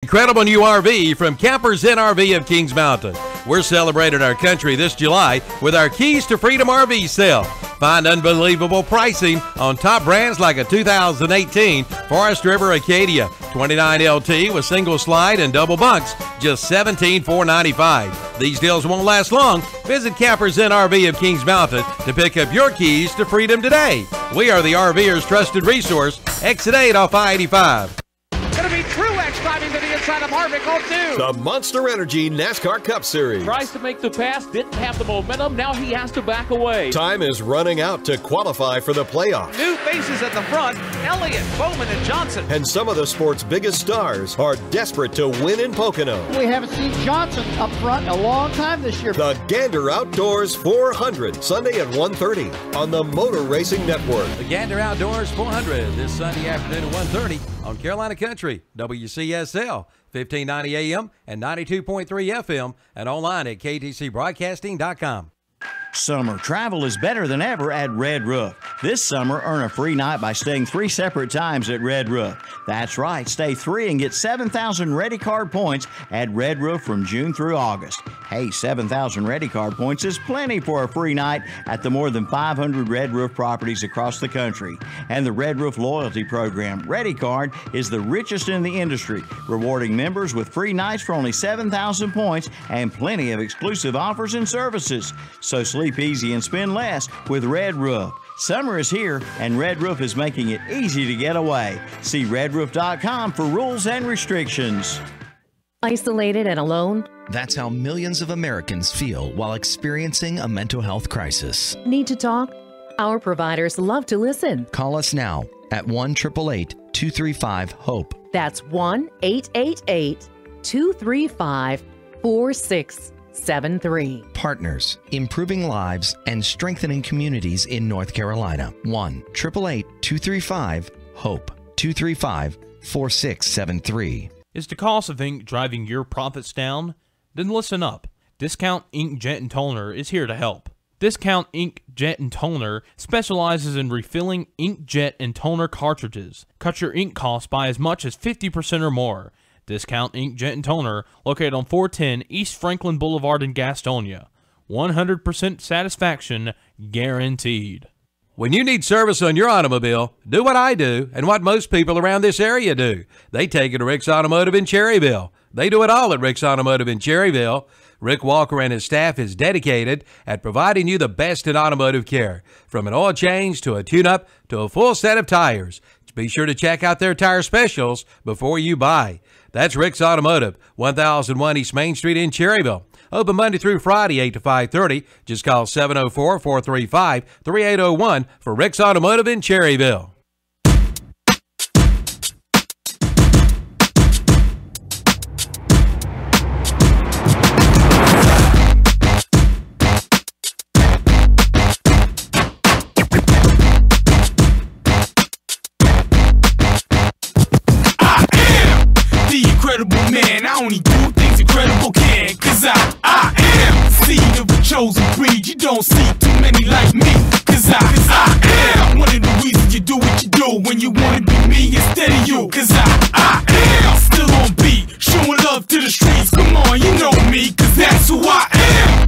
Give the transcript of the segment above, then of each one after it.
incredible new RV from Campers NRV of Kings Mountain. We're celebrating our country this July with our Keys to Freedom RV sale. Find unbelievable pricing on top brands like a 2018 Forest River Acadia 29 LT with single slide and double bunks, just $17,495. These deals won't last long. Visit Campers NRV of Kings Mountain to pick up your keys to freedom today. We are the RVer's trusted resource. Exit 8 off I-85. Going to be Truex driving to the inside of Harvick on 2. The Monster Energy NASCAR Cup Series. Tries to make the pass, didn't have the momentum. Now he has to back away. Time is running out to qualify for the playoffs. New faces at the front, Elliott, Bowman, and Johnson. And some of the sport's biggest stars are desperate to win in Pocono. We haven't seen Johnson up front in a long time this year. The Gander Outdoors 400, Sunday at 1:30 on the Motor Racing Network. The Gander Outdoors 400 this Sunday afternoon at 1:30 on Carolina Country, WCSL, 1590 AM and 92.3 FM, and online at ktcbroadcasting.com. Summer travel is better than ever at Red Roof. This summer, earn a free night by staying 3 separate times at Red Roof. That's right, stay 3 and get 7,000 Ready Card points at Red Roof from June through August. Hey, 7,000 Ready Card points is plenty for a free night at the more than 500 Red Roof properties across the country. And the Red Roof Loyalty Program, Ready Card, is the richest in the industry, rewarding members with free nights for only 7,000 points and plenty of exclusive offers and services. So sleep easy and spend less with Red Roof. Summer is here, and Red Roof is making it easy to get away. See redroof.com for rules and restrictions. Isolated and alone? That's how millions of Americans feel while experiencing a mental health crisis. Need to talk? Our providers love to listen. Call us now at 1-888-235-HOPE. That's 1-888-235-4673. Partners, improving lives and strengthening communities in North Carolina. 1-888-235-HOPE. 235-4673. Is the cost of ink driving your profits down? Then listen up. Discount Ink Jet and Toner is here to help. Discount Ink Jet and Toner specializes in refilling ink jet and toner cartridges. Cut your ink costs by as much as 50% or more. Discount Ink Jet and Toner, located on 410 East Franklin Boulevard in Gastonia. 100% satisfaction guaranteed. When you need service on your automobile, do what I do and what most people around this area do. They take it to Rick's Automotive in Cherryville. They do it all at Rick's Automotive in Cherryville. Rick Walker and his staff is dedicated at providing you the best in automotive care, from an oil change to a tune-up to a full set of tires. Be sure to check out their tire specials before you buy. That's Rick's Automotive, 1001 East Main Street in Cherryville. Open Monday through Friday, 8 to 5:30. Just call 704-435-3801 for Rick's Automotive in Cherryville. Incredible man, I only do things incredible can. Cause I am seed of a chosen breed. You don't see too many like me. Cause I am one of the reasons you do what you do when you wanna be me instead of you. Cause I am still on beat, showing love to the streets. Come on, you know me, cause that's who I am.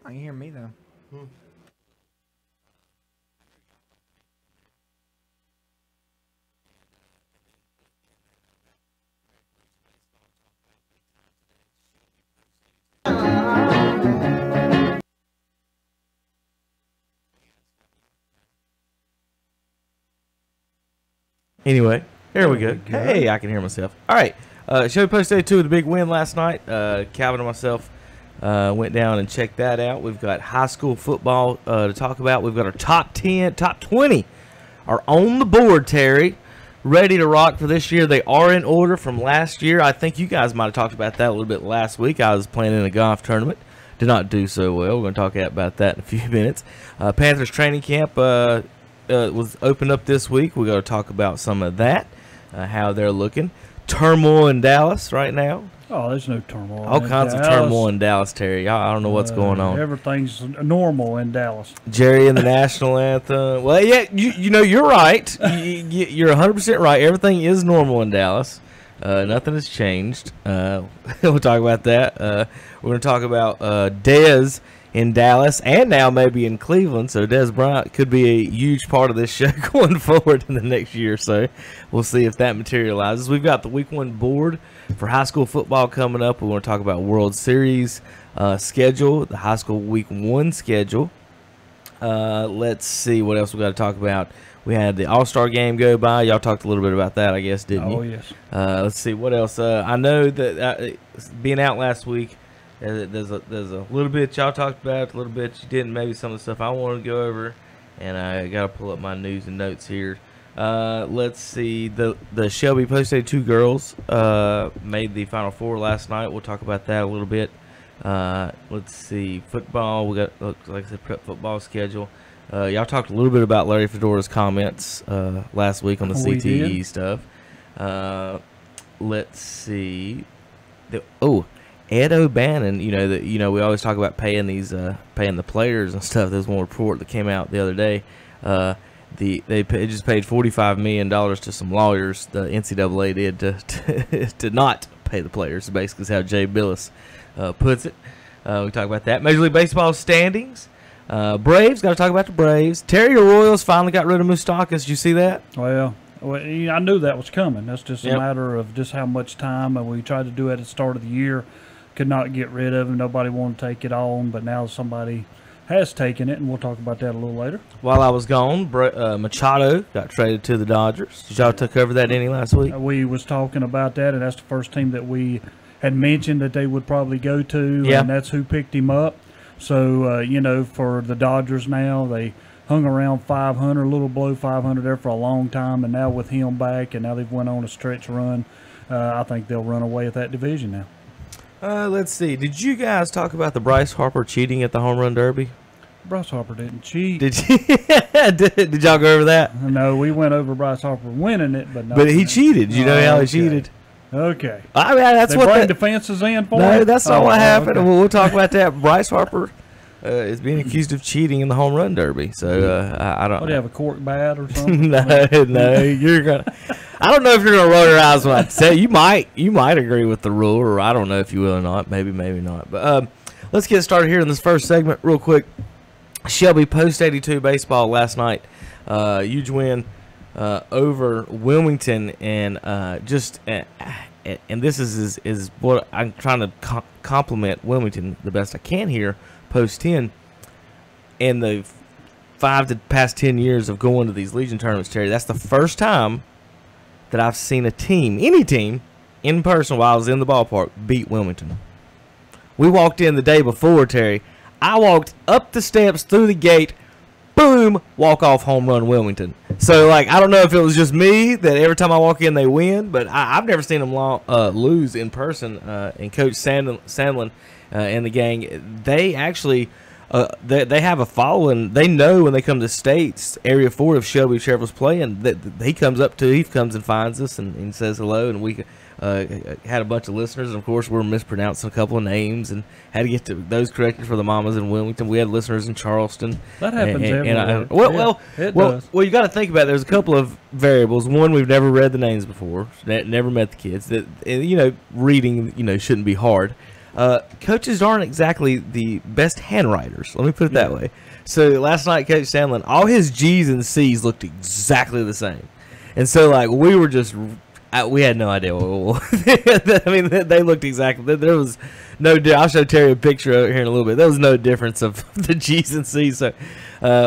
I can hear me though. Anyway, there we go. Hey, I can hear myself. All right. Show Post Day 2 with a big win last night. Calvin and myself went down and checked that out. We've got high school football to talk about. We've got our top 10, top 20 are on the board, Terry, ready to rock for this year. They are in order from last year. I think you guys might have talked about that a little bit last week. I was playing in a golf tournament. Did not do so well. We're going to talk about that in a few minutes. Panthers training camp was opened up this week. We're going to talk about some of that, how they're looking. Turmoil in Dallas right now. Oh, there's no turmoil. All kinds of turmoil in Dallas, Terry. I don't know what's going on. Everything's normal in Dallas. Jerry and the national anthem. Well, yeah, you know, you're right. You're 100% right. Everything is normal in Dallas. Nothing has changed. We'll talk about that. We're going to talk about Dez in Dallas and now maybe in Cleveland. So Dez Bryant could be a huge part of this show going forward in the next year or so. We'll see if that materializes. We've got the Week 1 board for high school football coming up. We want to talk about World Series schedule, the high school Week 1 schedule. Let's see what else we got to talk about. We had the All-Star game go by. Y'all talked a little bit about that, I guess, didn't you? Oh, yes. Let's see what else. I know that being out last week, there's a little bit y'all talked about, a little bit you didn't. Maybe some of the stuff I wanted to go over, and I got to pull up my news and notes here. Let's see. The Shelby Post Day 2 girls made the Final Four last night. We'll talk about that a little bit. Let's see. Football. We got, like I said, prep football schedule. Y'all talked a little bit about Larry Fedora's comments last week on the CTE stuff. Let's see. Ed O'Bannon. We always talk about paying the players and stuff. There's one report that came out the other day. They just paid $45 million to some lawyers. The NCAA did to not pay the players. Basically, is how Jay Billis puts it. We talk about that. Major League Baseball standings. Braves, got to talk about the Braves. Terry Royals finally got rid of Moustakas. Did you see that? Well, I knew that was coming. That's just a matter of just how much time. And we tried to do it at the start of the year. Could not get rid of him. Nobody wanted to take it on, but now somebody has taken it, and we'll talk about that a little later. While I was gone, Machado got traded to the Dodgers. Did y'all cover that any last week? We was talking about that, and that's the first team that we had mentioned that they would probably go to, and that's who picked him up. So, for the Dodgers now, they hung around 500, a little below 500 there for a long time, and now with him back, and now they've went on a stretch run, I think they'll run away with that division now. Let's see. Did you guys talk about the Bryce Harper cheating at the Home Run Derby? Bryce Harper didn't cheat. Did you? Did y'all go over that? No, we went over Bryce Harper winning it, but no. But he cheated. You know how he cheated? Okay. I mean, that's they what bring the fences in for him? No, that's not what happened. Okay. We'll talk about that. Bryce Harper is being accused of cheating in the Home Run Derby. So I don't. What, do you have a cork bat or something? no, you're gonna. I don't know if you're gonna roll your eyes when I say you might agree with the rule, or I don't know if you will or not. Maybe not. But let's get started here in this first segment real quick. Shelby Post 82 baseball last night. Huge win over Wilmington, and and this is what I'm trying to compliment Wilmington the best I can here. Post 10 in the past 10 years of going to these Legion tournaments, Terry. That's the first time that I've seen any team, in person while I was in the ballpark, beat Wilmington. We walked in the day before, Terry. I walked up the steps through the gate, boom, walk-off home run Wilmington. So, I don't know if it was just me that every time I walk in they win, but I've never seen them lose in person. And Coach Sandlin and the gang, they actually they have a following. They know when they come to states, Area 4, if Shelby Sheriff was playing, that he comes and finds us and says hello, and we had a bunch of listeners, and of course we're mispronouncing a couple of names and had to get to those corrected for the mamas in Wilmington. We had listeners in Charleston. That happens everywhere. Well, you got to think about it. There's a couple of variables. One, we've never read the names before, never met the kids. Reading shouldn't be hard. Coaches aren't exactly the best handwriters. Let me put it that way. So last night, Coach Sandlin, all his G's and C's looked exactly the same, and so we were just. We had no idea. I mean, they looked exactly. There was no. I'll show Terry a picture here in a little bit. There was no difference of the G's and C's. So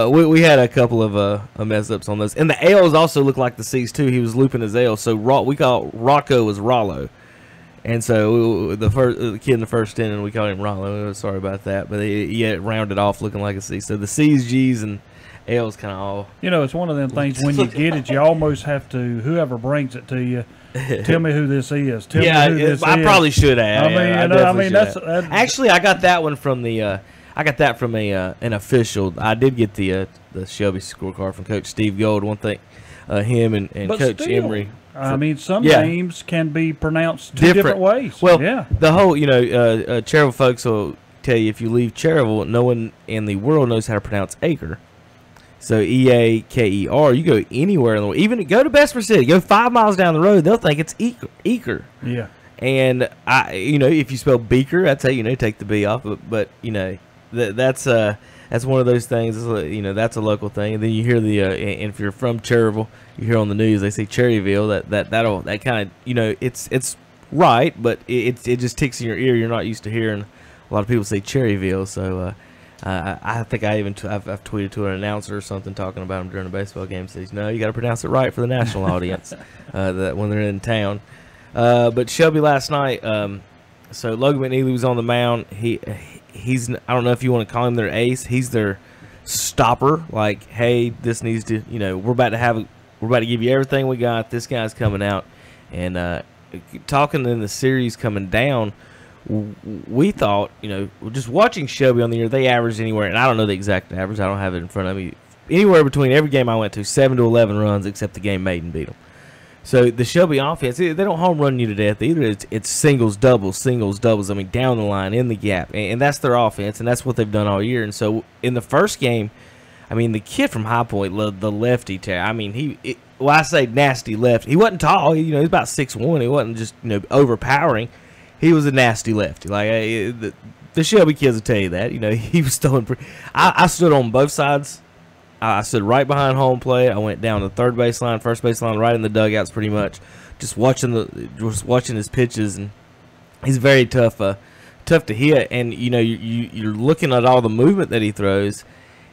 we had a couple of mess ups on those. And the L's also looked like the C's too. He was looping his L. So we call Rocco was Rollo. And so the kid in the first inning, we called him Rollo. Sorry about that, but he rounded off looking like a C. So the C's, G's, and L's kind of all. It's one of them things when you get it, you almost have to, whoever brings it to you, tell me who this is. Tell me who this is. I probably should have. That's actually, I got that one from the. I got that from an official. I did get the Shelby scorecard from Coach Steve Gold. One thing, him and Coach still, Emery. Some names can be pronounced two different ways. Well, the whole, Cherryville folks will tell you if you leave Cherryville, no one in the world knows how to pronounce acre. So E-A-K-E-R, you go anywhere in the world, even go to Bessemer City, go 5 miles down the road, they'll think it's Eaker. Yeah. And if you spell Beaker, that's how take the B off. But that's one of those things. That's a local thing. And then you hear and if you're from Cherryville, you hear on the news they say Cherryville. That kind of it's right, but it just ticks in your ear. You're not used to hearing a lot of people say Cherryville. So I think I've tweeted to an announcer or something talking about him during a baseball game. Says no, you got to pronounce it right for the national audience that when they're in town. But Shelby last night. So Logan McNeely was on the mound. He's I don't know if you want to call him their ace. He's their stopper. Like, hey, this needs to, we're about to give you everything we got. This guy's coming out. And talking in the series coming down, we thought, just watching Shelby on the year, they averaged anywhere, and I don't know the exact average. I don't have it in front of me. Anywhere between every game I went to, 7 to 11 runs, except the game Maiden beat them. So the Shelby offense, they don't home run you to death either. It's singles, doubles. I mean, down the line, in the gap. And that's their offense, and that's what they've done all year. And so in the first game, I mean, the kid from High Point, the lefty, I mean, I say nasty lefty. He wasn't tall. He's about 6'1". He wasn't just, overpowering. He was a nasty lefty. Like, the Shelby kids will tell you that. He was throwing. I stood on both sides. I stood right behind home plate. I went down to the third baseline, first baseline, right in the dugouts, pretty much, just watching his pitches, and he's very tough to hit. And you're looking at all the movement that he throws,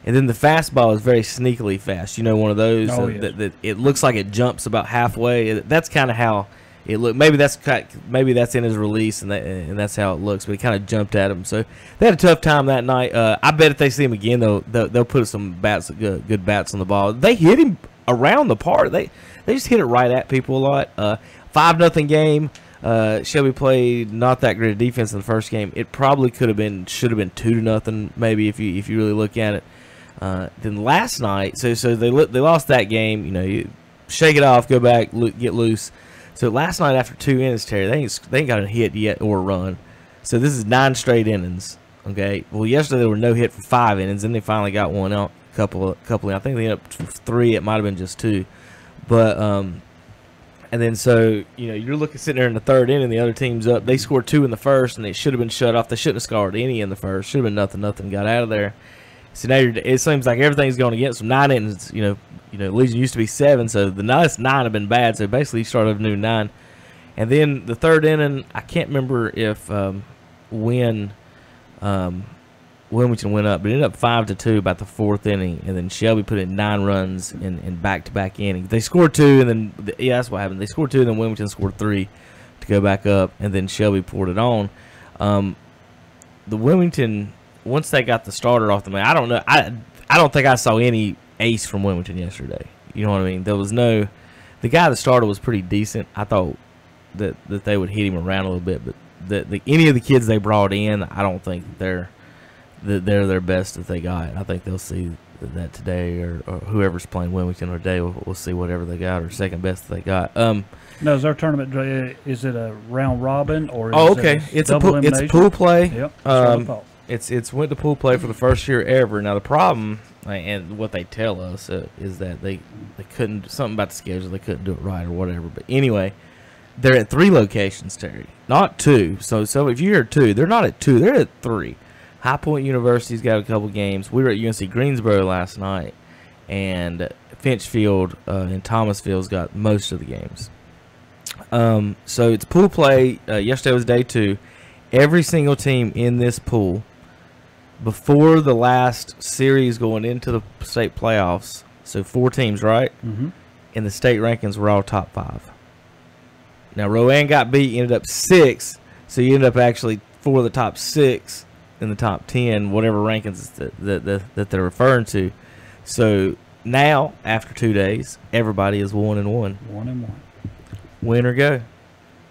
and then the fastball is very sneakily fast. One of those that it looks like it jumps about halfway. That's kind of how it looked. Maybe that's in his release, and that's how it looks. But he kind of jumped at him, so they had a tough time that night. I bet if they see him again, they'll put some good bats on the ball. They hit him around the park. They just hit it right at people a lot. 5-0 game. Shelby played not that great a defense in the first game. It probably should have been 2-0 maybe if you really look at it. Then last night, so they lost that game. You shake it off, go back, get loose. So last night after 2 innings, Terry, they ain't got a hit yet or a run. So this is 9 straight innings. Okay. Well, yesterday there were no hit for 5 innings, then they finally got one out. Couple. I think they ended up 3. It might have been just 2. But and then so you're sitting there in the 3rd inning, the other team's up. They scored 2 in the first, and they should have been shut off. They shouldn't have scored any in the first. Should have been nothing. Got out of there. So now it seems like everything's going against them. 9 innings. Legion used to be 7, so the last 9 have been bad. So basically, you start over new 9, and then the 3rd inning. I can't remember if when Wilmington went up, but it ended up 5-2 about the 4th inning, and then Shelby put in 9 runs in back-to-back innings. They scored 2, and then that's what happened. They scored 2, and then Wilmington scored 3 to go back up, and then Shelby poured it on. The Wilmington, once they got the starter off the mound, I don't know. I don't think I saw any ace from Wilmington yesterday. You know what I mean? There was no. The guy that started was pretty decent. I thought that they would hit him around a little bit, but any of the kids they brought in, I don't think they're their best that they got. I think they'll see that today, or whoever's playing Wilmington today will see whatever they got, or second best that they got. Now, is their tournament? Is it a round robin or? It's a pool play. Yep. That's what I thought. It's went to pool play for the first year ever. Now the problem, and what they tell us, is that they couldn't, something about the schedule, they couldn't do it right or whatever. But anyway, they're at 3 locations, Terry, not 2. So if you hear 2, they're not at 2, they're at 3. High Point University's got a couple games. We were at UNC Greensboro last night, and Finchfield and Thomasville's got most of the games. So it's pool play. Yesterday was day 2. Every single team in this pool, before the last series going into the state playoffs, so 4 teams, right? Mm-hmm. In the state rankings, we're all top 5. Now, Rowan got beat, ended up 6, so you ended up actually 4 of the top 6 in the top 10, whatever rankings that they're referring to. So now, after 2 days, everybody is 1-1. 1-1. Win or go.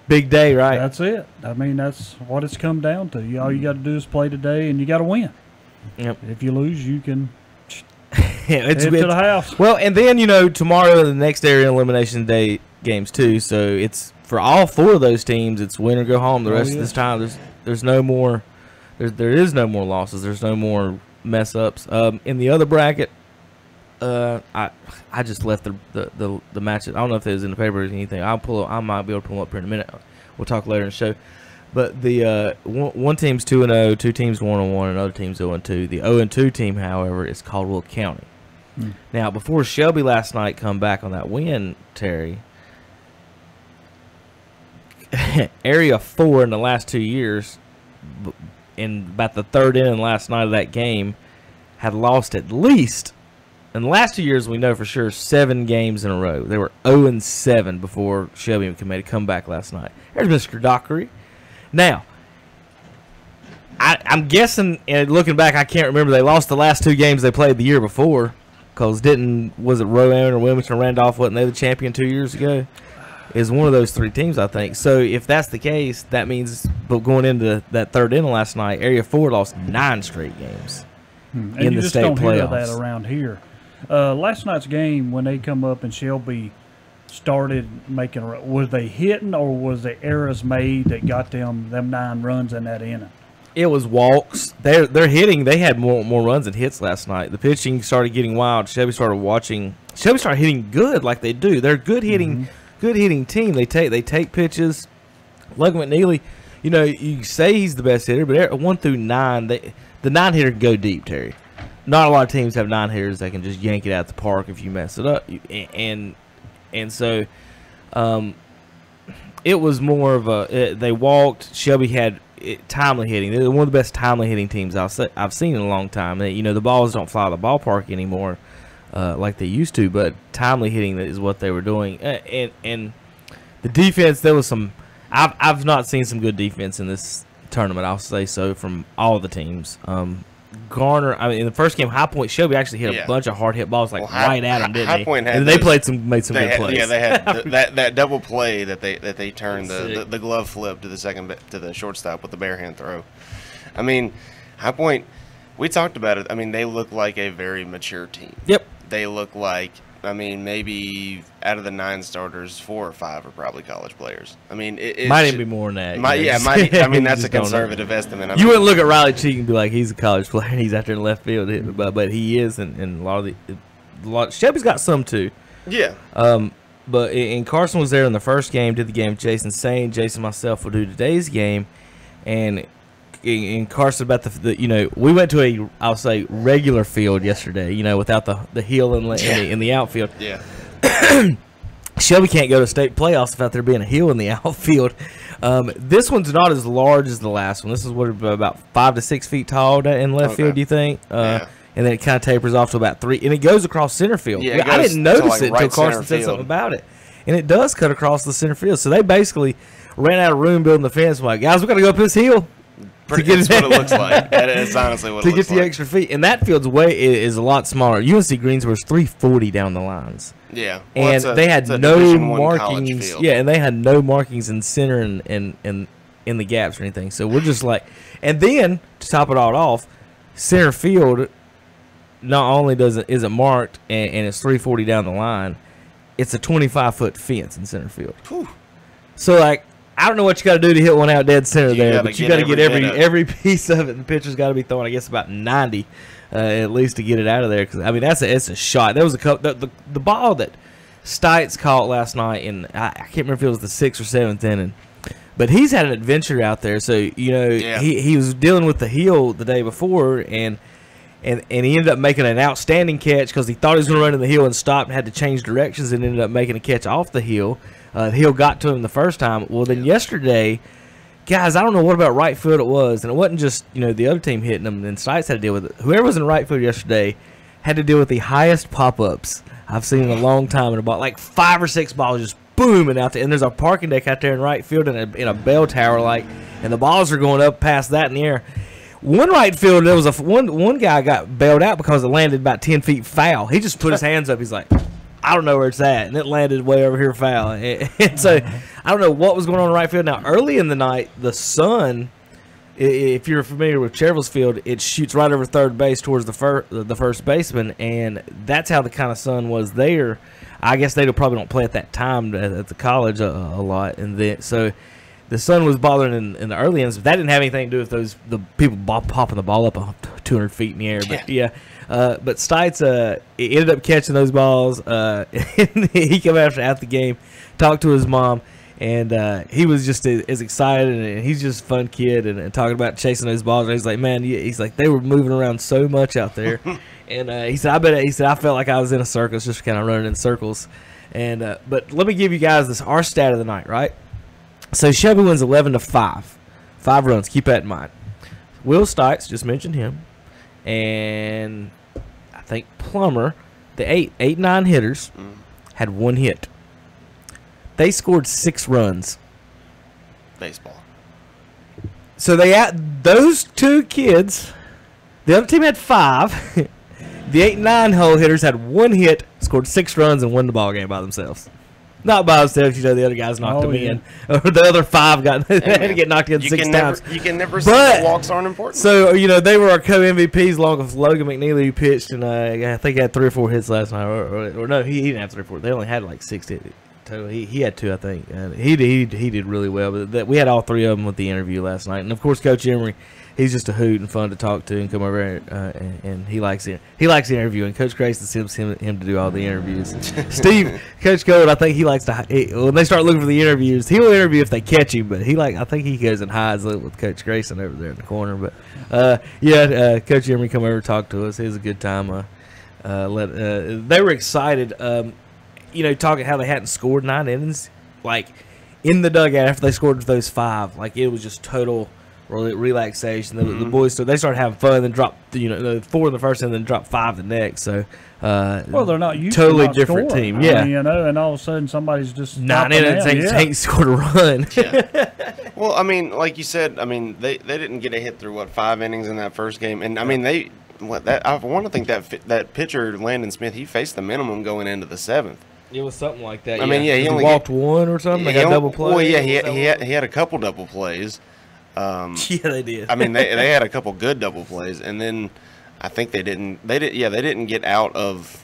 Big day, right? That's it. I mean, that's what it's come down to. All you got to do is play today, and you got to win. Yep. If you lose, you can head to the house. Well, and then, tomorrow the next area elimination day games too. So it's for all 4 of those teams. It's win or go home. The rest of this time, there's no more. There is no more losses. There's no more mess ups. In the other bracket, I just left the matches. I don't know if it was in the paper or anything. I might be able to pull them up here in a minute. We'll talk later in the show. But the one team's 2-0, 2 teams 1-1, another team's 0-2. The 0-2 team, however, is Caldwell County. Now, before Shelby last night come back on that win, Terry, Area 4 in the last 2 years, in about the third inning last night of that game, had lost at least, in the last 2 years, we know for sure, 7 games in a row. They were 0-7 before Shelby made a comeback last night. There's Mr. Dockery. Now, I'm guessing, and looking back, I can't remember. They lost the last 2 games they played the year before, because was it Rowan or Wilmington Randolph? Wasn't they the champion 2 years ago? Is one of those 3 teams, I think. So if that's the case, that means, but going into that third inning last night, Area 4 lost 9 straight games in the state playoffs. And you just don't hear that around here. Last night's game, when they come up and Shelby started making, was they hitting or was the errors made that got them 9 runs in that inning? It was walks. They're hitting. They had more runs than hits last night. The pitching started getting wild. Shelby started hitting good like they do. They're good hitting, good hitting team. They take pitches. Logan McNeely, you say he's the best hitter, but 1 through 9, the 9 hitter can go deep, Terry. Not a lot of teams have 9 hitters that can just yank it out the park if you mess it up. And so it was more of they walked. Shelby had timely hitting. They're one of the best timely hitting teams I've seen in a long time. The balls don't fly the ballpark anymore like they used to, but timely hitting is what they were doing. And the defense, there was some. I've not seen some good defense in this tournament, I'll say so, from all the teams. Garner, in the first game, High Point, Shelby actually hit a bunch of hard hit balls right at him, didn't High Point he? And they made some good plays. Yeah, they had that double play that they turned the glove flip to the shortstop with the bare hand throw. High Point, we talked about it. They look like a very mature team. Yep. They look like, maybe out of the 9 starters, 4 or 5 are probably college players. It might even be more than that. That's a conservative estimate. You wouldn't look at Riley Cheek and be like, he's a college player and he's out there in left field, but he is, and a lot. Shelby's got some too. Yeah. But Carson was there in the first game, did the game with Jason Sane. Jason and myself will do today's game, and Carson about we went to I'll say regular field yesterday, without the hill in the outfield. Yeah. Shelby can't go to state playoffs without there being a hill in the outfield. This one's not as large as the last one. This is about 5 to 6 feet tall in left field, do you think? Yeah. And then it kind of tapers off to about 3, and it goes across center field. Yeah, I didn't notice it until Carson said something about it, and it does cut across the center field. So they basically ran out of room building the fence. I'm like, guys, we got to go up this hill. That's what it looks like. That is honestly what it looks like. To get the extra feet. And that field's is a lot smaller. UNC Greensboro's 340 down the lines. Yeah. Well, and they had no markings. Yeah, and they had no markings in center and in the gaps or anything. So we're just like, and then to top it all off, center field not only isn't marked and it's 340 down the line, it's a 25-foot fence in center field. Whew. So I don't know what you got to do to hit one out dead center there, but you got to get every piece of it. The pitcher's got to be throwing, I guess, about 90 at least to get it out of there. Because it's a shot. There was a couple. The ball that Stites caught last night, and I can't remember if it was the 6th or 7th inning, but he's had an adventure out there. So he was dealing with the heel the day before, and he ended up making an outstanding catch because he thought he was going to run in the heel and stopped and had to change directions and ended up making a catch off the heel. The heel got to him the first time. Well, then yesterday, guys, I don't know what about right field it was, and it wasn't just the other team hitting them. And Stites had to deal with it. Whoever was in right field yesterday had to deal with the highest pop-ups I've seen in a long time in a ball. Like 5 or 6 balls just booming out there. And there's a parking deck out there in right field in a bell tower, like, and the balls are going up past that in the air. One right field, there was one guy got bailed out because it landed about 10 feet foul. He just put his hands up. He's like, I don't know where it's at, and it landed way over here foul. And so I don't know what was going on in right field. Now, early in the night, the sun, if you're familiar with Cherville's field, it shoots right over third base towards the first baseman, and that's how the kind of sun was there. I guess they probably don't play at that time at the college a lot, and then so the sun was bothering in the early innings. But that didn't have anything to do with the people popping the ball up 200 feet in the air. But but Stites ended up catching those balls. And he came after the game, talked to his mom, and he was just as excited, and he's just a fun kid, and talking about chasing those balls. And he's like, man, he's like, they were moving around so much out there. And he said, I felt like I was in a circus, just kind of running in circles. And but let me give you guys our stat of the night, right? So Shelby wins 11-5, 5 runs. Keep that in mind. Will Stites, just mentioned him, and I think Plummer, the 8-9 hitters, had 1 hit. They scored 6 runs. Baseball. So those 2 kids, the other team had 5. The 8-9 hole hitters had 1 hit, scored 6 runs, and won the ball game by themselves. Not by themselves, the other guys knocked them in. Or the other 5 had to get knocked in 6 times. You can never say that walks aren't important. So, they were our co-MVPs along with Logan McNeely, who pitched, and I think he had 3 or 4 hits last night. Or no, he didn't have 3 or 4. They only had like 6 hits total. He had 2, I think. He did really well. But we had all 3 of them with the interview last night. And, of course, Coach Emery, he's just a hoot and fun to talk to and come over and he likes it. He likes the interview, and Coach Grayson sends him to do all the interviews. Steve, Coach Gold, I think he likes to when they start looking for the interviews, he'll interview if they catch him, but I think he goes and hides with Coach Grayson over there in the corner. But Coach Emery come over and talk to us. It was a good time. They were excited. Talking how they hadn't scored 9 innings, like in the dugout after they scored those 5, like it was just total relaxation. The boys they started having fun, and then dropped 4 in the first, and then dropped 5 the next. So they're not used totally to not different scoring. team. Yeah, and all of a sudden somebody's just 9 innings ain't scored a run. Well, I mean, like you said, I mean they didn't get a hit through 5 innings in that first game, and I mean I want to think that pitcher Landon Smith, he faced the minimum going into the 7th. It was something like that. I mean, he only walked 1 or something. They got double play. Well, yeah, he had a couple double plays. Yeah, they did. I mean, they had a couple good double plays, and then I think they didn't get out of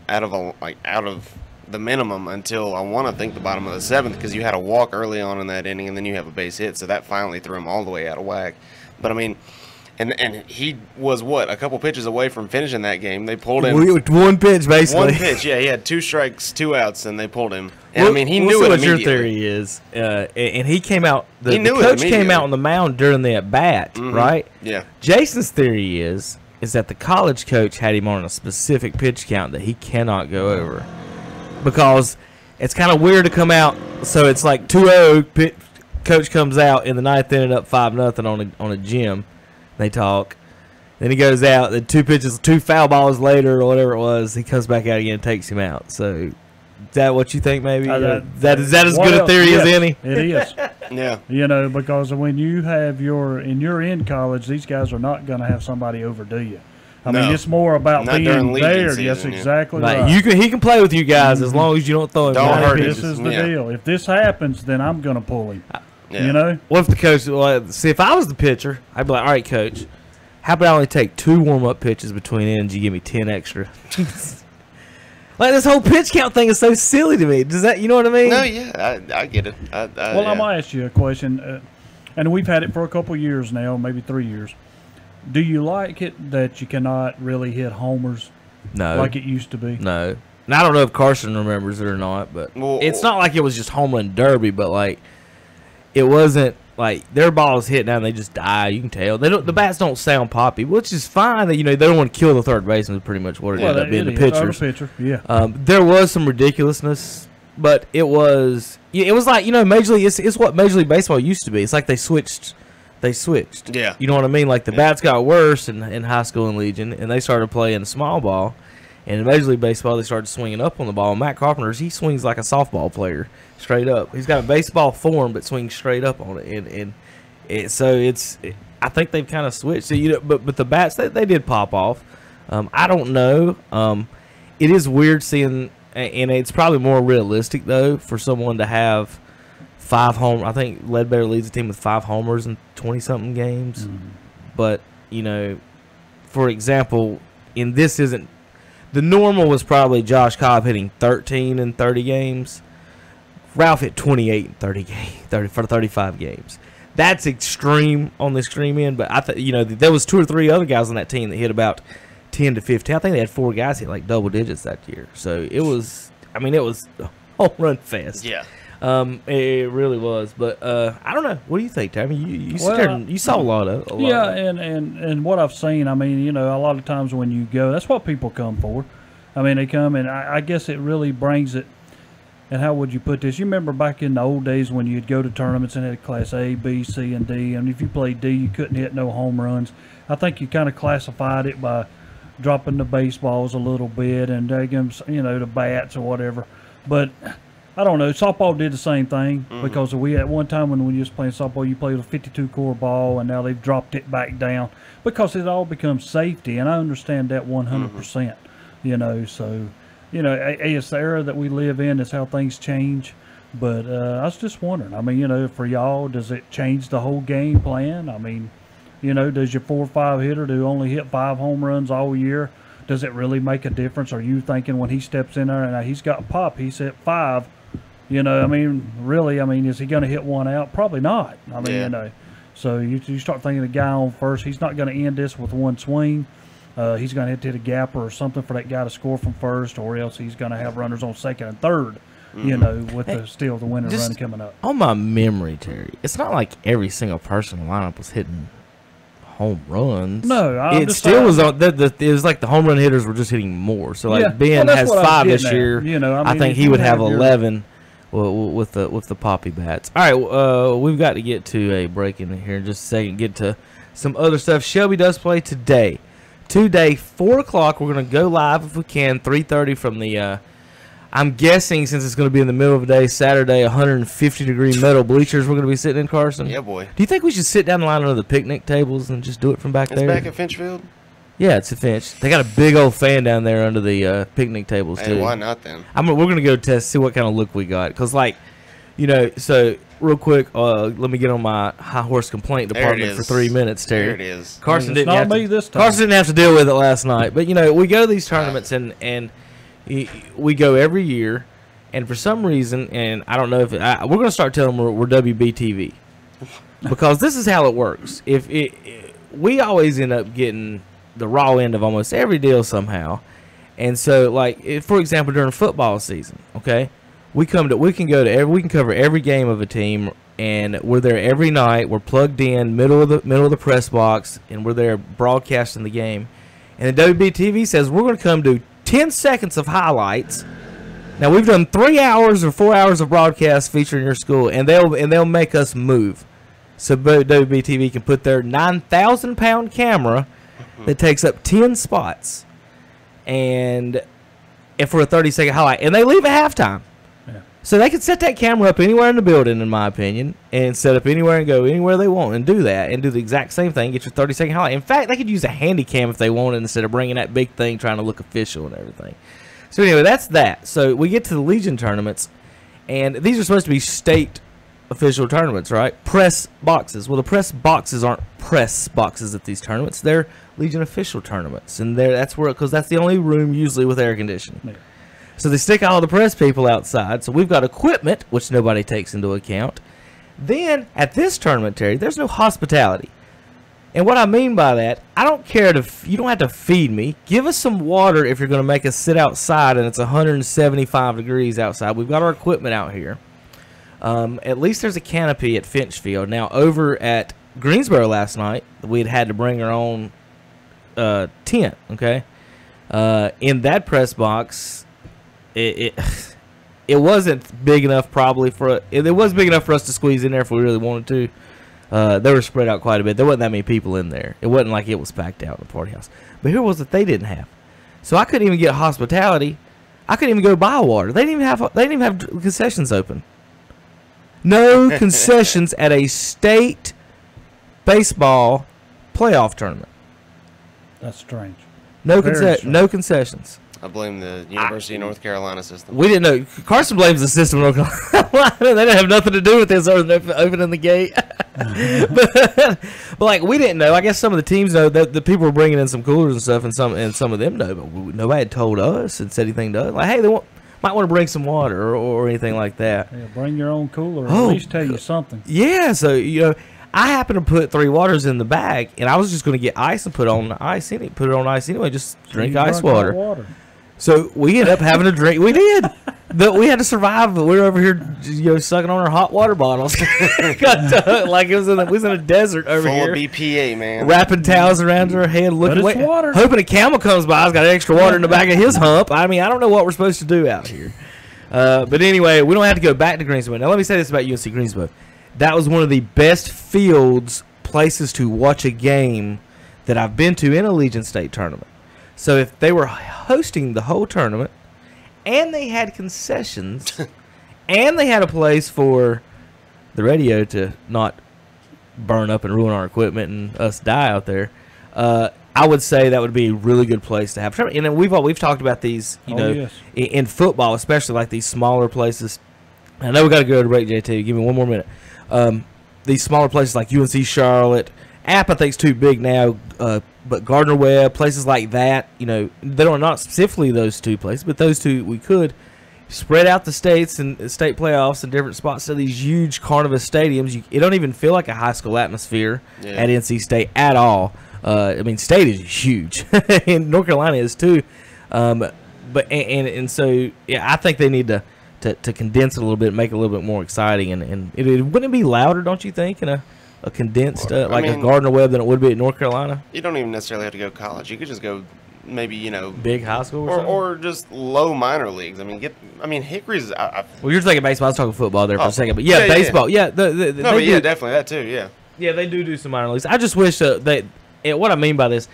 the minimum until I want to think the bottom of the 7th, because you had a walk early on in that inning, and then you have a base hit, so that finally threw him all the way out of whack. But I mean, and he was a couple pitches away from finishing that game. They pulled him 1 pitch basically. 1 pitch, yeah. He had 2 strikes, 2 outs, and they pulled him. And I mean, he knew it what immediately. your theory is, and he came out. The coach came out on the mound during the at bat, right? Yeah. Jason's theory is that the college coach had him on a specific pitch count that he cannot go over, because it's kind of weird to come out. So it's like 2-0. Coach comes out in the 9th inning up 5-0 on a gym. They talk. Then he goes out. Then 2 pitches, 2 foul balls later, or whatever it was, he comes back out again and takes him out. So, is that what you think? Maybe is that as good a theory as any? It is. Yeah. Because when you have you're in college, these guys are not going to have somebody overdo you. I mean, it's more about being there. Season, yes, exactly right. He can play with you guys as long as you don't throw him. Don't hurt him. This is the deal. If this happens, then I'm going to pull him. Yeah. What if the coach? See, if I was the pitcher, I'd be like, all right, coach, how about I only take 2 warm-up pitches between innings? You give me 10 extra. Like, this whole pitch count thing is so silly to me. Does that, you know what I mean? No, yeah, I get it. I'm going to ask you a question, and we've had it for a couple of years now, maybe 3 years. Do you like it that you cannot really hit homers? No. Like it used to be? No. And I don't know if Carson remembers it or not, but it's not like it was just home run derby, but like it wasn't like their balls hit down, they just die. You can tell the bats don't sound poppy, which is fine. That they don't want to kill the third baseman. Is pretty much what it ended up being. The pitchers, there was some ridiculousness, but it was like Major League. It's what Major League Baseball used to be. It's like they switched. Yeah, you know what I mean. Like the bats got worse in high school and Legion, and they started playing small ball. And in Major League Baseball, they started swinging up on the ball. Matt Carpenter, he swings like a softball player, straight up. He's got a baseball form, but swings straight up on it. I think they've kind of switched. So, but the bats, they did pop off. I don't know. It is weird seeing, and it's probably more realistic, though, for someone to have 5 homers. I think Ledbetter leads the team with 5 homers in 20-something games. Mm-hmm. But, for example, the normal was probably Josh Cobb hitting 13 in 30 games. Ralph hit 28 in 35 games. That's extreme on the extreme end, but there was 2 or 3 other guys on that team that hit about 10 to 15. I think they had 4 guys hit like double digits that year. So it was a home run fest. Yeah. It really was. But I don't know. What do you think, Tammy? You saw a lot of it. And what I've seen, a lot of times when you go, that's what people come for. They come, and I guess it really brings it. And how would you put this? You remember back in the old days when you'd go to tournaments and had Class A, B, C, and D, and if you played D, you couldn't hit no home runs. I think you kind of classified it by dropping the baseballs a little bit and the bats or whatever. But I don't know. Softball did the same thing because we at one time when you was playing softball, you played a 52 core ball, and now they've dropped it back down because it all becomes safety, and I understand that 100%. So. It's the era that we live in. Is how things change. But I was just wondering. For y'all, does it change the whole game plan? Does your 4 or 5 hitter who only hit 5 home runs all year, does it really make a difference? Are you thinking when he steps in there and he's got pop, he's hit 5? Really, is he going to hit 1 out? Probably not. So you start thinking the guy on first, he's not going to end this with 1 swing. He's going to hit a gap or something for that guy to score from first, or else he's going to have runners on second and third, with the winning run coming up. On my memory, Terry, it's not like every single person in the lineup was hitting home runs. No, it was like the home run hitters were just hitting more. So Ben has 5 this year. I think he would have 11 with the poppy bats. All right, we've got to get to a break in here in just a second. Get to some other stuff. Shelby does play today. 4 o'clock. We're going to go live if we can. 3:30 from the. I'm guessing since it's going to be in the middle of the day, Saturday, 150-degree metal bleachers. We're going to be sitting in Carson. Yeah, boy. Do you think we should sit down the line under the picnic tables and just do it from back there? It's back at Finchfield. Yeah, it's at Finch. They got a big old fan down there under the picnic tables too. Why not then? We're going to go see what kind of look we got, because so. Real quick, let me get on my high horse complaint department for 3 minutes, Terry. There it is. Carson didn't have to deal with it last night. But, we go to these tournaments, and we go every year. And for some reason, and I don't know if we're going to start telling them we're WBTV. Because this is how it works. We always end up getting the raw end of almost every deal somehow. And so, for example, during football season, okay? We can cover every game of a team, and we're there every night. We're plugged in, middle of the press box, and we're there broadcasting the game. And the WBTV says we're going to come do 10 seconds of highlights. Now we've done 3 hours or 4 hours of broadcast featuring your school, and they'll make us move. So WBTV can put their 9,000-pound camera that takes up 10 spots, and for a 30-second highlight, and they leave at halftime. So they can set that camera up anywhere in the building, in my opinion, and set up anywhere and go anywhere they want and do that and do the exact same thing, get your 30-second highlight. In fact, they could use a handy cam if they wanted instead of bringing that big thing trying to look official and everything. So anyway, that's that. So we get to the Legion tournaments, and these are supposed to be state official tournaments, right? Press boxes. Well, the press boxes aren't press boxes at these tournaments. They're Legion official tournaments, and because that's the only room usually with air conditioning. Yeah. So they stick all the press people outside. So we've got equipment, which nobody takes into account. Then, at this tournament, Terry, there's no hospitality. And what I mean by that, I don't care you don't have to feed me. Give us some water if you're going to make us sit outside and it's 175 degrees outside. We've got our equipment out here. At least there's a canopy at Finchfield. Now, over at Greensboro last night, we had to bring our own tent, okay? In that press box, it wasn't big enough probably it was big enough for us to squeeze in there if we really wanted to. They were spread out quite a bit. There wasn't that many people in there. It wasn't like it was packed out in the party house. But here was what they didn't have. So I couldn't even get hospitality. I couldn't even go buy water. They didn't even have concessions open. No concessions at a state baseball playoff tournament. That's strange. No concessions. I blame the University of North Carolina system. We didn't know. Carson blames the system of North Carolina. They didn't have nothing to do with this other than opening the gate. but like, we didn't know. I guess some of the teams know that the people were bringing in some coolers and stuff, and some of them know, but nobody had told us and said anything to us. Like, hey, might want to bring some water or anything like that. Yeah, bring your own cooler. Or at least tell you something. Yeah, so I happened to put 3 waters in the bag, and I was just going to get ice and put it on ice anyway. Just drink ice water. So we ended up having to drink. We did. We had to survive. We were over here, sucking on our hot water bottles. Like it was in a desert over here. Full of BPA, man. Wrapping towels around our head, hoping a camel comes by. He's got extra water in the back of his hump. I mean, I don't know what we're supposed to do out here. But anyway, we don't have to go back to Greensboro. Now, let me say this about UNC Greensboro. That was one of the best places to watch a game that I've been to in a Legion State tournament. So if they were hosting the whole tournament, and they had concessions, and they had a place for the radio to not burn up and ruin our equipment and us die out there, I would say that would be a really good place to have. And then we've talked about these, in football, especially like these smaller places. I know we got to go to break, JT. Give me one more minute. These smaller places like UNC Charlotte, App I think's too big now, but Gardner Webb, places like that, they are not specifically those two places, but those two we could spread out the states and state playoffs in different spots to these huge Carnival stadiums. It don't even feel like a high school atmosphere at NC State at all. I mean, state is huge, and North Carolina is too. But so I think they need to condense it a little bit, make it a little bit more exciting, and it wouldn't it be louder, don't you think, in a condensed a Gardner Webb than it would be at North Carolina? You don't even necessarily have to go college. You could just go maybe big high school or just low minor leagues. I mean Hickory's. Well, you're talking baseball. I was talking football there for a second, but baseball. Yeah, definitely that too. Yeah, they do some minor leagues. I just wish what I mean by this,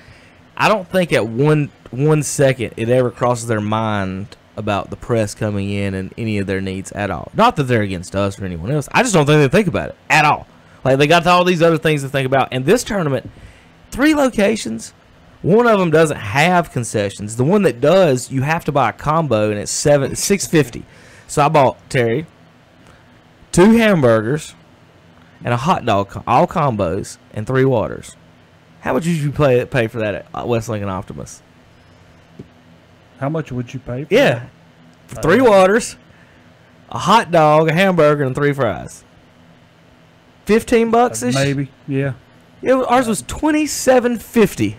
I don't think at one second it ever crosses their mind about the press coming in and any of their needs at all. Not that they're against us or anyone else. I just don't think they think about it at all. Like, they got all these other things to think about. And this tournament, 3 locations, one of them doesn't have concessions. The one that does, you have to buy a combo, and it's $6.50. So I bought, Terry, 2 hamburgers and a hot dog, all combos, and 3 waters. How much would you pay for that at West Lincoln Optimus? How much would you pay for that? For 3 waters, a hot dog, a hamburger, and 3 fries. $15-ish? Maybe, yeah. Ours was $27.50.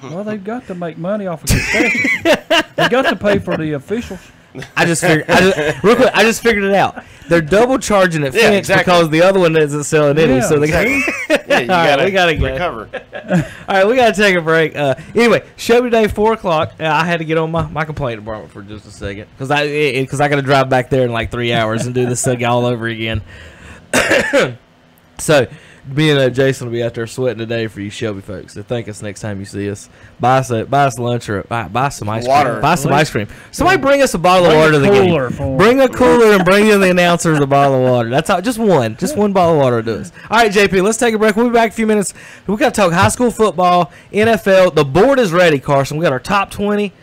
Well, they've got to make money off of concessions. They got to pay for the officials. I just figured it out. They're double charging at Phoenix because the other one isn't selling any. So they we gotta recover. All right, we gotta take a break. Anyway, show today 4 o'clock. I had to get on my complaint department for just a second because I got to drive back there in like 3 hours and do this thing all over again. So me and Jason will be out there sweating today for you Shelby folks. So thank us next time you see us. Buy us lunch or buy some ice cream. Buy some ice cream. Somebody bring us a bottle of water to the game. Bring a cooler and bring in the announcers a bottle of water. That's all. Just one bottle of water will do us. All right, JP, let's take a break. We'll be back in a few minutes. We got to talk high school football, NFL. The board is ready, Carson. We got our top 20.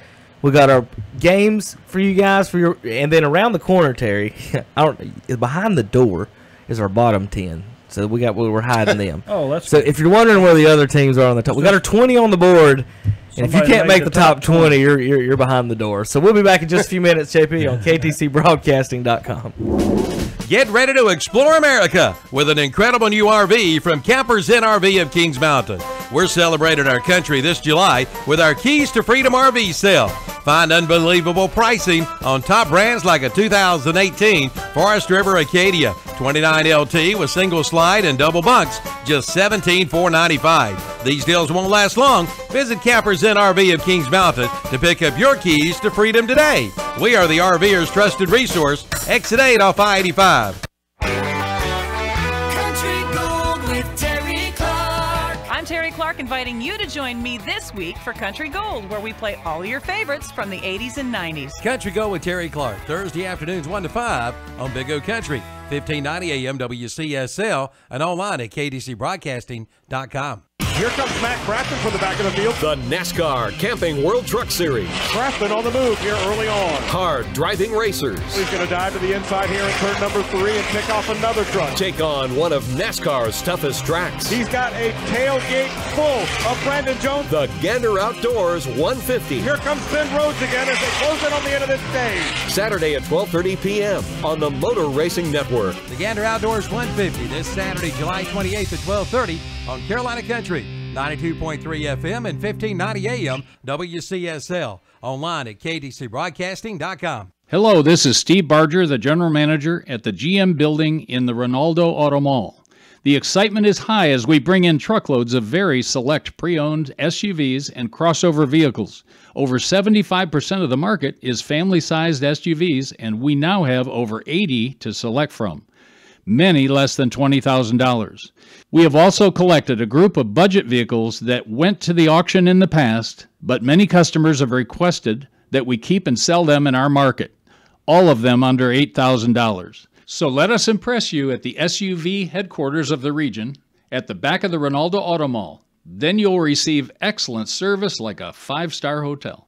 We got our games for you guys and then around the corner, Terry. Behind the door is our bottom 10. So we're hiding them. So if you're wondering where the other teams are on the top, we got our 20 on the board, and if you can't make the top 20, you're behind the door. So we'll be back in just a few minutes, JP, on KTCBroadcasting.com. Get ready to explore America with an incredible new RV from Campers NRV of Kings Mountain. We're celebrating our country this July with our Keys to Freedom RV sale. Find unbelievable pricing on top brands like a 2018 Forest River Acadia 29 LT with single slide and double bunks, just $17,495. These deals won't last long. Visit Campers NRV of Kings Mountain to pick up your keys to freedom today. We are the RVer's trusted resource. Exit 8 off I-85. Country Gold with Terry Clark. I'm Terry Terry Clark inviting you to join me this week for Country Gold, where we play all your favorites from the 80s and 90s. Country Gold with Terry Clark, Thursday afternoons 1 to 5 on Big O Country, 1590 AM WCSL, and online at kdcbroadcasting.com. Here comes Matt Crafton from the back of the field. The NASCAR Camping World Truck Series. Crafton on the move here early on. Hard driving racers. He's going to dive to the inside here in turn number 3 and pick off another truck. Take on one of NASCAR's toughest tracks. He's got a tailgate full of Brandon Jones. The Gander Outdoors 150. Here comes Ben Rhodes again as they close in on the end of this stage. Saturday at 12:30 p.m. on the Motor Racing Network. The Gander Outdoors 150 this Saturday, July 28th at 12:30 on Carolina Country, 92.3 FM and 1590 AM WCSL. Online at kdcbroadcasting.com. Hello, this is Steve Barger, the General Manager at the GM Building in the Ronaldo Auto Mall. The excitement is high as we bring in truckloads of very select pre-owned SUVs and crossover vehicles. Over 75% of the market is family-sized SUVs, and we now have over 80 to select from. Many less than $20,000. We have also collected a group of budget vehicles that went to the auction in the past, but many customers have requested that we keep and sell them in our market, all of them under $8,000. So let us impress you at the SUV headquarters of the region at the back of the Ronaldo Auto Mall. Then you'll receive excellent service like a 5-star hotel.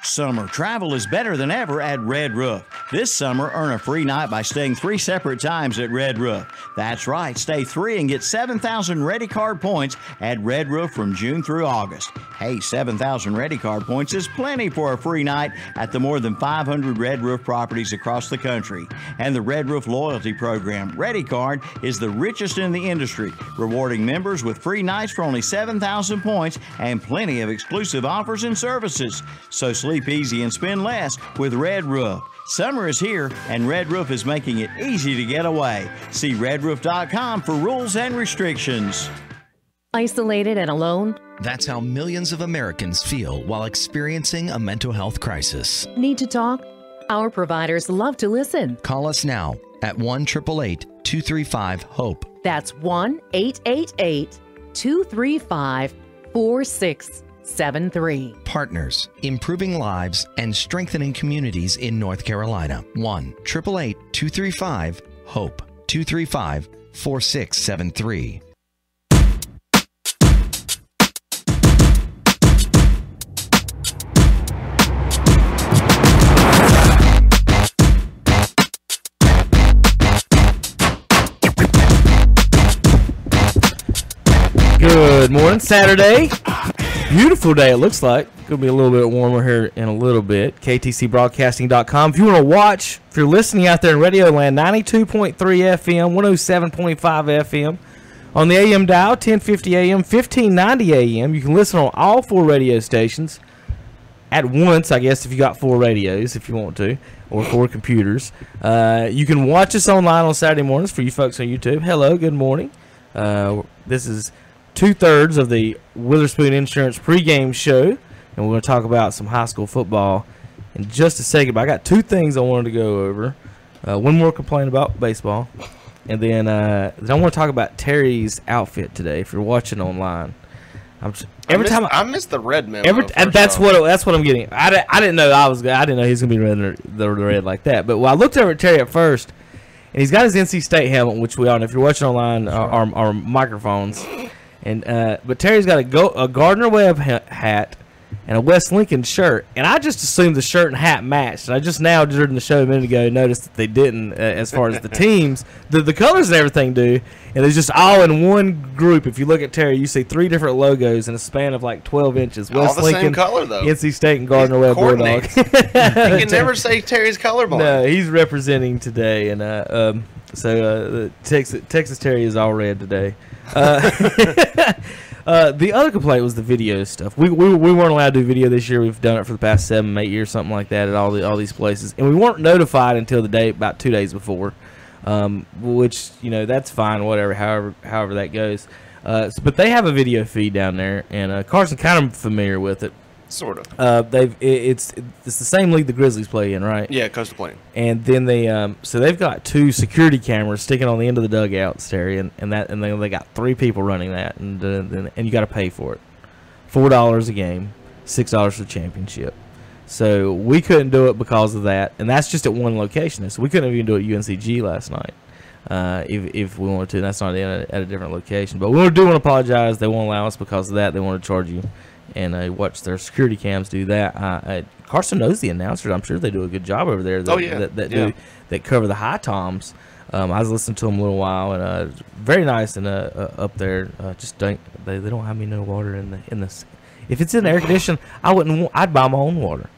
Summer travel is better than ever at Red Roof. This summer, earn a free night by staying 3 separate times at Red Roof. That's right, stay 3 and get 7,000 Ready Card points at Red Roof from June through August. Hey, 7,000 Ready Card points is plenty for a free night at the more than 500 Red Roof properties across the country. And the Red Roof Loyalty Program, Ready Card, is the richest in the industry, rewarding members with free nights for only 7,000 points and plenty of exclusive offers and services. So sleep easy and spend less with Red Roof. Summer is here, and Red Roof is making it easy to get away. See redroof.com for rules and restrictions. Isolated and alone? That's how millions of Americans feel while experiencing a mental health crisis. Need to talk? Our providers love to listen. Call us now at 1-888-235-HOPE. That's 1-888-235-4673. Partners, improving lives and strengthening communities in North Carolina. 1-888-235-HOPE. 235-4673. Good morning, Saturday. Beautiful day, it looks like. Going to be a little bit warmer here in a little bit. KTCBroadcasting.com. If you want to watch, if you're listening out there in Radio Land, 92.3 FM, 107.5 FM. On the AM dial, 1050 AM, 1590 AM. You can listen on all 4 radio stations at once, I guess, if you got 4 radios, if you want to, or 4 computers. You can watch us online on Saturday mornings for you folks on YouTube. Hello, good morning. This is 2/3 of the Witherspoon Insurance pregame show, and we're going to talk about some high school football in just a second. But I got 2 things I wanted to go over. One more complaint about baseball, and then I want to talk about Terry's outfit today. If you're watching online, I missed the red memo. That's what I'm getting. I didn't know I didn't know he was going to be the red like that. But when I looked over at Terry at first, and he's got his NC State helmet, which we all know. If you're watching online, our microphones. And but Terry's got a Gardner Webb hat and a West Lincoln shirt, and I just assumed the shirt and hat matched. And I just now during the show a minute ago noticed that they didn't, as far as the teams, the colors and everything do, and it's just all in one group. If you look at Terry, you see 3 different logos in a span of like 12 inches. West Lincoln, same color though. NC State and Gardner Webb Bulldog. You can never say Terry's colorblind. No, he's representing today, and Texas Terry is all red today. The other complaint was the video stuff. We weren't allowed to do video this year. We've done it for the past 7, 8 years, something like that, at all these places, and we weren't notified until the day about 2 days before, which that's fine, whatever, however that goes. But they have a video feed down there, and Carson's kind of familiar with it. Sort of. It's the same league the Grizzlies play in, right? Yeah, Coastal Plain. And then they've got 2 security cameras sticking on the end of the dugouts, Terry, and they got 3 people running that, and you got to pay for it, $4 a game, $6 for the championship. So we couldn't do it because of that, and that's just at one location. So we couldn't even do it at UNCG last night. If we wanted to, that's not at a different location. But we do want to apologize. They won't allow us because of that. They want to charge you and watch their security cams do that. Carson knows the announcers. I'm sure they do a good job over there. That cover the high toms. I was listening to them a little while, and very nice and up there. Just they don't have me no water in this. If it's in the air conditioning, I'd buy my own water.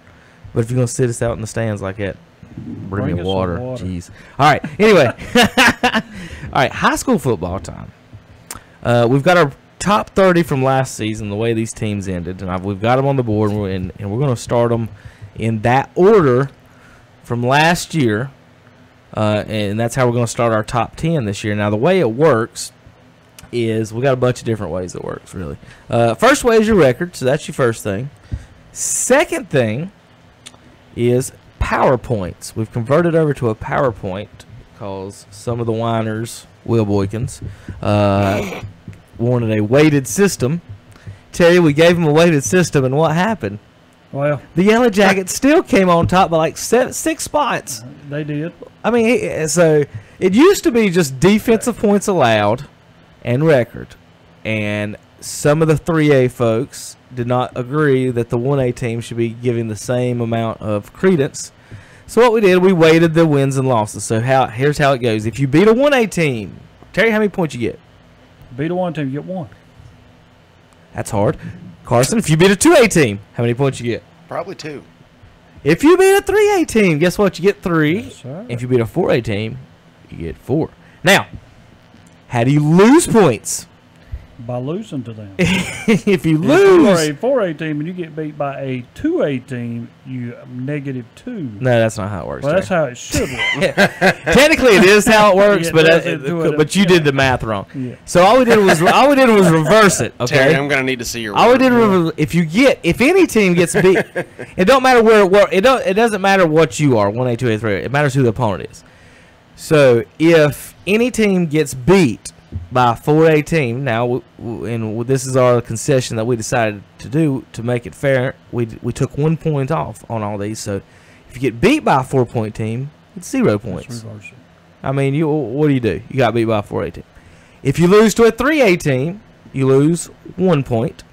But if you're gonna sit us out in the stands like that, bring me water. Jeez. All right. Anyway, all right. High school football time. We've got our top 30 from last season. The way these teams ended, and we've got them on the board, and we're going to start them in that order from last year, and that's how we're going to start our top 10 this year. Now, the way it works is we got a bunch of different ways it works. Really, first way is your record, so that's your first thing. Second thing is PowerPoints. We've converted over to a PowerPoint because some of the whiners, Will Boykins, wanted a weighted system. Terry, we gave him a weighted system, and what happened? Well, the Yellow Jackets still came on top by like 6 spots. They did. I mean, so it used to be just defensive points allowed and record, and some of the 3A folks did not agree that the 1A team should be given the same amount of credence. So what we did, we weighted the wins and losses. So here's how it goes. If you beat a 1A team, Terry, how many points you get? Beat a 1 team, you get 1. That's hard. Carson, if you beat a 2A team, how many points you get? Probably 2. If you beat a 3A team, guess what? You get 3. Yes, if you beat a 4A team, you get 4. Now, how do you lose points? By losing to them. If you If lose, you're a 4A team and you get beat by a 2A team, you -2. no, that's not how it works. Well, that's how it should work. Technically, it is how it works, Yeah, but you did the math wrong. Yeah. So all we did was reverse it. Okay, Terry, I'm gonna need to see your. All we did was if any team gets beat, it don't matter it doesn't matter what you are, 1A, 2A, 3A. It matters who the opponent is. So if any team gets beat by a 4A team, now, and this is our concession that we decided to do to make it fair, we took 1 point off on all these. So if you get beat by a 4-point team, it's 0 points. I mean, what do? You got beat by a 4A team. If you lose to a 3A team, you lose 1 point.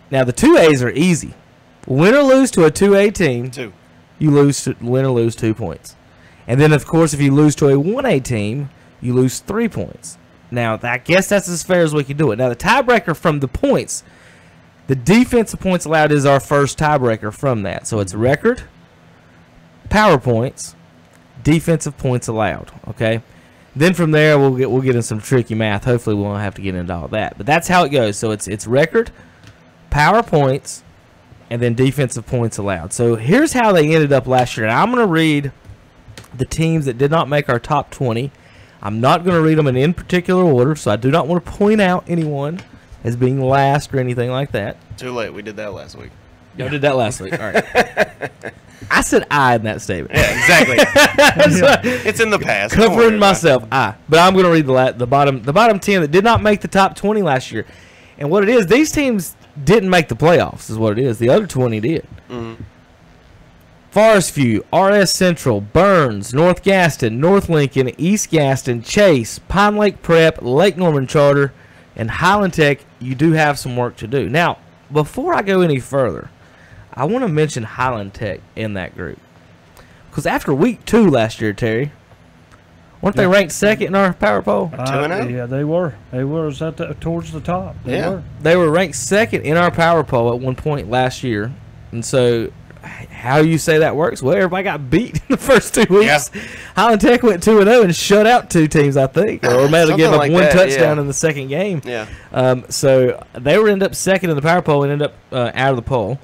Now, the 2As are easy. Win or lose to a 2A team, 2. You win or lose 2 points. And then, of course, if you lose to a 1A team, you lose 3 points. Now, I guess that's as fair as we can do it. Now, the tiebreaker from the points, the defensive points allowed is our first tiebreaker from that. So it's record, power points, defensive points allowed. Okay. Then from there we'll get in some tricky math. Hopefully we won't have to get into all that. But that's how it goes. So it's record, power points, and then defensive points allowed. So here's how they ended up last year. And I'm going to read the teams that did not make our top 20. I'm not going to read them in any particular order, so I do not want to point out anyone as being last or anything like that. Too late. We did that last week. Y'all did that last week. All right. I said I in that statement. Yeah, exactly. It's in the past. Covering myself, I. But I'm going to read the bottom 10 that did not make the top 20 last year. And what it is, these teams didn't make the playoffs is what it is. The other 20 did. Mm-hmm. Forest View, RS Central, Burns, North Gaston, North Lincoln, East Gaston, Chase, Pine Lake Prep, Lake Norman Charter, and Highland Tech. You do have some work to do. Now, before I go any further, I want to mention Highland Tech in that group. Because after week 2 last year, Terry, weren't they ranked second in our power poll? 2-0? Yeah, they were. They were towards the top. They were ranked second in our power poll at one point last year. And so how you say that works? Well, everybody got beat in the first 2 weeks. Yeah. Highland Tech went 2-0 and shut out 2 teams, I think, or maybe give up like 1 touchdown in the second game. Yeah. So they were end up second in the power poll and end up out of the poll.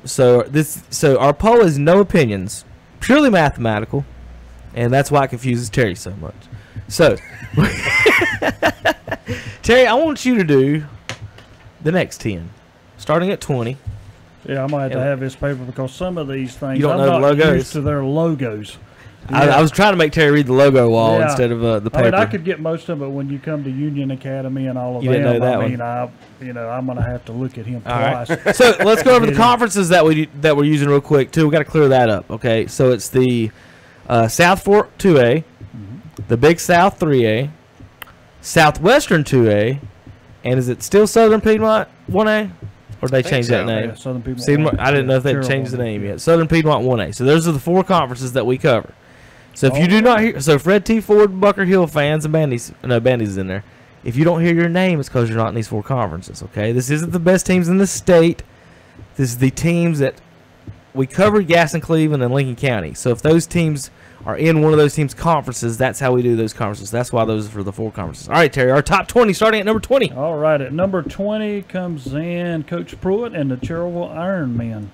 So our poll is no opinions, purely mathematical, and that's why it confuses Terry so much. So, Terry, I want you to do the next 10, starting at 20. Yeah, I might have to have this paper because some of these things You don't I'm know the not logos? used to their logos. I was trying to make Terry read the logo wall instead of the paper. I mean, I could get most of it when you come to Union Academy and all of You them. didn't know that I one. mean, I'm going to have to look at him All right. twice. So let's go over the conferences that we're using real quick too. We got to clear that up. Okay, so it's the South Fork 2A, the Big South 3A, Southwestern 2A, and is it still Southern Piedmont 1A? Or did they change that name? Yeah, Southern Piedmont 1A. I didn't know if they'd changed the name yet. Southern Piedmont 1A. So those are the 4 conferences that we cover. So if you do not hear, so Fred T. Ford, Bunker Hill fans, and Bandy's is in there. If you don't hear your name, it's because you're not in these 4 conferences. Okay, this isn't the best teams in the state. This is the teams that we covered: Gaston, Cleveland, and Lincoln County. So if those teams are in one of those teams' conferences, that's how we do those conferences. That's why those are for the 4 conferences. All right, Terry, our top 20 starting at number 20. All right, at number 20 comes in Coach Pruitt and the Cherville Ironmen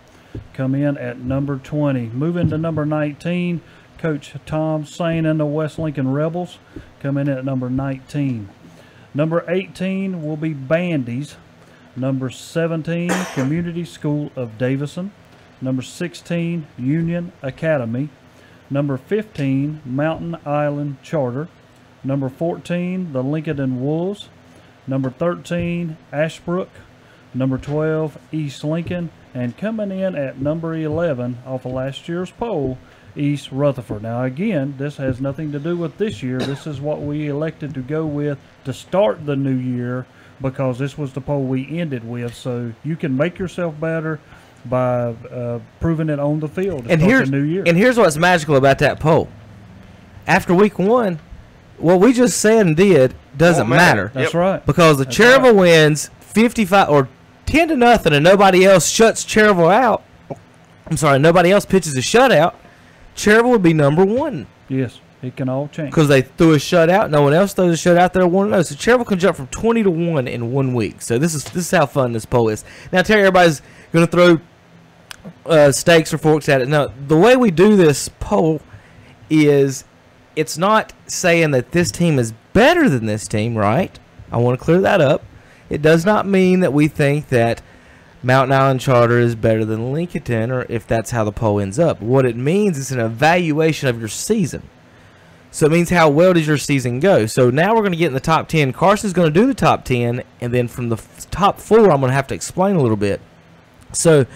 come in at number 20. Moving to number 19, Coach Tom Sain and the West Lincoln Rebels come in at number 19. Number 18 will be Bandy's. Number 17, Community School of Davison. Number 16, Union Academy. Number 15, Mountain Island Charter. Number 14, the Lincoln Wolves. Number 13, Ashbrook. Number 12, East Lincoln. And coming in at number 11 off of last year's poll, East Rutherford. Now again, this has nothing to do with this year. This is what we elected to go with to start the new year because this was the poll we ended with. So you can make yourself better by proving it on the field to start the new year. And here's what's magical about that poll. After week 1, what we just said and did doesn't matter. That's right. Because the Cherville wins 55 or 10-0 and nobody else shuts Cherville out. I'm sorry, nobody else pitches a shutout. Cherville would be number 1. Yes, it can all change. Because they threw a shutout. No one else throws a shutout. They're 1-0. So Cherville can jump from 20 to 1 in 1 week. So this is how fun this poll is. Now, Terry, everybody's going to throw stakes or forks at it. Now, the way we do this poll is it's not saying that this team is better than this team, right? I want to clear that up. It does not mean that we think that Mountain Island Charter is better than Lincoln, or if that's how the poll ends up. What it means is an evaluation of your season. So it means how well does your season go. So now we're going to get in the top 10. Carson's going to do the top 10, and then from the top 4, I'm going to have to explain a little bit. So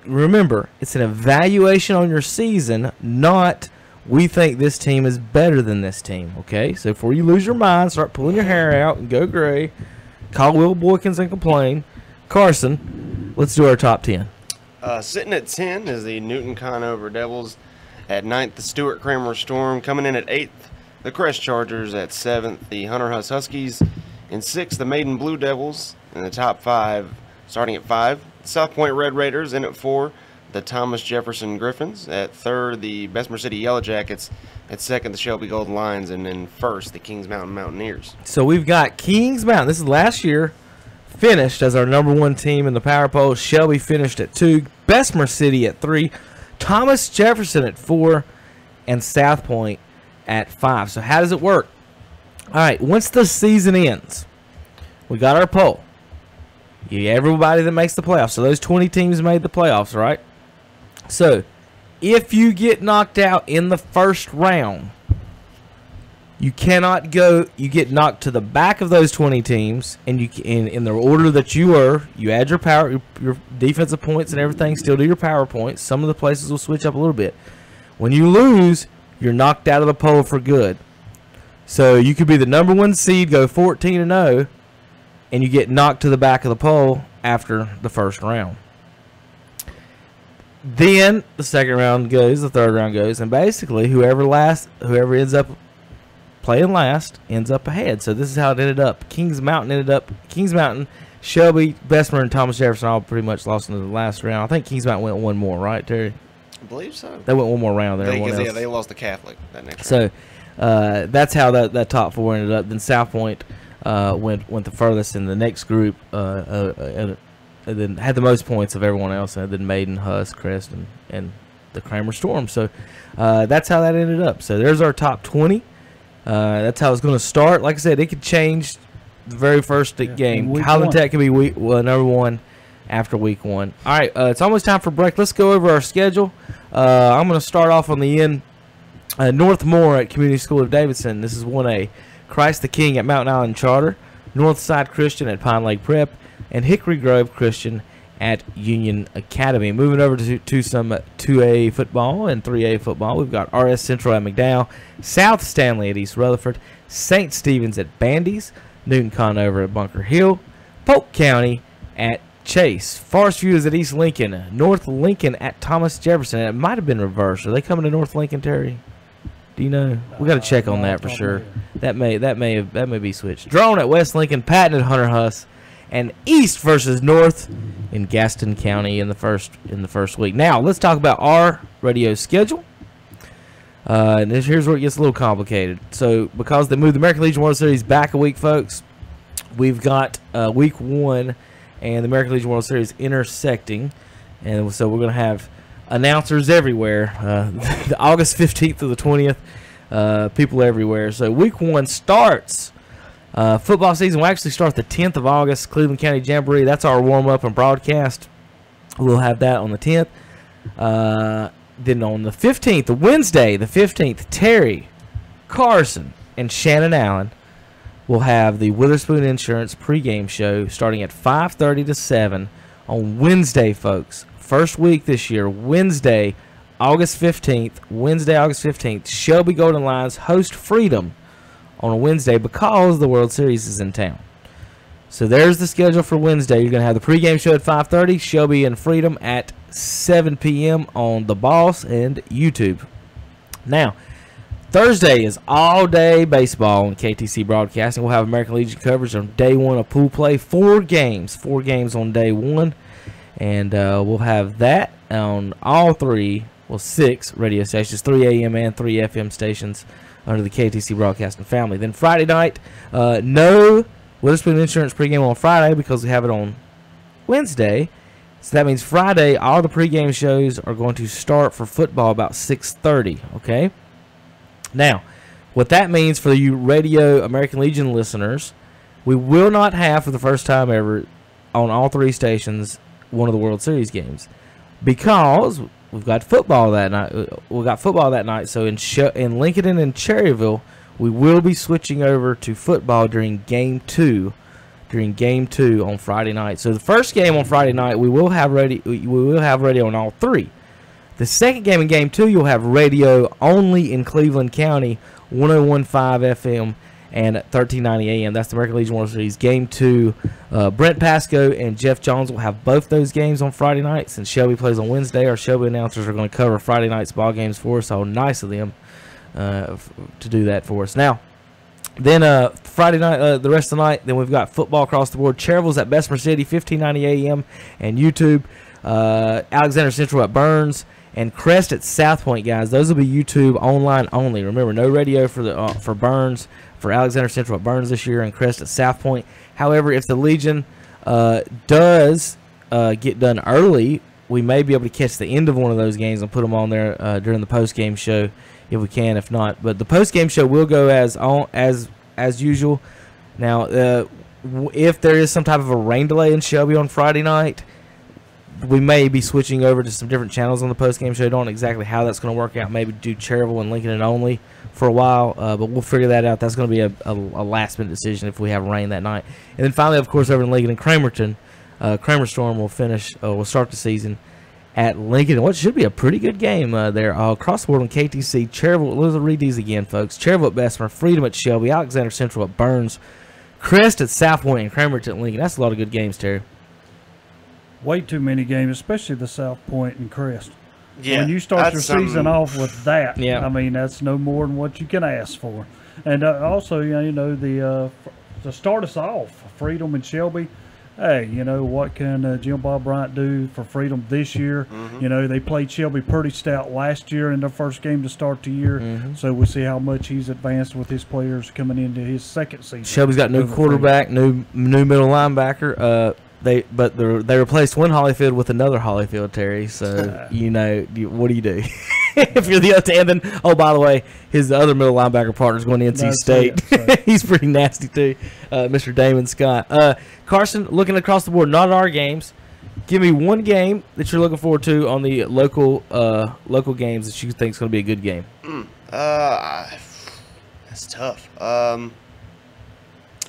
remember, it's an evaluation on your season, not we think this team is better than this team, okay? So before you lose your mind, start pulling your hair out and go gray, call Will Boykins and complain. Carson, let's do our top 10. Sitting at 10 is the Newton Conover Devils. At 9th, the Stuart Cramer Storm. Coming in at 8th, the Crest Chargers. At 7th, the Hunter Huss Huskies. In 6th, the Maiden Blue Devils. In the top 5, starting at 5, South Point Red Raiders. In at 4, the Thomas Jefferson Griffins. At 3rd, the Bessemer City Yellow Jackets. At 2nd, the Shelby Golden Lions. And then 1st, the Kings Mountain Mountaineers. So we've got Kings Mountain. This is last year. Finished as our number 1 team in the power poll. Shelby finished at 2. Bessemer City at 3. Thomas Jefferson at 4. And South Point at 5. So how does it work? All right, once the season ends, we got our poll. Everybody that makes the playoffs. So those 20 teams made the playoffs, right? So if you get knocked out in the first round, you cannot go. You get knocked to the back of those 20 teams, and you in the order that you were. You add your defensive points and everything. Still do your power points. Some of the places will switch up a little bit. When you lose, you're knocked out of the poll for good. So you could be the number 1 seed, go 14-0, and you get knocked to the back of the poll after the first round. Then the second round goes, the third round goes, and basically whoever ends up playing last ends up ahead. So this is how it ended up. Kings Mountain, Shelby, Bessemer, and Thomas Jefferson all pretty much lost in the last round. I think Kings Mountain went 1 more, right, Terry? I believe so. They went 1 more round there. They lost the Catholic that next round. So that's how that top 4 ended up. Then South Point went the furthest in the next group, and then had the most points of everyone else. And then Maiden, Huss, Crest, and the Cramer Storm. So that's how that ended up. So there's our top 20. That's how it's going to start. Like I said, it could change the very first game. Highland Tech could be number 1, after week 1. All right, it's almost time for break. Let's go over our schedule. I'm going to start off on the end. Northmore at Community School of Davidson. This is 1A. Christ the King at Mountain Island Charter. Northside Christian at Pine Lake Prep. And Hickory Grove Christian at Union Academy. Moving over to some 2A football and 3A football. We've got RS Central at McDowell. South Stanley at East Rutherford. St. Stephen's at Bandy's. Newton Conover at Bunker Hill. Polk County at Chase. Forest View is at East Lincoln. North Lincoln at Thomas Jefferson. It might have been reversed. Are they coming to North Lincoln, Terry? Do you know? We got to check on that for sure. That may be switched. Drone at West Lincoln. Patton at Hunter Huss. And East versus North in Gaston County in the first week. Now let's talk about our radio schedule. And here's where it gets a little complicated. So because they moved the American Legion World Series back a week, folks, we've got week 1 and the American Legion World Series intersecting, and so we're going to have announcers everywhere. The August 15th to the 20th, people everywhere. So week 1 starts. Football season will actually start the 10th of August. Cleveland County Jamboree. That's our warm-up and broadcast. We'll have that on the 10th. Then on the 15th, Wednesday, the 15th, Terry, Carson, and Shannon Allen will have the Witherspoon Insurance pregame show starting at 5:30 to 7 on Wednesday, folks. First week this year, Wednesday, August 15th. Shelby Golden Lions host Freedom on a Wednesday because the World Series is in town. So there's the schedule for Wednesday. You're going to have the pregame show at 5:30, Shelby and Freedom at 7 p.m. on The Boss and YouTube. Now, Thursday is all-day baseball on KTC Broadcasting. We'll have American Legion coverage on day 1 of pool play. 4 games on day 1. And we'll have that on all 6 radio stations, 3 AM and 3 FM stations under the KTC Broadcasting family. Then Friday night, no Witherspoon Insurance pregame on Friday because we have it on Wednesday. So that means Friday, all the pregame shows are going to start for football about 6:30, okay? Now, what that means for you radio American Legion listeners, we will not have, for the first time ever, on all 3 stations, one of the World Series games because we've got football that night. So in Lincoln and in Cherryville, we will be switching over to football during Game 2 on Friday night. So the first game on Friday night, we will have radio on all 3. The second game in Game 2, you'll have radio only in Cleveland County, 101.5 FM and 1390 AM. That's the American Legion World Series Game 2. Brent Pasco and Jeff Jones will have both those games on Friday night. Since Shelby plays on Wednesday, our Shelby announcers are going to cover Friday night's ball games for us. So nice of them to do that for us. Now, then Friday night, the rest of the night, then we've got football across the board. Cherville's at Bessemer City, 1590 AM and YouTube. Alexander Central at Burns. And Crest at South Point, guys. Those will be YouTube online only. Remember, no radio for Burns, for Alexander Central at Burns this year, and Crest at South Point. However, if the Legion does get done early, we may be able to catch the end of one of those games and put them on there during the post-game show if we can. If not, but the post-game show will go as usual. Now, if there is some type of a rain delay in Shelby on Friday night, we may be switching over to some different channels on the post-game show. Don't know exactly how that's going to work out. Maybe do Cherryville and Lincoln and only for a while, but we'll figure that out. That's going to be a last-minute decision if we have rain that night. And then finally, of course, over in Lincoln and Cramerton, Kramer Storm will start the season at Lincoln. What should be a pretty good game there. Across the board on KTC, Cherryville. Let's read these again, folks. Cherryville at Bessemer, Freedom at Shelby, Alexander Central at Burns, Crest at South Point, and Cramerton at Lincoln. That's a lot of good games, Terry. Way too many games, especially the South Point and Crest. Yeah, when you start your season off with that, I mean, that's no more than what you can ask for. And also, to start us off, Freedom and Shelby, hey, what can Jim Bob Bryant do for Freedom this year? Mm-hmm. They played Shelby pretty stout last year in their first game to start the year. Mm-hmm. So we'll see how much he's advanced with his players coming into his second season. Shelby's got new quarterback, new middle linebacker. They replaced one Holyfield with another Holyfield, Terry. So what do you do if you're the other? And then, oh, by the way, his other middle linebacker partner is going to NC State. He's pretty nasty too, Mr. Damon Scott. Carson, looking across the board, not our games. Give me one game that you're looking forward to on the local games that you think is going to be a good game. That's tough. I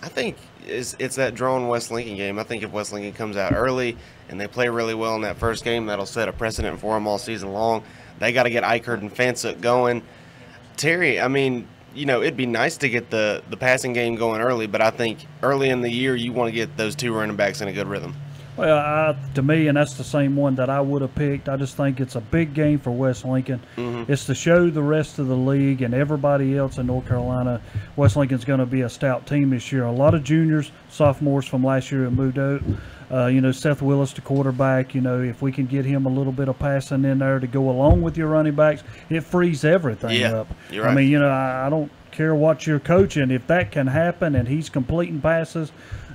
think it's that drawn West Lincoln game. I think if West Lincoln comes out early and they play really well in that first game, that'll set a precedent for them all season long. They got to get Eichert and Fansuk going. Terry, I mean, it'd be nice to get the passing game going early, but I think early in the year you want to get those two running backs in a good rhythm. Well, to me, and that's the same one that I would have picked, I just think it's a big game for West Lincoln. It's to show the rest of the league and everybody else in North Carolina West Lincoln's going to be a stout team this year. A lot of juniors, sophomores from last year have moved out. Seth Willis, the quarterback, if we can get him a little bit of passing in there to go along with your running backs, it frees everything up. You're right. I mean, I don't care what you're coaching. If that can happen and he's completing passes,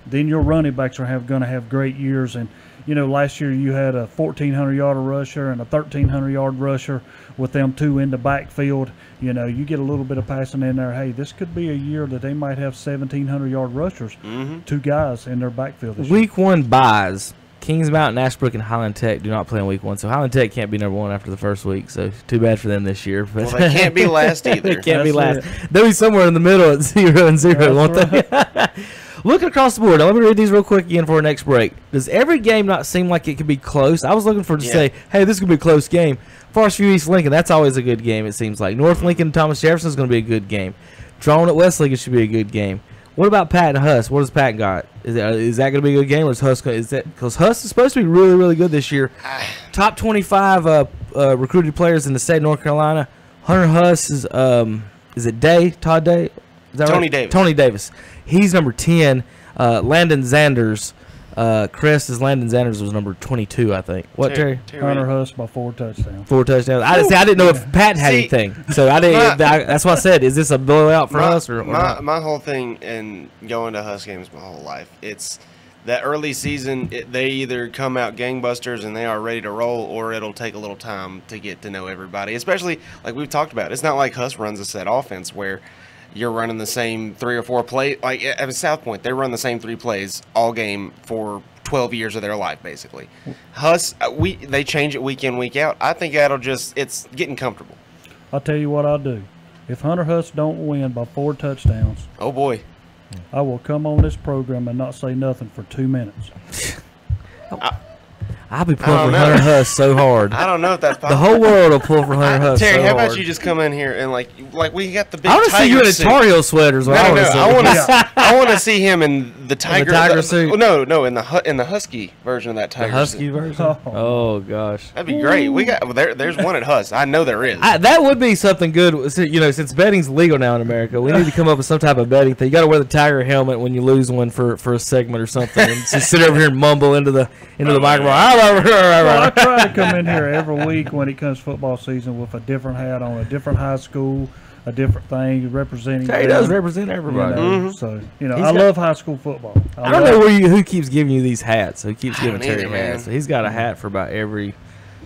then your running backs are going to have great years. And, last year you had a 1,400-yard rusher and a 1,300-yard rusher with them two in the backfield. You get a little bit of passing in there. Hey, this could be a year that they might have 1,700-yard rushers, two guys in their backfield this year. Week 1 buys. Kings Mountain, Ashbrook, and Highland Tech do not play in Week 1, so Highland Tech can't be number 1 after the first week. So too bad for them this year. But well, they can't be last either. They can't be last. They'll be somewhere in the middle at 0-0, won't they? Looking across the board, now let me read these real quick again for our next break. Does every game not seem like it could be close? I was looking for to say, hey, this could be a close game. Forest View East Lincoln, that's always a good game, it seems like. North Lincoln Thomas Jefferson is going to be a good game. Drawn at West Lincoln should be a good game. What about Patton Huss? What does Patton got? Is that going to be a good game, or is Huss? Because Huss is supposed to be really, really good this year. Top 25 recruited players in the state of North Carolina. Hunter Huss is it Day? Todd Day? Is that Tony right? Davis. Tony Davis. He's number 10. Landon Zanders. Crest is Landon Zanders was number 22, I think. What, Terry? Hunter Huss by 4 touchdowns. 4 touchdowns. I didn't know if Patton had anything, so I didn't. That's why I said, is this a blowout for us or not? My whole thing in going to Huss games my whole life, it's that early season. They either come out gangbusters and they are ready to roll, or it'll take a little time to get to know everybody. Especially like we've talked about, it's not like Huss runs a set offense where you're running the same 3 or 4 plays. Like at South Point, they run the same 3 plays all game for 12 years of their life, basically. Huss, they change it week in, week out. I think it's getting comfortable. I'll tell you what I'll do. If Hunter Huss don't win by 4 touchdowns, oh boy, I will come on this program and not say nothing for 2 minutes. I'll be pulling for Hunter Huss so hard. I don't know if that's possible. The whole world will pull for Hunter Huss. Terry, so how about hard. you just come in here and like we got the big. I want to see you in a Tar Heel sweater. I want to see him in the tiger suit. No, in the husky version of that tiger. The husky suit. version. Oh gosh, that'd be great. We got there's one at Huss. I know there is. That would be something good. Since betting's legal now in America, we need to come up with some type of betting thing. You got to wear the tiger helmet when you lose one for a segment or something, and just sit over here and mumble into the microphone. I try to come in here every week when it comes football season with a different hat on, a different high school, a different thing representing. He does represent everybody. So I love high school football. I don't know who keeps giving you these hats. Who keeps giving Terry hats? So he's got a hat for about every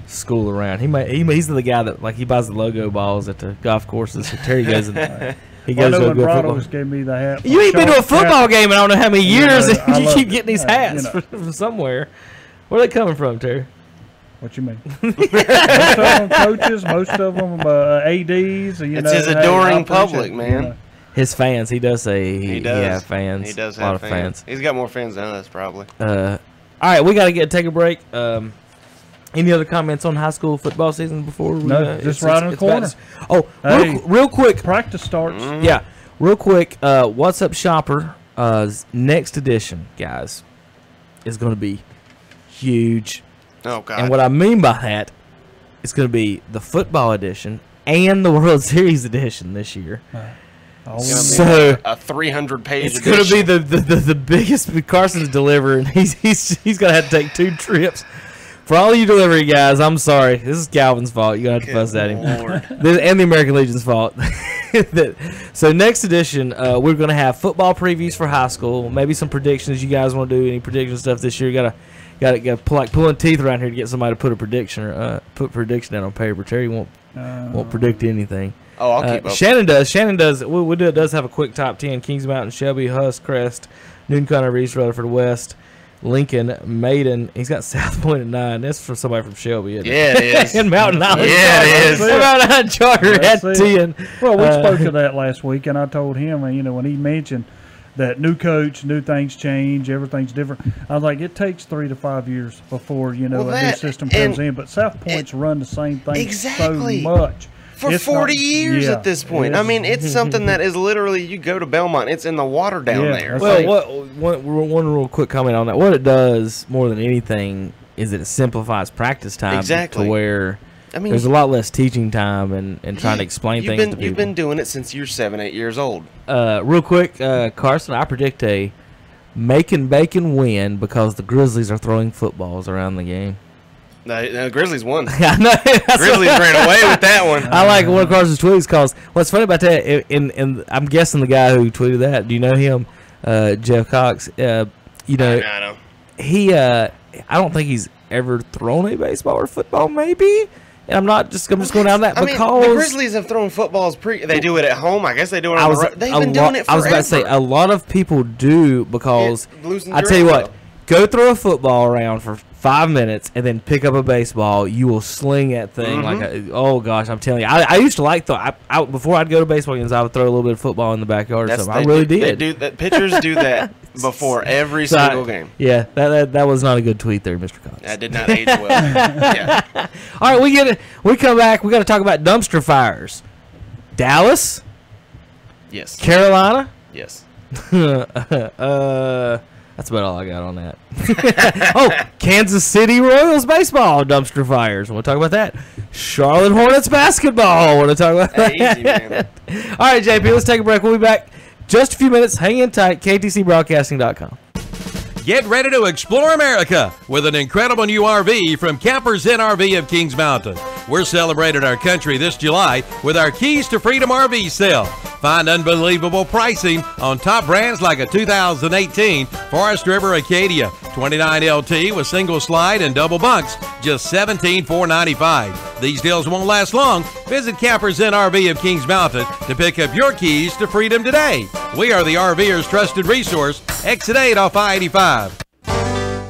school around. He's the guy that he buys the logo balls at the golf courses. So Terry goes and he goes to a good football. Gave me the hat. You ain't been to a football game in I don't know how many years. You keep getting these hats from somewhere. Where are they coming from, Terry? What you mean? Most of them coaches, most of them ADs. It's his adoring public, man. His fans. He does say he does have fans. He does have a lot of fans. He's got more fans than us, probably. All right, we got to take a break. Any other comments on high school football season before we? No, just right on the corner. Real quick. Practice starts. Yeah, real quick. What's Up Shopper? Next edition, guys, is going to be huge. Oh God! And what I mean by that, it's going to be the football edition and the World Series edition this year. So a 300-page. It's going to be the biggest. Carson's delivering. He's going to have to take 2 trips. For all you delivery guys, I'm sorry. This is Calvin's fault. You're going to have to fuss at him. And the American Legion's fault. So next edition, we're going to have football previews for high school. Maybe some predictions. You guys want to do any prediction stuff this year? You got to pulling teeth around here to get somebody to put a prediction down on paper. Terry won't predict anything. Oh, I'll keep up. Shannon does. We does have a quick top 10. Kings Mountain, Shelby, Huss, Crest, Newton, Conner, East Rutherford, West. Lincoln, Maiden. He's got South Point at 9. That's from somebody from Shelby, isn't it? Yeah, it is. And Mountain Island. Yeah, it is. Mountain Island Charter at 10. Well, we spoke of that last week, and I told him, when he mentioned that new coach, new things change, everything's different. I was like, it takes 3 to 5 years before, a new system comes in. But South Point's run the same thing so much. For 40 years at this point. I mean, it's something that is literally, you go to Belmont, it's in the water down there. Well, one real quick comment on that. What it does more than anything is it simplifies practice time to where there's a lot less teaching time and trying to explain things to people. You've been doing it since you're 7, 8 years old. Real quick, Carson, I predict a Macon Bacon win because the Grizzlies are throwing footballs around the game. No, Grizzlies won. I know. Grizzlies ran away with that one. I like one of Carson's tweets because what's funny about that, and I'm guessing the guy who tweeted that, do you know him? Jeff Cox. I know. I don't think he's ever thrown a baseball or football, maybe. And I'm just going down that because the Grizzlies have thrown footballs they do it at home. I guess they do it on the road. They've been doing it forever. I was about to say a lot of people do because I tell you what, go throw a football around for 5 minutes and then pick up a baseball. You will sling that thing oh gosh, I'm telling you. I used to like before I'd go to baseball games, I would throw a little bit of football in the backyard or something. I really did. Pitchers do that before every single game. Yeah, that was not a good tweet there, Mr. Cox. That did not age well. Yeah. All right, we come back. We got to talk about dumpster fires. Dallas. Yes. Carolina. Yes. That's about all I got on that. Kansas City Royals baseball dumpster fires. We'll talk about that. Charlotte Hornets basketball. We'll talk about that. Easy, man. All right, JP, let's take a break. We'll be back just a few minutes. Hang in tight. KTCBroadcasting.com. Get ready to explore America with an incredible new RV from Campers NRV of Kings Mountain. We're celebrating our country this July with our Keys to Freedom RV sale. Find unbelievable pricing on top brands like a 2018 Forest River Acadia, 29 LT with single slide and double bunks, just $17,495. These deals won't last long. Visit Campers NRV of Kings Mountain to pick up your keys to freedom today. We are the RVer's trusted resource. Exit 8 off I-85.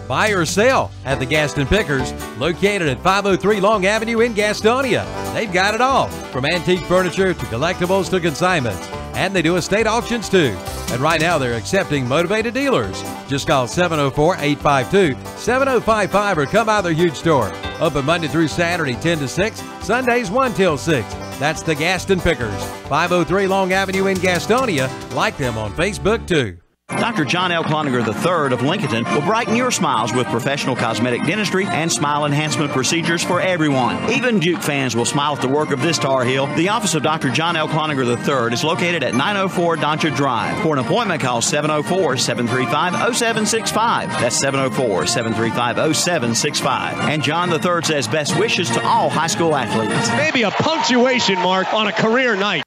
Buy or sell at the Gaston Pickers, located at 503 Long Avenue in Gastonia. They've got it all, from antique furniture to collectibles to consignments. And they do estate auctions too. And right now they're accepting motivated dealers. Just call 704-852-7055 or come by their huge store. Open Monday through Saturday 10 to 6, Sundays 1 till 6. That's the Gaston Pickers, 503 Long Avenue in Gastonia. Like them on Facebook too. Dr. John L. Cloninger III of Lincoln will brighten your smiles with professional cosmetic dentistry and smile enhancement procedures for everyone. Even Duke fans will smile at the work of this Tar Heel. The office of Dr. John L. Cloninger III is located at 904 Doncha Drive. For an appointment, call 704-735-0765. That's 704-735-0765. And John III says best wishes to all high school athletes. Maybe a punctuation mark on a career night.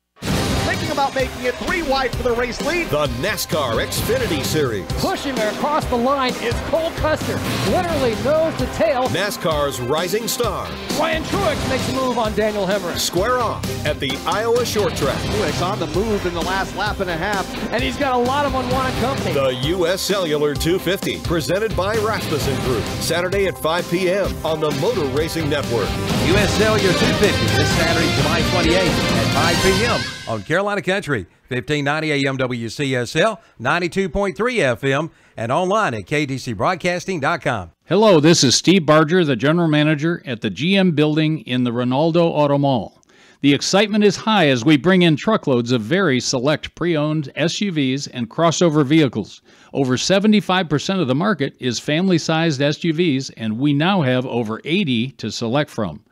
About making it 3 wide for the race lead. The NASCAR Xfinity Series. Pushing her across the line is Cole Custer. Literally nose to tail. NASCAR's rising star. Ryan Truex makes a move on Daniel Hemrick. Square off at the Iowa Short Track. Truex on the move in the last lap and a half, and he's got a lot of unwanted company. The U.S. Cellular 250, presented by Rasmussen Group. Saturday at 5 p.m. on the Motor Racing Network. U.S. Cellular 250 this Saturday, July 28th at 5 p.m. on Carolina Country, 1590 AM WCSL, 92.3 FM, and online at ktcbroadcasting.com. Hello, this is Steve Barger, the General Manager at the GM Building in the Ronaldo Auto Mall. The excitement is high as we bring in truckloads of very select pre-owned SUVs and crossover vehicles. Over 75% of the market is family-sized SUVs, and we now have over 80 to select from.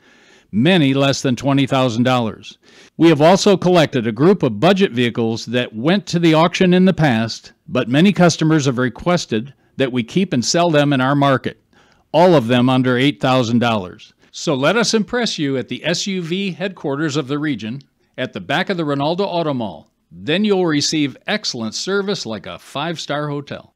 Many less than $20,000. We have also collected a group of budget vehicles that went to the auction in the past, but many customers have requested that we keep and sell them in our market, all of them under $8,000. So let us impress you at the SUV headquarters of the region at the back of the Ronaldo Auto Mall. Then you'll receive excellent service like a 5-star hotel.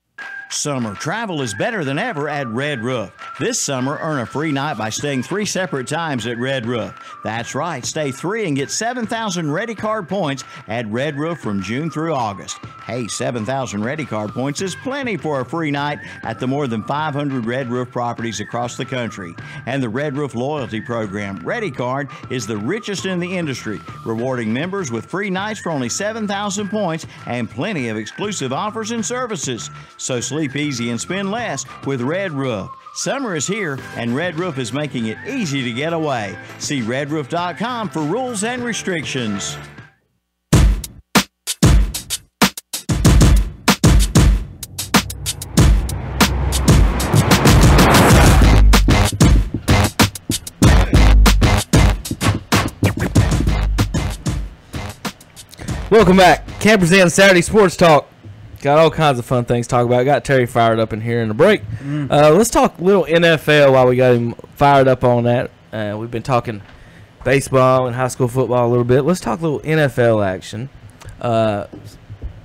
Summer travel is better than ever at Red Roof. This summer, earn a free night by staying 3 separate times at Red Roof. That's right, stay 3 and get 7,000 Ready Card points at Red Roof from June through August. Hey, 7,000 Ready Card points is plenty for a free night at the more than 500 Red Roof properties across the country. And the Red Roof loyalty program, Ready Card, is the richest in the industry, rewarding members with free nights for only 7,000 points and plenty of exclusive offers and services. So sleep easy and spend less with Red Roof. Summer is here, and Red Roof is making it easy to get away. See redroof.com for rules and restrictions. Welcome back. Campers Inn Saturday Sports Talk. Got all kinds of fun things to talk about. Got Terry fired up in here in the break. Let's talk a little NFL while we got him fired up on that. We've been talking baseball and high school football a little bit. Let's talk a little NFL action.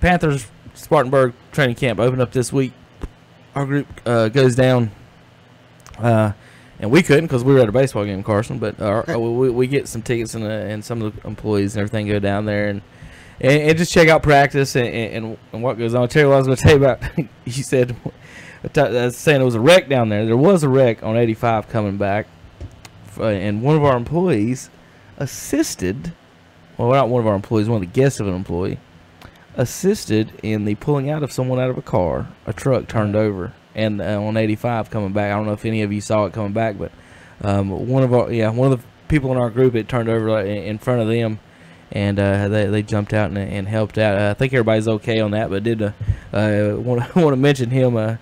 Panthers Spartanburg training camp opened up this week. Our group goes down, and we couldn't because we were at a baseball game, Carson. But we get some tickets, and some of the employees and everything go down there and just check out practice and what goes on. Terry, what I was going to tell you about, you said, I was saying there was a wreck down there. There was a wreck on 85 coming back, and one of our employees assisted, well, not one of our employees, one of the guests of an employee, assisted in the pulling out of someone out of a car. A truck turned over, and on 85 coming back. I don't know if any of you saw it coming back, but one of the people in our group, it turned over in front of them. And they jumped out and helped out. I think everybody's okay on that, but did want to mention him,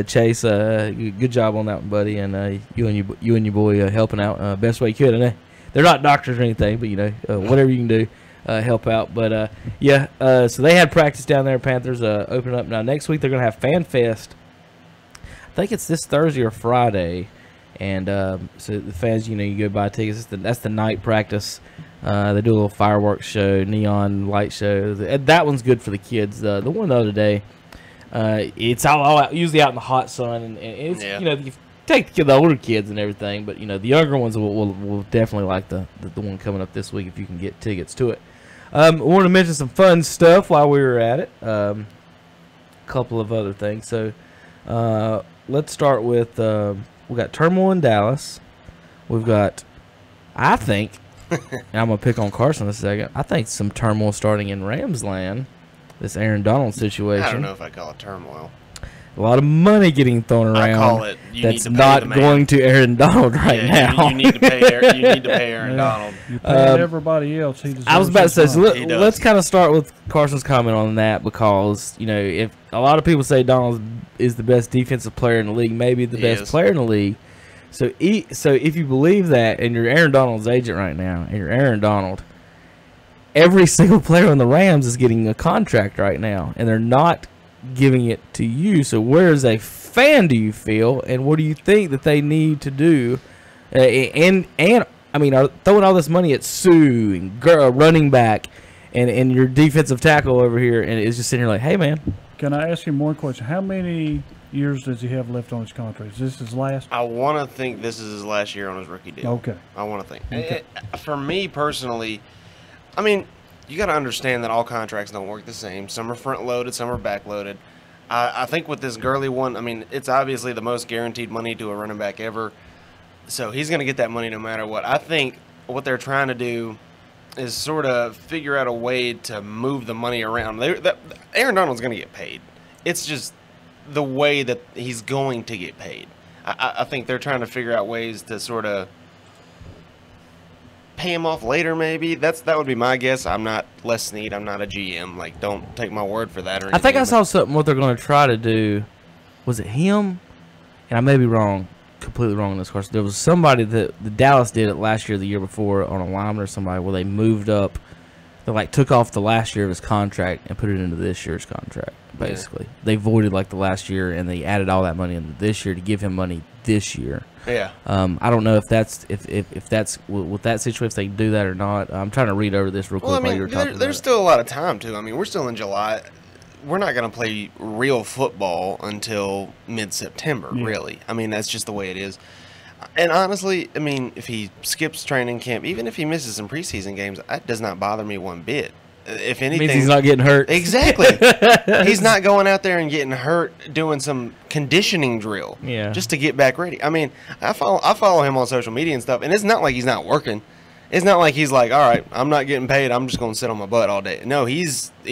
Chase. Good job on that one, buddy. And you and your boy helping out best way you could. And they're not doctors or anything, but whatever you can do, help out. But so they had practice down there. Panthers open up now. Next week they're gonna have Fan Fest. I think it's this Thursday or Friday, and so the fans, you go buy tickets. That's the night practice. They do a little fireworks show, neon light show. That one's good for the kids. The one the other day, it's all out, usually out in the hot sun, and it's you take the older kids and everything, but the younger ones will definitely like the one coming up this week if you can get tickets to it. I want to mention some fun stuff while we were at it. A couple of other things. So let's start with we got turmoil in Dallas. We've got, I think. And I'm going to pick on Carson in a second. I think some turmoil starting in Rams land. This Aaron Donald situation. I don't know if I call it turmoil. A lot of money getting thrown around. I call it. That's not going to Aaron Donald right now. You need to pay. You need to pay Aaron Donald. You pay everybody else. He I was about to say. So let's kind of start with Carson's comment on that, because if a lot of people say Donald is the best defensive player in the league, maybe the best player in the league. So if you believe that, and you're Aaron Donald's agent right now, and you're Aaron Donald, every single player on the Rams is getting a contract right now, and they're not giving it to you. So where as a fan do you feel, and what do you think that they need to do? And I mean, are throwing all this money at Sue and running back and your defensive tackle over here, and it's just sitting here like, hey, man. Can I ask you one question? How many years does he have left on his contract? Is this his last? I want to think this is his last year on his rookie deal. Okay. I want to think. Okay. For me personally, I mean, you got to understand that all contracts don't work the same. Some are front-loaded, some are back-loaded. I think with this Gurley one, I mean, it's obviously the most guaranteed money to a running back ever. So he's going to get that money no matter what. I think what they're trying to do is sort of figure out a way to move the money around. Aaron Donald's going to get paid. It's just the way that he's going to get paid. I think they're trying to figure out ways to sort of pay him off later, maybe. That would be my guess. I'm not Les Snead. I'm not a GM. Like, don't take my word for that or anything. I think I saw something what they're going to try to do. Was it him? And I may be wrong, completely wrong in this course. There was somebody that the Dallas did it last year, the year before, on a lineman or somebody, where they moved up. They like took off the last year of his contract and put it into this year's contract. Basically, they voided like the last year, and they added all that money into this year to give him money this year. Yeah. I don't know if that's if that's with that situation, if they do that or not. I'm trying to read over this real quick while you were talking. There's still a lot of time too. I mean, we're still in July. we're not going to play real football until mid-September, Yeah. really. I mean, that's just the way it is. And honestly, I mean, if he skips training camp, even if he misses some preseason games, that does not bother me one bit. If anything, means he's not getting hurt. Exactly. He's not going out there and getting hurt doing some conditioning drill. Yeah. Just to get back ready. I mean, I follow him on social media and stuff, and it's not like he's not working. It's not like he's like, all right, I'm not getting paid. I'm just going to sit on my butt all day. No, he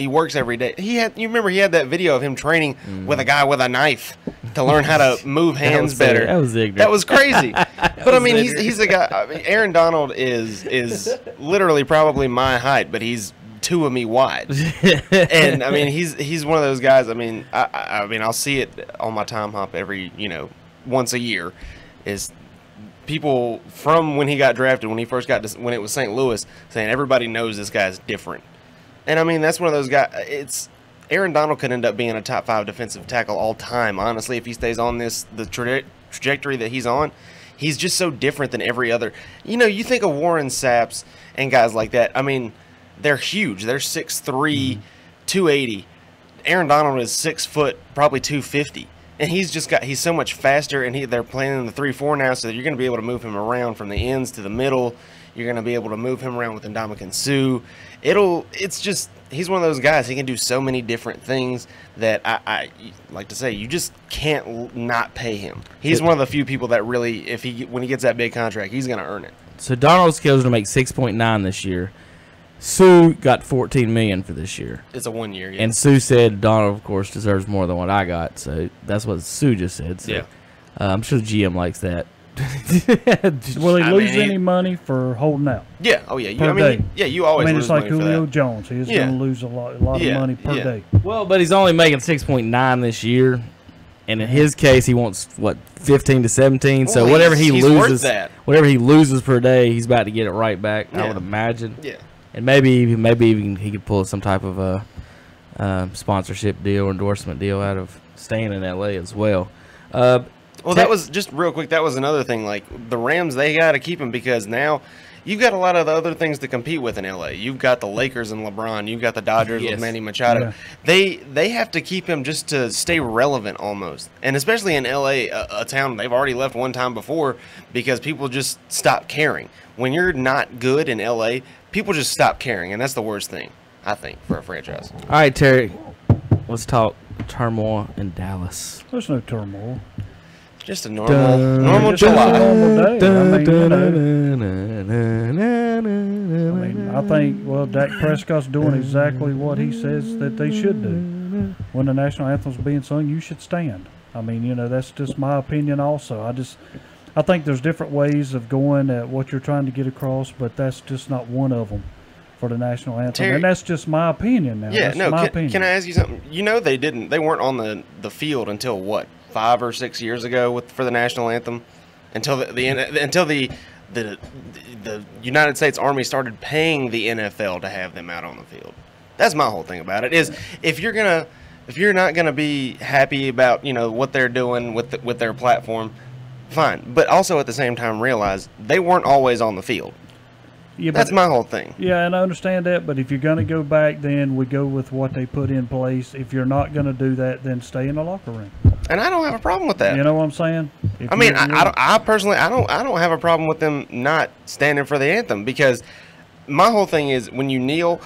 works every day. You remember he had that video of him training with a guy with a knife to learn how to move hands better. That was ignorant. That was crazy. But I mean, he's a guy. I mean, Aaron Donald is literally probably my height, but he's 2 of me wide. And I mean, he's one of those guys. I mean, I mean, I'll see it on my time hop every once a year. Is people from when he got drafted, when he first got to, when it was St. Louis, saying everybody knows this guy's different. And I mean, that's one of those guys. It's Aaron Donald could end up being a top 5 defensive tackle all time. Honestly, if he stays on the trajectory that he's on, he's just so different than every other. You think of Warren Saps and guys like that. I mean, they're huge. They're 6'3", 280. Aaron Donald is 6 foot, probably 250. And he's so much faster, and they're playing in the 3-4 now, so that you're going to be able to move him around from the ends to the middle. You're going to be able to move him around with Ndamukong Suh. He's one of those guys. He can do so many different things that I like to say, you just can't not pay him. He's one of the few people that really, when he gets that big contract, he's going to earn it. So Donald's scheduled to make 6.9 this year. Suh got $14 million for this year. It's a 1 year, yeah. And Suh said Donald, of course, deserves more than what I got. So that's what Suh just said. So, yeah. I'm sure the GM likes that. Will he lose any money for holding out? Yeah. Oh, yeah. You always. I mean, lose it's like money for Julio that. Jones. He's going to lose a lot of money per day. Well, but he's only making 6.9 this year, and in his case, he wants 15 to 17. So whatever he loses per day, he's about to get it right back. I would imagine. Yeah. And maybe even he could pull some type of a sponsorship deal or endorsement deal out of staying in LA as well. Well, that was just real quick. That was another thing. Like the Rams, they got to keep him because now you've got a lot of the other things to compete with in LA. You've got the Lakers and LeBron. You've got the Dodgers with Manny Machado. Yeah. They have to keep him just to stay relevant almost. And especially in LA, a town they've already left one time before because people just stop caring. When you're not good in LA, people just stop caring, and that's the worst thing, I think, for a franchise. All right, Terry, let's talk turmoil in Dallas. There's no turmoil. Just a normal July. I think, Dak Prescott's doing exactly what he says that they should do. When the national anthem's being sung, you should stand. I mean, that's just my opinion also. I think there's different ways of going at what you're trying to get across, but that's just not one of them for the national anthem. Terry, and that's just my opinion now. Yeah, that's my opinion. Can I ask you something? They weren't on the field until what, 5 or 6 years ago for the national anthem, until the United States Army started paying the NFL to have them out on the field. That's my whole thing about it. Is if you're not gonna be happy about what they're doing with their platform, fine. But also at the same time realize they weren't always on the field. Yeah, that's my whole thing. Yeah, and I understand that, but if you're going to go back, then we go with what they put in place. If you're not going to do that, then stay in the locker room. And I don't have a problem with that. You know what I'm saying? I personally don't have a problem with them not standing for the anthem, because my whole thing is when you kneel,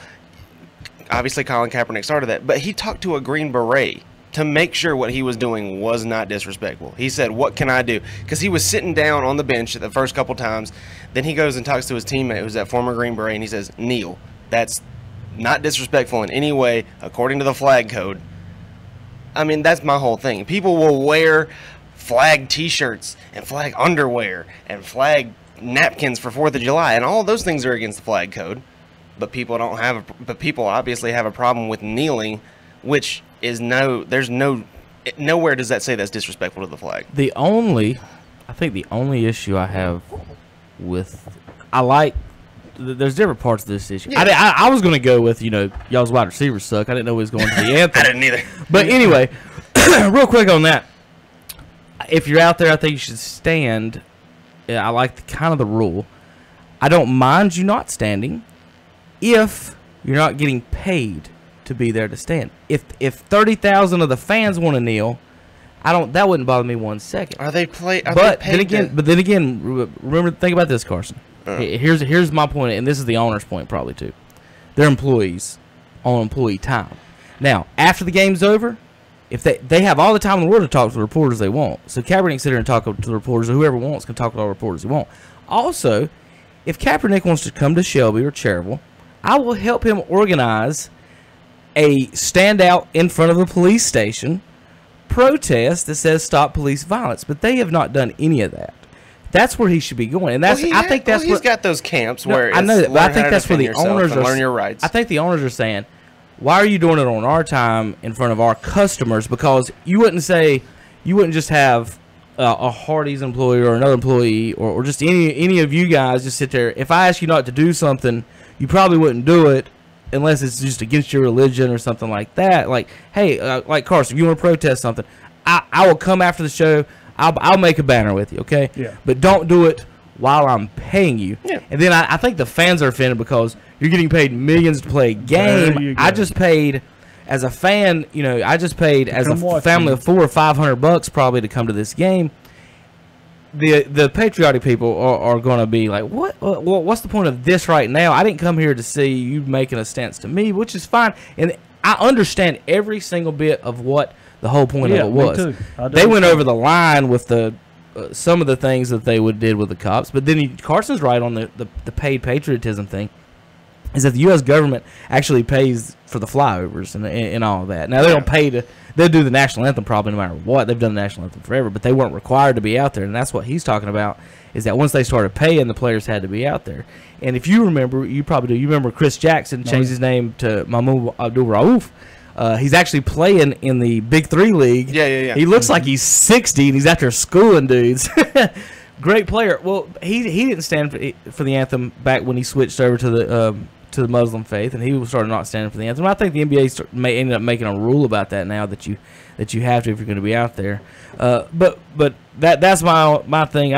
obviously Colin Kaepernick started that, but he talked to a Green Beret to make sure what he was doing was not disrespectful. He said, what can I do? Because he was sitting down on the bench the first couple times. Then he goes and talks to his teammate, who's that former Green Beret, and he says, kneel. That's not disrespectful in any way, according to the flag code. I mean, that's my whole thing. People will wear flag T-shirts and flag underwear and flag napkins for 4th of July, and all those things are against the flag code. But people obviously have a problem with kneeling, which is nowhere does that say that's disrespectful to the flag. I think the only issue I have with, there's different parts of this issue. Yeah. I was going to go with, y'all's wide receivers suck. I didn't know it was going to the anthem. I didn't either. But anyway, real quick on that. If you're out there, I think you should stand. I like the rule. I don't mind you not standing if you're not getting paid to be there to stand. If 30,000 of the fans want to kneel, that wouldn't bother me 1 second. But then again, remember, think about this, Carson. Here's my point, and this is the owner's point probably too. They're employees on employee time. Now, after the game's over, if they have all the time in the world to talk to the reporters they want. So Kaepernick can sit there and talk to the reporters, or whoever wants can talk to all the reporters they want. Also, if Kaepernick wants to come to Shelby or Cherryville, I will help him organize a standout in front of a police station protest that says stop police violence. But they have not done any of that. That's where he should be going, and I think that's he's got those camps where I know that, but I think that's where the owners learn your rights. I think the owners are saying, why are you doing it on our time in front of our customers? Because you wouldn't just have a Hardee's employee or another employee or just any of you guys just sit there. If I ask you not to do something, you probably wouldn't do it unless it's just against your religion or something like that. Like, hey, like Carson, if you want to protest something, I will come after the show. I'll make a banner with you, okay? Yeah. But don't do it while I'm paying you. Yeah. And then I think the fans are offended because you're getting paid millions to play a game. I just paid as a fan, I just paid as a family of $400 or $500 probably to come to this game. The patriotic people are going to be like, what's the point of this right now? I didn't come here to see you making a stance to me, which is fine. And I understand every single bit of what the whole point of it was. Me too. They went over the line with the some of the things that they did with the cops, but then Carson's right on the paid patriotism thing. Is that the U.S. government actually pays for the flyovers and all of that? Now they don't pay they'll do the national anthem probably no matter what. They've done the national anthem forever, but they weren't required to be out there, and that's what he's talking about. Is that once they started paying, the players had to be out there. And if you remember, you probably do. You remember Chris Jackson changed his name to Mahmoud Abdul-Rauf. He's actually playing in the Big 3 league. Yeah. He looks like he's 60 and he's out there schooling dudes. Great player. Well, he didn't stand for the anthem back when he switched over to the Muslim faith, and he started not standing for the anthem. I think the NBA may end up making a rule about that now that you have to if you're going to be out there. But that's my thing.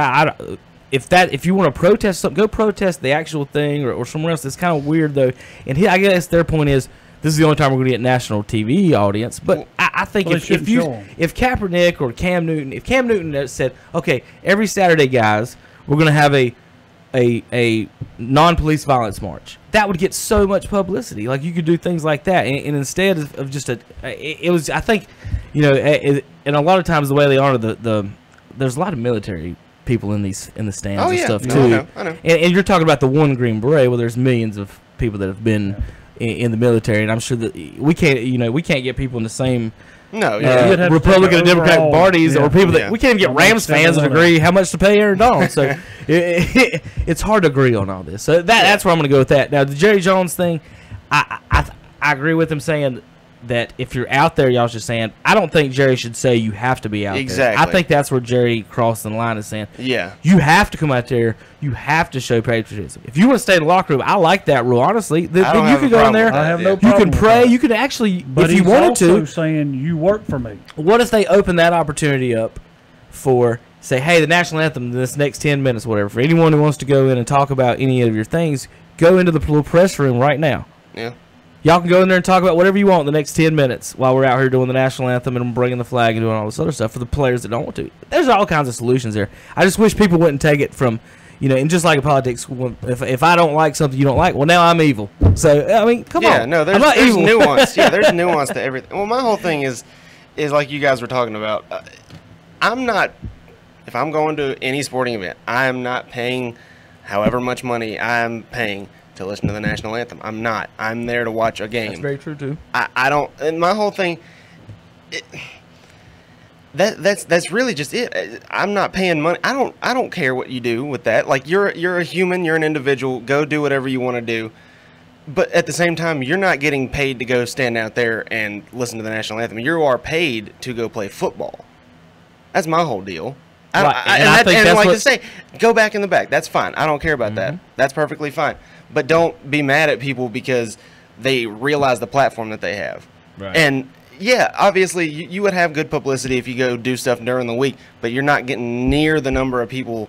If you want to protest something, go protest the actual thing or somewhere else. It's kind of weird though. And I guess their point is, this is the only time we're going to get national TV audience. But I think if Kaepernick or Cam Newton said, okay, every Saturday, guys, we're going to have a non-police violence march, that would get so much publicity. Like, you could do things like that, and instead of just it was, I think, and a lot of times the way they honor there's a lot of military people in the stands and stuff too. I know. And you're talking about the one Green Beret. Well, there's millions of people that have been in the military, and I'm sure that we can't get people in the same Republican and Democratic parties or people that we can't even get Rams fans to agree how much to pay Aaron Donald. So it's hard to agree on all this. So that's where I'm going to go with that. Now the Jerry Jones thing, I agree with him saying that if you're out there, y'all was just saying, I don't think Jerry should say you have to be out there. I think that's where Jerry crossed the line, is saying, you have to come out there, you have to show patriotism. If you want to stay in the locker room, I like that rule, honestly. Then you can go in there, I have no you problem can pray, with that. you can actually, But if you wanted to. also saying you work for me. What if they open that opportunity up for, say, hey, the national anthem in this next 10 minutes, whatever, for anyone who wants to go in and talk about any of your things, go into the little press room right now. Yeah. Y'all can go in there and talk about whatever you want in the next 10 minutes while we're out here doing the national anthem and bringing the flag and doing all this other stuff for the players that don't want to. There's all kinds of solutions there. I just wish people wouldn't take it from, and just like in politics, if I don't like something you don't like, well, now I'm evil. So, I mean, come on. Yeah, no, there's nuance. Yeah, there's nuance to everything. Well, my whole thing is like you guys were talking about. If I'm going to any sporting event, I am not paying however much money I'm paying to listen to the national anthem. I'm not. I'm there to watch a game. That's very true too. I don't. And my whole thing, that's really just it. I'm not paying money. I don't care what you do with that. Like, you're a human. You're an individual. Go do whatever you want to do. But at the same time, you're not getting paid to go stand out there and listen to the national anthem. You are paid to go play football. That's my whole deal. To say, go back in the back. That's fine. I don't care about that. That's perfectly fine. But don't be mad at people because they realize the platform that they have. Right. And yeah, obviously you would have good publicity if you go do stuff during the week, but you're not getting near the number of people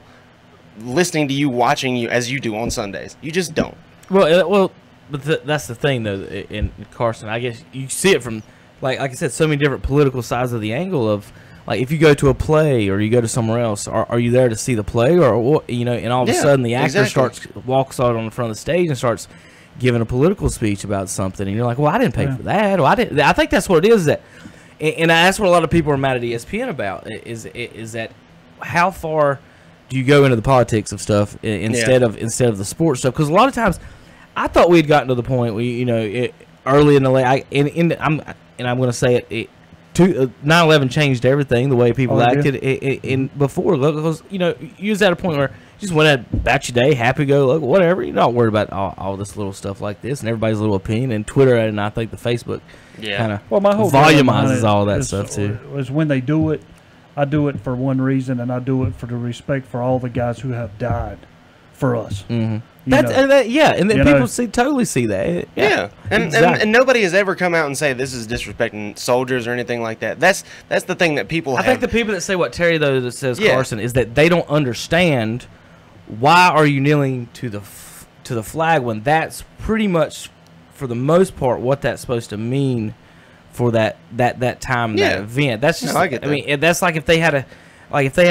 listening to you, watching you as you do on Sundays. You just don't. Well, that's the thing, though, in Carson. I guess you see it from, like I said, so many different political sides of the angle of, like, if you go to a play or you go to somewhere else, are you there to see the play, or and all of a sudden the actor walks out on the front of the stage and starts giving a political speech about something, and you're like, well, I didn't pay for that. Well, I think that's what it is, and that's what a lot of people are mad at ESPN about is that how far do you go into the politics of stuff instead of the sports stuff? Because a lot of times, I thought we had gotten to the point where early in the late, I'm going to say it 9/11 changed everything, the way people acted. In before, because you was at a point where you just went about your day, happy go, look, whatever. You're not worried about all this little stuff like this and everybody's little opinion. And Twitter, and I think the Facebook kind of volumizes all that stuff too. Is when they do it, I do it for one reason, and I do it for the respect for all the guys who have died for us. Mm-hmm. And then people totally see that. And nobody has ever come out and say this is disrespecting soldiers or anything like that. That's the thing that people. I think the people that say what Terry that says Carson is that they don't understand why are you kneeling to the flag when that's pretty much for the most part what that's supposed to mean for that time that event. That's just I mean that's like if they had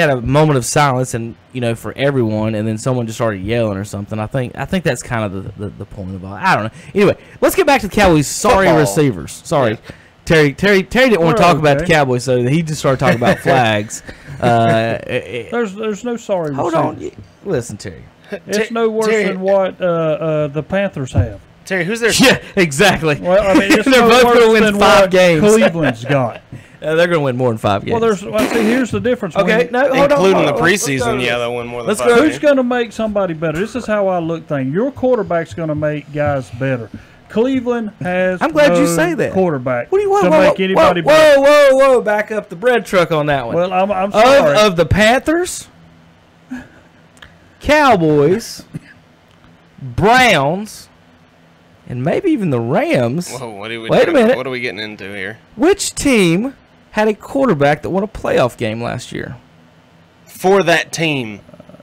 a moment of silence and for everyone, and then someone just started yelling or something. I think that's kind of the point of all. I don't know. Anyway, let's get back to the Cowboys. Sorry, receivers. Sorry, Terry didn't want to talk about the Cowboys, so he just started talking about flags. There's no sorry. Hold on, listen, Terry. It's no worse than what the Panthers have. Terry, who's their? Yeah, exactly. Well, I mean, it's they're no both going to win 5 games. Cleveland's got. They're going to win more than 5 games. Well, see, here's the difference. Okay, including the preseason, they'll win more than 5 games. Who's going to make somebody better? This is how I look things. Your quarterback's going to make guys better. Cleveland has. I'm glad you say that. Quarterback. What do you want to make anybody better? Whoa! Back up the bread truck on that one. Well, I'm sorry. Of the Panthers, Cowboys, Browns, and maybe even the Rams. Whoa, wait a minute. What are we getting into here? Which team had a quarterback that won a playoff game last year? For that team.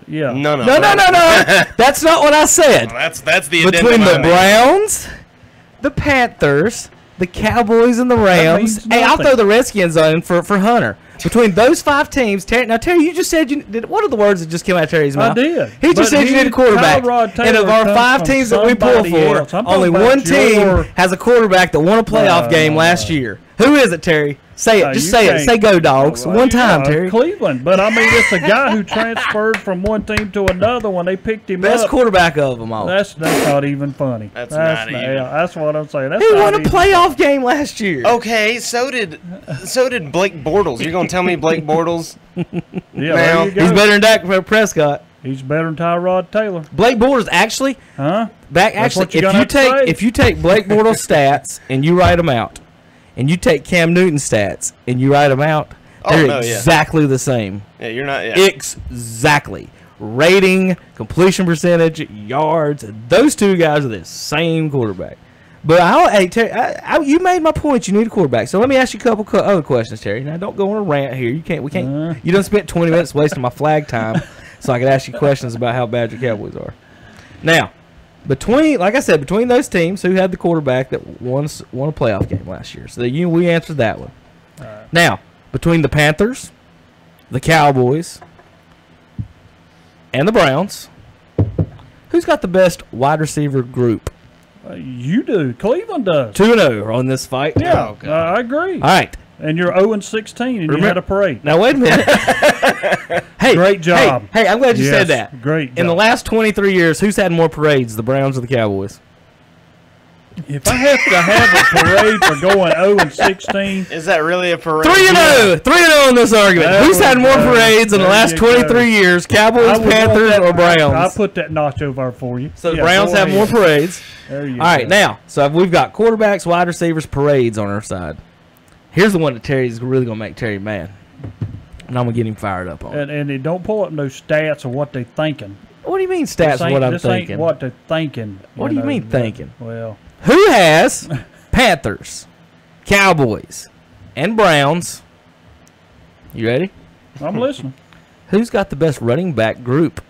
Yeah. No. No. That's not what I said. Well, that's the between the Browns, the Panthers, the Cowboys, and the Rams. Hey, I'll throw the Redskins on for Hunter. Between those 5 teams, Terry, you just said what are the words that just came out of Terry's mouth? I did. He just said you need a quarterback. And of our 5 teams that we pull for, only one team has a quarterback that won a playoff game last year. Who is it, Terry? Say it. Just say it. Say go, dogs. One time, Terry. Cleveland. But, I mean, it's a guy who transferred from one team to another when they picked him up. Best quarterback of them all. That's not even funny. That's not even. Yeah, that's what I'm saying. He won a playoff game last year. Okay, so did Blake Bortles. You're going to tell me Blake Bortles? Yeah, there you go. He's better than Dak Prescott. He's better than Tyrod Taylor. Blake Bortles actually. Huh? If you take Blake Bortles' stats and you write them out, and you take Cam Newton's stats and you write them out, they're exactly the same. Yeah, you're not. Yeah. Exactly. Rating, completion percentage, yards. Those 2 guys are the same quarterback. But hey, Terry, you made my point. You need a quarterback. So let me ask you a couple other questions, Terry. Now don't go on a rant here. We can't. You done spent 20 minutes wasting my flag time, so I could ask you questions about how bad your Cowboys are. Now. Like I said, between those teams, who had the quarterback that won a playoff game last year? So we answered that one. Now, between the Panthers, the Cowboys, and the Browns, who's got the best wide receiver group? You do. Cleveland does. 2-0 on this fight. Yeah, I agree. All right. And you're 0-16, and you had a parade. Now, wait a minute. Hey, great job. Hey, I'm glad you said that. Great job. In the last 23 years, who's had more parades, the Browns or the Cowboys? If I have to have a parade for going 0-16. Is that really a parade? 3-0. 3-0 in this argument. Who's had more parades in the last 23 years, Cowboys, Panthers, or Browns? I'll put that notch over for you. So the Browns have more parades. There you go. All right, now, so we've got quarterbacks, wide receivers, parades on our side. Here's the one that Terry's really going to make Terry mad. And I'm going to get him fired up on. And they don't pull up no stats of what they're thinking. What do you mean stats of what I'm this thinking? Ain't what they're thinking. What do you mean thinking? Well. Who has Panthers, Cowboys, and Browns? You ready? I'm listening. Who's got the best running back group?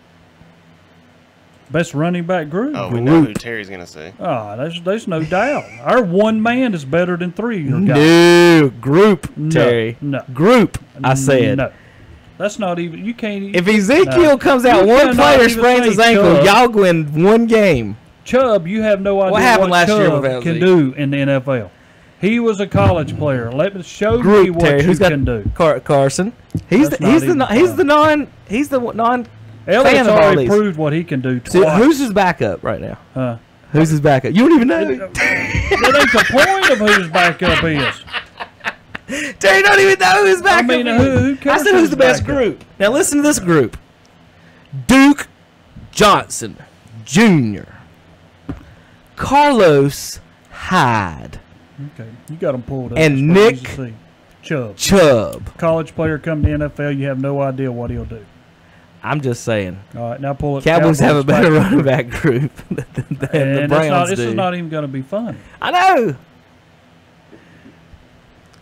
Best running back group. Oh, we know who Terry's going to say. Oh, there's no doubt. Our one man is better than three of your guys. No, group, Terry. No. Group, I said. No. That's not even, you can't. If Ezekiel comes out, one player sprains his ankle, y'all win one game. Chubb, you have no idea what Chubb can do in the NFL. He was a college player. Let me show me what Terry, you can do. Carson. He's the non Elliott's already proved what he can do twice. So who's his backup right now? Who's his backup? You don't even know. That ain't the point of who his backup is. Terry don't even know who his backup is. Who cares? I said who's the best group. Now listen to this group. Duke Johnson Jr. Carlos Hyde. Okay, you got him pulled up. And Nick Chubb. College player come to NFL, you have no idea what he'll do. I'm just saying. All right, now pull it. Cowboys have a better running back group than the Browns This do. is not even going to be fun. I know.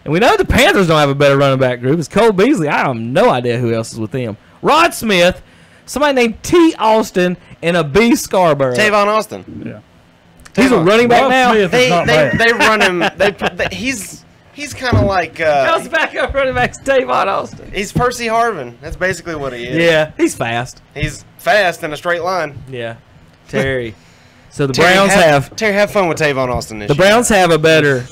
And we know the Panthers don't have a better running back group. It's Cole Beasley. I have no idea who else is with them. Rod Smith, somebody named T. Austin, and a B. Scarborough. Tavon Austin. Yeah. He's a running back now. They run him. He's kind of like. How's backup running back Tavon Austin? He's Percy Harvin. That's basically what he is. Yeah, he's fast. He's fast in a straight line. Yeah. Terry. So the Browns have fun with Tavon Austin this year. The Browns have a better.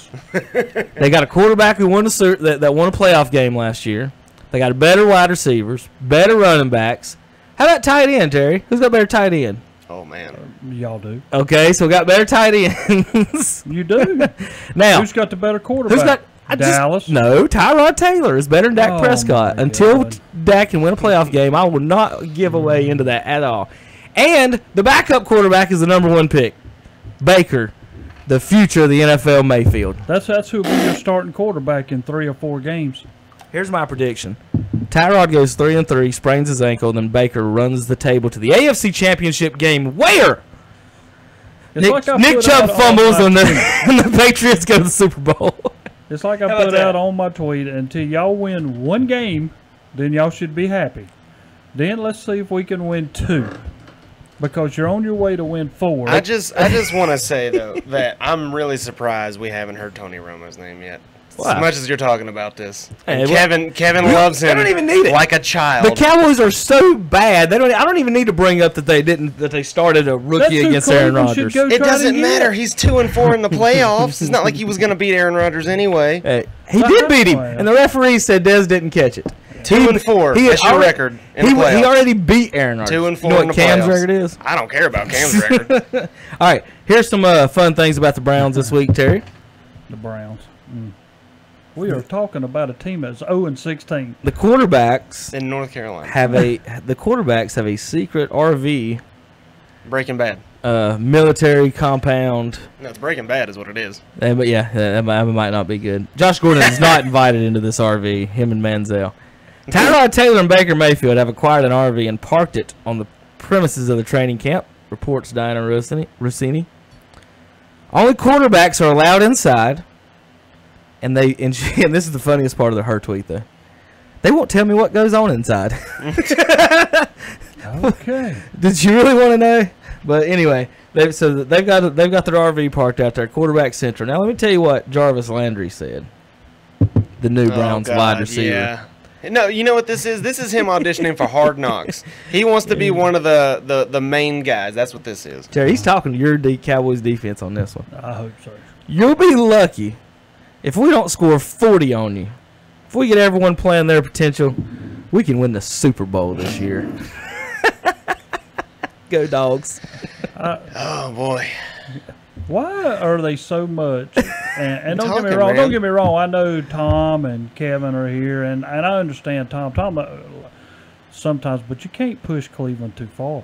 They got a quarterback who won that won a playoff game last year. They got better wide receivers, better running backs. How about tight end, Terry? Who's got better tight end? Oh man, y'all do. Okay, so we got better tight ends. You do. Now, who's got the better quarterback? Who's got Dallas? No, Tyrod Taylor is better than Dak Prescott. Until Dak can win a playoff game, I will not give away into that at all. And the backup quarterback is the #1 pick, Baker, the future of the NFL Mayfield. That's who will be your starting quarterback in 3 or 4 games. Here's my prediction. Tyrod goes 3-3, sprains his ankle, then Baker runs the table to the AFC Championship game where Nick Chubb fumbles and the Patriots go to the Super Bowl. It's like I put out on my tweet, until y'all win 1 game, then y'all should be happy. Then let's see if we can win 2. Because you're on your way to win 4. I just want to say, though, that I'm really surprised we haven't heard Tony Romo's name yet. Wow. As much as you're talking about this. Hey, Kevin loves him. They don't even need it. Like a child. The Cowboys are so bad. I don't even need to bring up that they started a rookie against Aaron Rodgers. It doesn't matter. He's 2-4 in the playoffs. It's not like he was going to beat Aaron Rodgers anyway. Hey, he did beat him, and the referee said Dez didn't catch it. 2-4. That's your record in the playoffs. He already beat Aaron Rodgers. 2-4 You know in what the Cam's playoffs. record is? I don't care about Cam's record. All right, here's some fun things about the Browns this week, Terry. The Browns. We are talking about a team that's 0-16. The quarterbacks in North Carolina have a secret RV. Breaking Bad. Military compound. No, it's Breaking Bad is what it is. But yeah, that might not be good. Josh Gordon is not invited into this RV. Him and Manziel. Tyrod Taylor and Baker Mayfield have acquired an RV and parked it on the premises of the training camp, reports Diana Rossini. Only quarterbacks are allowed inside. And this is the funniest part of her tweet, though. They won't tell me what goes on inside. Okay. Did you really want to know? But anyway, they've got their RV parked out there, quarterback central. Now let me tell you what Jarvis Landry said. The new Browns wide receiver. Yeah. No, you know what this is? This is him auditioning for Hard Knocks. He wants to be one of the main guys. That's what this is. Terry, he's talking to your Cowboys defense on this one. I hope so. You'll be lucky if we don't score 40 on you. If we get everyone playing their potential, we can win the Super Bowl this year. Go Dogs. Oh, boy. Why are they so much? And don't get me wrong. Don't get me wrong. I know Tom and Kevin are here, and I understand Tom sometimes, but you can't push Cleveland too far.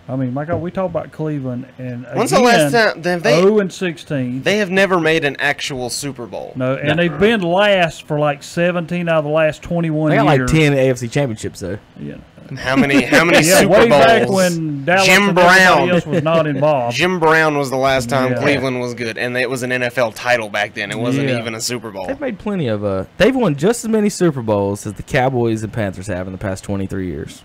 I mean, my God, we talk about Cleveland, and when's the last time 0-16? They have never made an actual Super Bowl. No, and they've been last for like 17 out of the last 21 years. They got like 10 AFC championships though. Yeah. How many Super way Bowls? Back when Dallas Jim and Brown else was not involved. Jim Brown was the last time Cleveland was good, and it was an NFL title back then. It wasn't even a Super Bowl. They've made plenty of they've won just as many Super Bowls as the Cowboys and Panthers have in the past 23 years.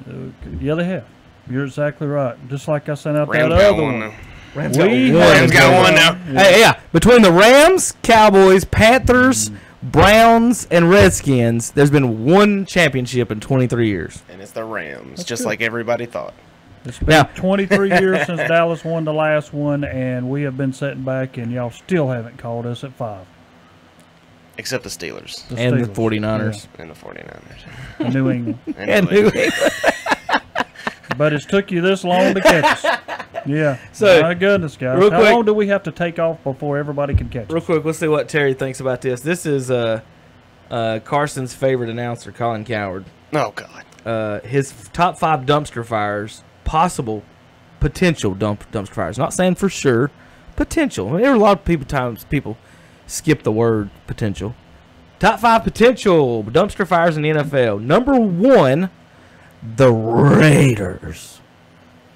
Yeah, they have. You're exactly right. Just like I sent out Rams that got other one one. now. Rams Rams got one now. Hey, yeah, between the Rams, Cowboys, Panthers, Browns, and Redskins, there's been one championship in 23 years. And it's the Rams, just like everybody thought. It's been 23 years since Dallas won the last one, and we have been sitting back, and y'all still haven't called us at 5. Except the Steelers. And the 49ers. Yeah. And the 49ers. And New England. And New England. But it's took you this long to catch us. Yeah. So, my goodness, guys. real How quick- long do we have to take off before everybody can catch us? Real quick, let's see what Terry thinks about this. This is Carson's favorite announcer, Colin Coward. Oh, God. His top 5 dumpster fires, potential dumpster fires. Not saying for sure, potential. I mean, there are a lot of people skip the word potential. Top 5 potential dumpster fires in the NFL. Number 1, the Raiders.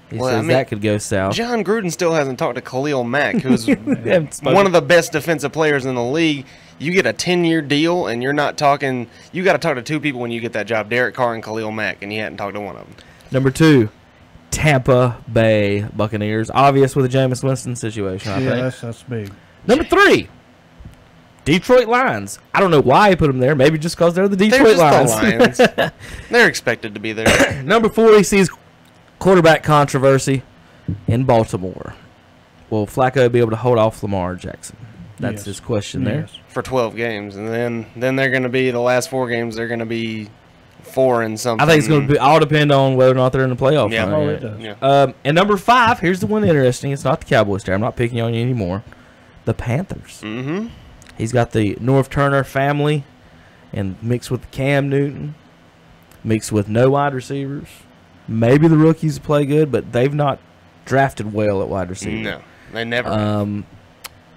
He says that could go south. John Gruden still hasn't talked to Khalil Mack, who's one of the best defensive players in the league. You get a 10-year deal, and you're not talking. You got to talk to 2 people when you get that job: Derek Carr and Khalil Mack, and you hadn't talked to one of them. Number 2, Tampa Bay Buccaneers. Obvious with the Jameis Winston situation, I think. That's big. Number 3, Detroit Lions. I don't know why he put them there. Maybe just because they're the Detroit They're Lions. just the Lions. They're expected to be there. Number 4, he sees quarterback controversy in Baltimore. Will Flacco be able to hold off Lamar Jackson? That's his question there. For 12 games, and then they're going to be the last 4 games. They're going to be 4 and something. I think it's going to all depend on whether or not they're in the playoff. Yeah, run. it does. Yeah. And number 5, here's the one interesting. It's not the Cowboys there. I'm not picking on you anymore. The Panthers. Mm-hmm. He's got the North Turner family, and mixed with Cam Newton, mixed with no wide receivers. Maybe the rookies play good, but they've not drafted well at wide receiver. No, they never.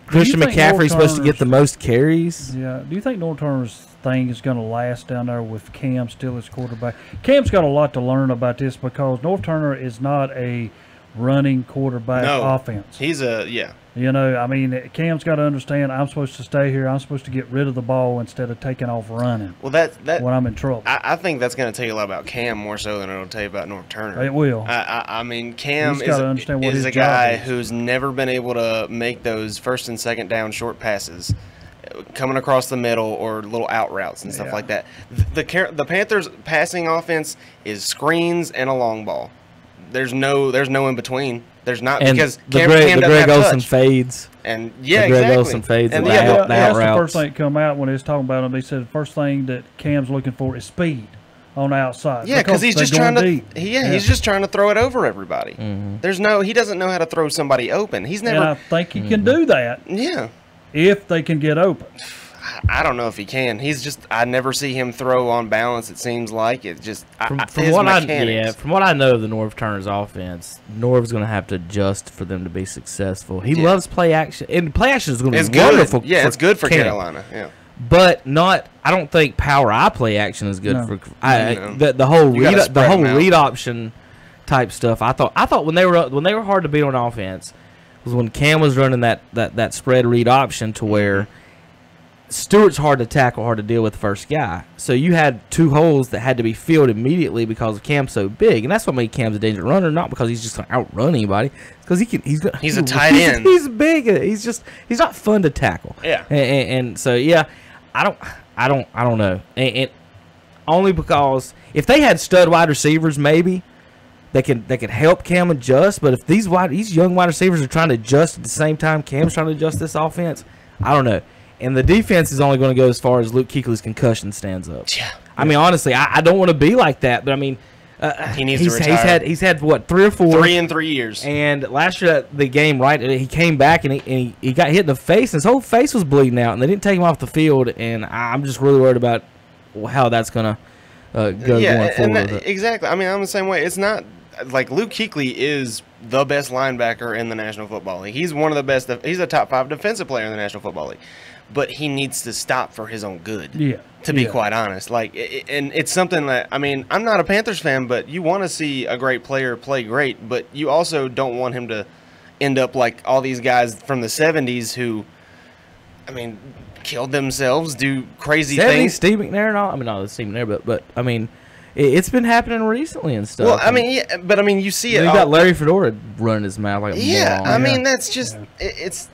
Christian Do you think McCaffrey's supposed to get North the most carries. Yeah. Do you think North Turner's thing is going to last down there with Cam still as quarterback? Cam's got a lot to learn about this because North Turner is not a running quarterback offense. He's a You know, I mean, Cam's got to understand I'm supposed to stay here. I'm supposed to get rid of the ball instead of taking off running. Well, that when I'm in trouble. I think that's going to tell you a lot about Cam more so than it'll tell you about North Turner. It will. I mean, Cam He's gotta understand what is his a job guy is. who's never been able to make those first and second down short passes coming across the middle or little out routes and stuff like that. The Panthers' passing offense is screens and a long ball. There's no in between. There's not, And because the Cam Greg doesn't have Olsen touch. fades. And the Greg Olsen fades. And the that's out the routes. first thing that come out when he was talking about him. He said the first thing that Cam's looking for is speed on the outside. Yeah, because he's they're just trying to. going deep. He's just trying to throw it over everybody. Mm-hmm. He doesn't know how to throw somebody open. He's never. And I think he can do that. Yeah. If they can get open. I don't know if he can. I never see him throw on balance. It seems like it just From his what mechanics. from what I know of the Norv Turner's offense, Norv's going to have to adjust for them to be successful. He loves play action, and play action is going to be wonderful. Yeah, it's good for Cam. Carolina. Yeah, but not. I don't think power eye play action is good No. for No. the whole You gotta read, spread the whole 'em out. read option type stuff. I thought when they were hard to beat on offense was when Cam was running that spread read option to where Stewart's hard to tackle, hard to deal with the first guy. So you had 2 holes that had to be filled immediately because Cam's so big, and that's what made Cam's a dangerous runner. Not because he's just going to outrun anybody, because He's a tight end. He's big. He's not fun to tackle. Yeah. And so I don't know. And only because if they had stud wide receivers, maybe they could help Cam adjust. But if these young wide receivers are trying to adjust at the same time Cam's trying to adjust this offense, I don't know. And the defense is only going to go as far as Luke Kuechly's concussion stands up. Yeah. I mean, honestly, I don't want to be like that, but I mean, he needs to retire. He's had what 3 or 4. 3 in 3 years. And last year at the game, right, he came back and he got hit in the face, and his whole face was bleeding out, and they didn't take him off the field. And I'm just really worried about how that's going to go going forward. Exactly. I mean, I'm the same way. It's not like Luke Kuechly is the best linebacker in the National Football League. He's one of the best. He's a top 5 defensive player in the National Football League. But he needs to stop for his own good. Yeah. To be quite honest, and it's something that, I mean, I'm not a Panthers fan, but you want to see a great player play great, but you also don't want him to end up like all these guys from the 70s who, I mean, killed themselves, do crazy things. Steve McNair and all. I mean, not Steve McNair, but I mean, It's been happening recently and stuff. Well, I mean, yeah, but I mean, you see it. You got Larry Fedora running his mouth like a moron. I mean, that's just it's.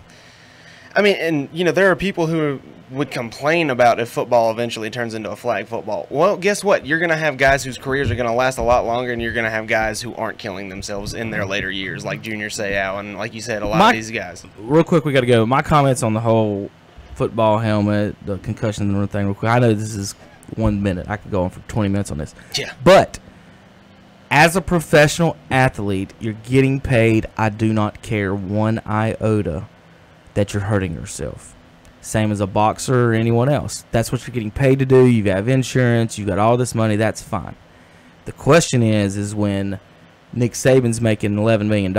I mean, and you know, there are people who would complain about if football eventually turns into a flag football. Well, guess what? You're going to have guys whose careers are going to last a lot longer, and you're going to have guys who aren't killing themselves in their later years, like Junior Seau, and like you said, a lot of these guys. Real quick, we got to go. My comments on the whole football helmet, the concussion and everything, real quick. I know this is 1 minute. I could go on for 20 minutes on this. Yeah. But as a professional athlete, you're getting paid. I do not care one iota that you're hurting yourself. Same as a boxer or anyone else. That's what you're getting paid to do. You have insurance. You got all this money. That's fine. The question is when Nick Saban's making $11 million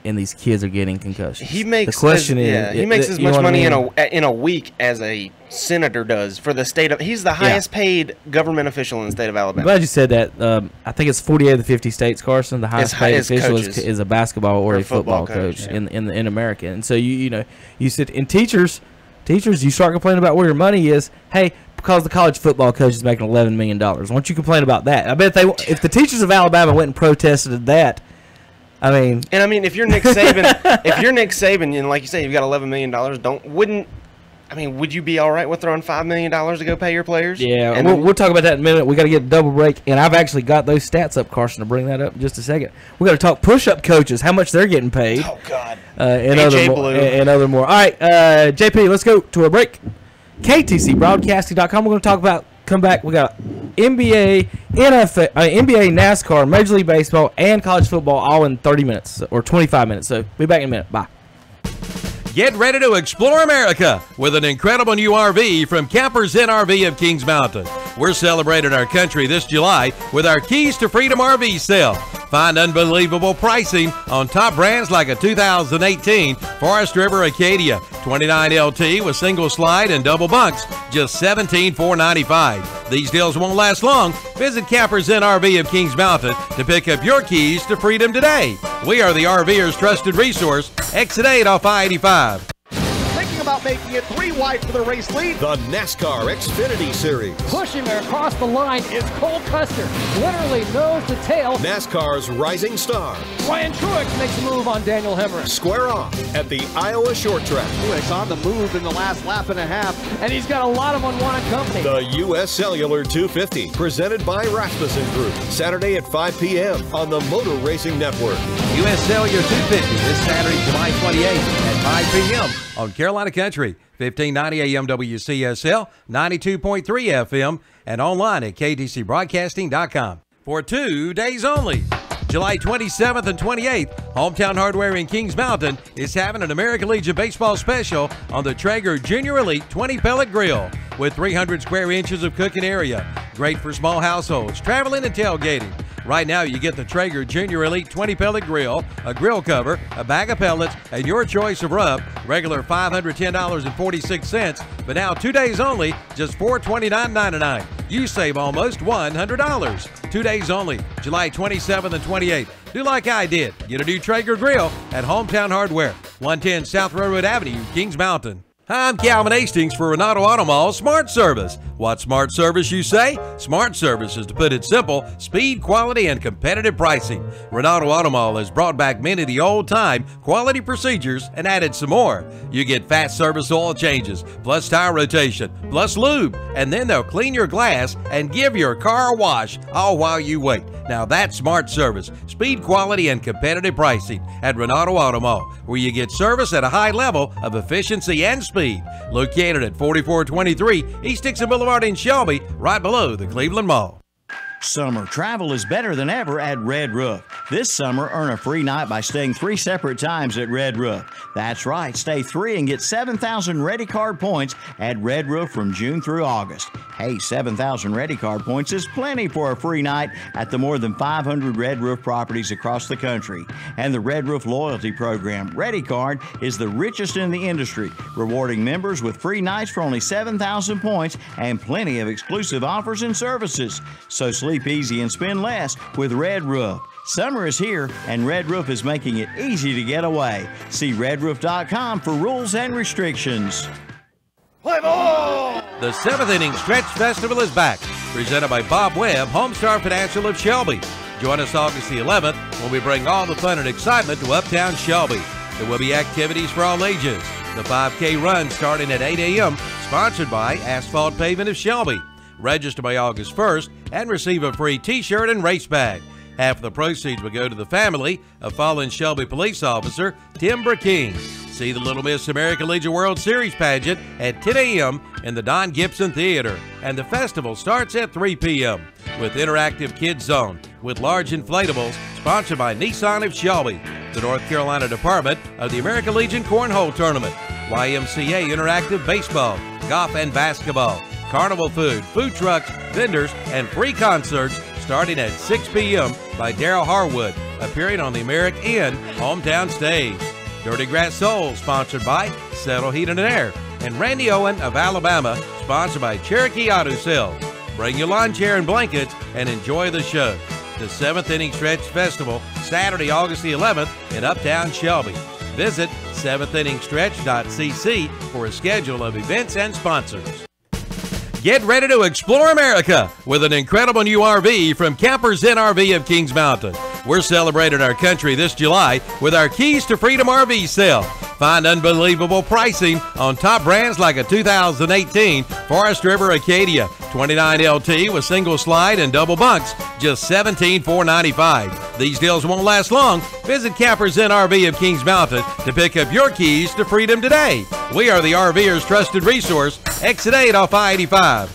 and these kids are getting concussions. He makes the question he makes as much money in a week as a senator does for the state of. He's the highest paid government official in the state of Alabama. I'm glad you said that. I think it's 48 of the 50 states, Carson. The highest paid official is a basketball or a football coach in America. And so you sit in teachers, you start complaining about where your money is. Hey, because the college football coach is making $11 million. Why don't you complain about that? I bet if the teachers of Alabama went and protested that. I mean, if you're Nick Saban, and like you say, you've got $11 million, would you be all right with throwing $5 million to go pay your players? Yeah, and we'll talk about that in a minute. We got to get a double break, and I've actually got those stats up, Carson, to bring that up in just a second. We got to talk push-up coaches, how much they're getting paid. Oh God, and other more. All right, JP, let's go to a break. KTCBroadcasting.com. We're going to talk about. Come back. We got NBA, NFL, NBA, NASCAR, Major League Baseball, and college football all in 30 minutes or 25 minutes. So be back in a minute. Bye. Get ready to explore America with an incredible new RV from Campers NRV of Kings Mountain. We're celebrating our country this July with our Keys to Freedom RV sale. Find unbelievable pricing on top brands like a 2018 Forest River Acadia 29 LT with single slide and double bunks, just $17,495. These deals won't last long. Visit Campers NRV of Kings Mountain to pick up your keys to freedom today. We are the RVer's trusted resource. Exit 8 off I-85. Thinking about making it 3 wide for the race lead. The NASCAR Xfinity Series. Pushing her across the line is Cole Custer. Literally nose to tail. NASCAR's rising star. Ryan Truex makes a move on Daniel Hemrick. Square off at the Iowa Short Track. Truex on the move in the last lap and a half, and he's got a lot of unwanted company. The U.S. Cellular 250, presented by Rasmussen Group. Saturday at 5 p.m. on the Motor Racing Network. U.S. Cellular 250 this Saturday, July 28th at 5 p.m. on Carolina Country, 1590 AM WCSL, 92.3 FM, and online at ktcbroadcasting.com. For 2 days only, July 27th and 28th, Hometown Hardware in Kings Mountain is having an American Legion Baseball special on the Traeger Junior Elite 20 pellet grill with 300 square inches of cooking area. Great for small households, traveling and tailgating. Right now, you get the Traeger Junior Elite 20 pellet grill, a grill cover, a bag of pellets, and your choice of rub. Regular $510.46, but now 2 days only, just $429.99. You save almost $100. 2 days only, July 27th and 28th. Do like I did. Get a new Traeger grill at Hometown Hardware, 110 South Railroad Avenue, Kings Mountain. Hi, I'm Calvin Hastings for Renato Auto Mall Smart Service. What smart service, you say? Smart service is, to put it simple, speed, quality, and competitive pricing. Renato Auto Mall has brought back many of the old-time quality procedures and added some more. You get fast service oil changes, plus tire rotation, plus lube, and then they'll clean your glass and give your car a wash, all while you wait. Now that's smart service, speed, quality, and competitive pricing at Renato Auto Mall, where you get service at a high level of efficiency and speed. Located at 4423 East Dixon Boulevard in Shelby, right below the Cleveland Mall. Summer travel is better than ever at Red Roof. This summer, earn a free night by staying 3 separate times at Red Roof. That's right, stay 3 and get 7,000 Ready Card points at Red Roof from June through August. Hey, 7,000 Ready Card points is plenty for a free night at the more than 500 Red Roof properties across the country. And the Red Roof loyalty program, Ready Card, is the richest in the industry, rewarding members with free nights for only 7,000 points and plenty of exclusive offers and services. So sleep easy and spend less with Red Roof. Summer is here, and Red Roof is making it easy to get away. See redroof.com for rules and restrictions. Play ball! The 7th Inning Stretch Festival is back. presented by Bob Webb, Homestar Financial of Shelby. Join us August the 11th when we bring all the fun and excitement to Uptown Shelby. There will be activities for all ages. The 5K run starting at 8 a.m., sponsored by Asphalt Pavement of Shelby. Register by August 1st and receive a free t-shirt and race bag. Half of the proceeds will go to the family of fallen Shelby police officer Tim Burking. See the Little Miss American Legion World Series pageant at 10 a.m. in the Don Gibson Theater. And the festival starts at 3 p.m. with interactive kids zone with large inflatables, sponsored by Nissan of Shelby, the North Carolina Department of the American Legion Cornhole Tournament, YMCA Interactive Baseball, Golf and Basketball, Carnival food trucks, vendors, and free concerts starting at 6 p.m. by Daryl Harwood, appearing on the American Inn hometown stage. Dirty Grass Soul, sponsored by Settle Heating and Air, and Randy Owen of Alabama, sponsored by Cherokee Auto Sales. Bring your lawn chair and blankets and enjoy the show. The 7th Inning Stretch Festival, Saturday, August the 11th in Uptown Shelby. Visit 7thinningstretch.cc for a schedule of events and sponsors. Get ready to explore America with an incredible new RV from Campers Inn RV of Kings Mountain. We're celebrating our country this July with our Keys to Freedom RV sale. Find unbelievable pricing on top brands like a 2018 Forest River Acadia 29 LT with single slide and double bunks, just $17,495. These deals won't last long. Visit Campers Inn RV of Kings Mountain to pick up your keys to freedom today. We are the RVer's trusted resource. Exit 8 off I-85.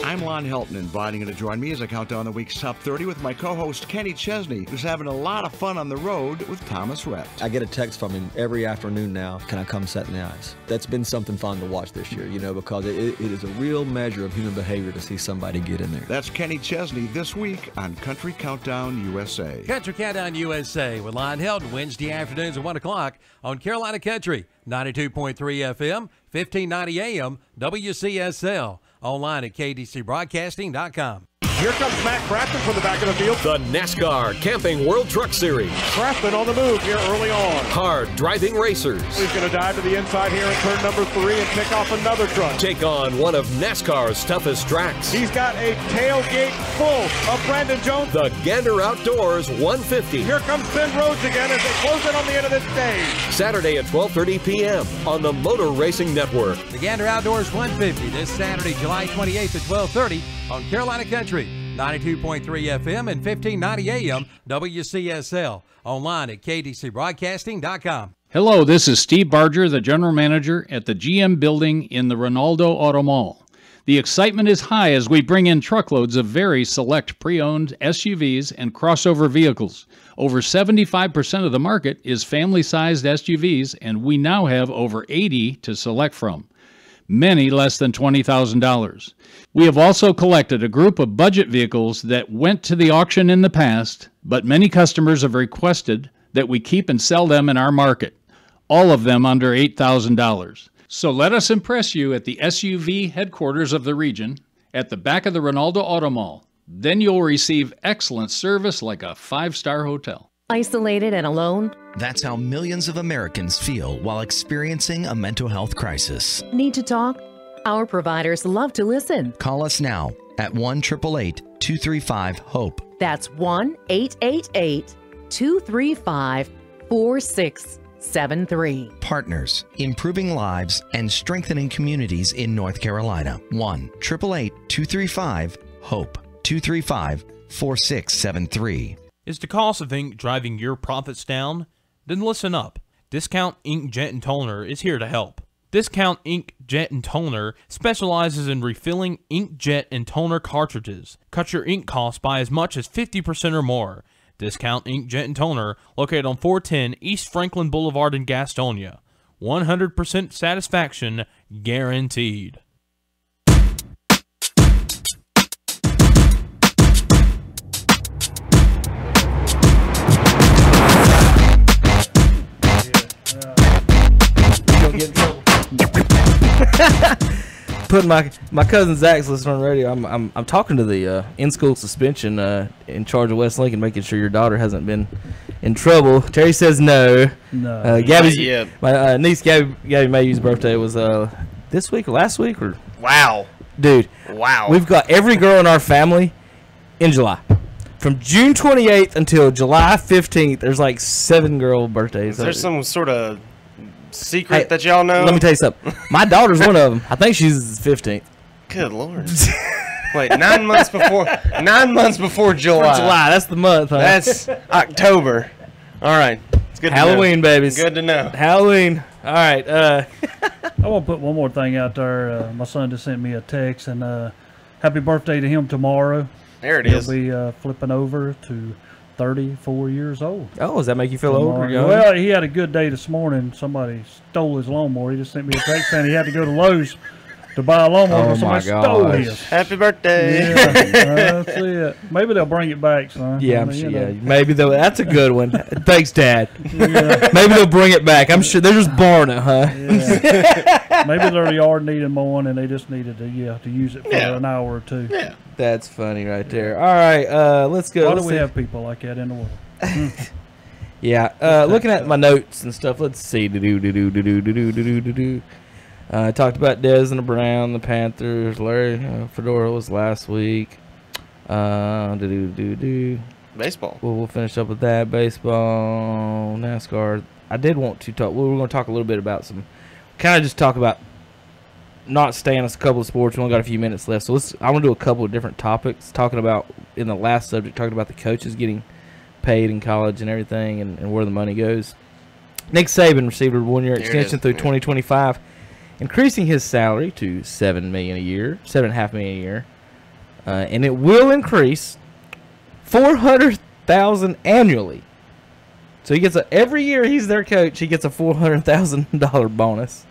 I'm Lon Helton, inviting you to join me as I count down the week's top 30 with my co-host Kenny Chesney, who's having a lot of fun on the road with Thomas Rhett. I get a text from him every afternoon now. Can I come set in the ice? That's been something fun to watch this year, because it is a real measure of human behavior to see somebody get in there. That's Kenny Chesney this week on Country Countdown USA. Country Countdown USA with Lon Helton, Wednesday afternoons at 1 o'clock on Carolina Country, 92.3 FM, 1590 AM, WCSL. Online at kdcbroadcasting.com. Here comes Matt Crafton from the back of the field. The NASCAR Camping World Truck Series. Crafton on the move here early on. Hard driving racers. He's going to dive to the inside here in turn number 3 and pick off another truck. Take on one of NASCAR's toughest tracks. He's got a tailgate full of Brandon Jones. The Gander Outdoors 150. Here comes Ben Rhodes again as they close in on the end of this stage. Saturday at 12:30 p.m. on the Motor Racing Network. The Gander Outdoors 150 this Saturday, July 28th at 12:30 on Carolina Country, 92.3 FM and 1590 AM, WCSL. Online at kdcbroadcasting.com. Hello, this is Steve Barger, the General Manager at the GM Building in the Ronaldo Auto Mall. The excitement is high as we bring in truckloads of very select pre-owned SUVs and crossover vehicles. Over 75% of the market is family-sized SUVs, and we now have over 80 to select from. Many less than $20,000. We have also collected a group of budget vehicles that went to the auction in the past, but many customers have requested that we keep and sell them in our market, all of them under $8,000. So let us impress you at the SUV headquarters of the region at the back of the Ronaldo Auto Mall. Then you'll receive excellent service like a 5-star hotel. Isolated and alone? That's how millions of Americans feel while experiencing a mental health crisis. Need to talk? Our providers love to listen. Call us now at 1-888-235-HOPE. That's 1-888-235-4673. Partners, improving lives and strengthening communities in North Carolina. 1-888-235-HOPE. 235-4673. Is the cost of ink driving your profits down? Then listen up. Discount Ink Jet and Toner is here to help. Discount Ink Jet and Toner specializes in refilling ink jet and toner cartridges. Cut your ink costs by as much as 50% or more. Discount Ink Jet and Toner, located on 410 East Franklin Boulevard in Gastonia. 100% satisfaction guaranteed. Get in trouble. Putting my cousin Zach's listening on the radio. I'm talking to the in-school suspension in charge of West Lincoln, making sure your daughter hasn't been in trouble. Terry says no. No. Gabby's, my niece Gabby Mayhew's birthday was this week or last week or. Wow. Dude. Wow. We've got every girl in our family in July. From June 28th until July 15th, there's like 7 girl birthdays. Is there some sort of secret that y'all know? Let me tell you something. My daughter's one of them. I think she's 15th. Good Lord. Wait, 9 months before 9 months before July. July, that's the month, huh? That's October. All right. It's good Halloween, to know. babies. Good to know. Halloween. All right. I want to put one more thing out there. My son just sent me a text, and happy birthday to him tomorrow. There it He'll is. be flipping over to 34 years old. Oh, does that make you feel old or young? Well, he had a good day this morning. Somebody stole his lawnmower. He just sent me a text saying he had to go to Lowe's to buy a lawnmower because somebody stole his. Happy birthday. Yeah, that's it. Maybe they'll bring it back, son. Yeah, I mean, you know. maybe they'll. That's a good one. Thanks, Dad. Yeah. Maybe they'll bring it back. I'm sure they're just borrowing it, huh? Yeah. Maybe their yard needed mowing and they just needed to use it for an hour or two. Yeah, that's funny right there. All right, let's go. Why do we have people like that in the world? Yeah, looking at my notes and stuff. Let's see. Talked about Dez and the Brown, the Panthers. Larry Fedora was last week. Baseball. We'll finish up with that. Baseball, NASCAR. I did want to talk. We're going to talk a little bit about just talk about not staying us a couple of sports. We only got a few minutes left, so I want to do a couple of different topics. Talking about in the last subject, talking about the coaches getting paid in college and everything, and where the money goes. Nick Saban received a 1-year extension through 2025. Increasing his salary to $7.5 million a year, and it will increase $400,000 annually. So he gets every year he's their coach, he gets a $400,000 bonus.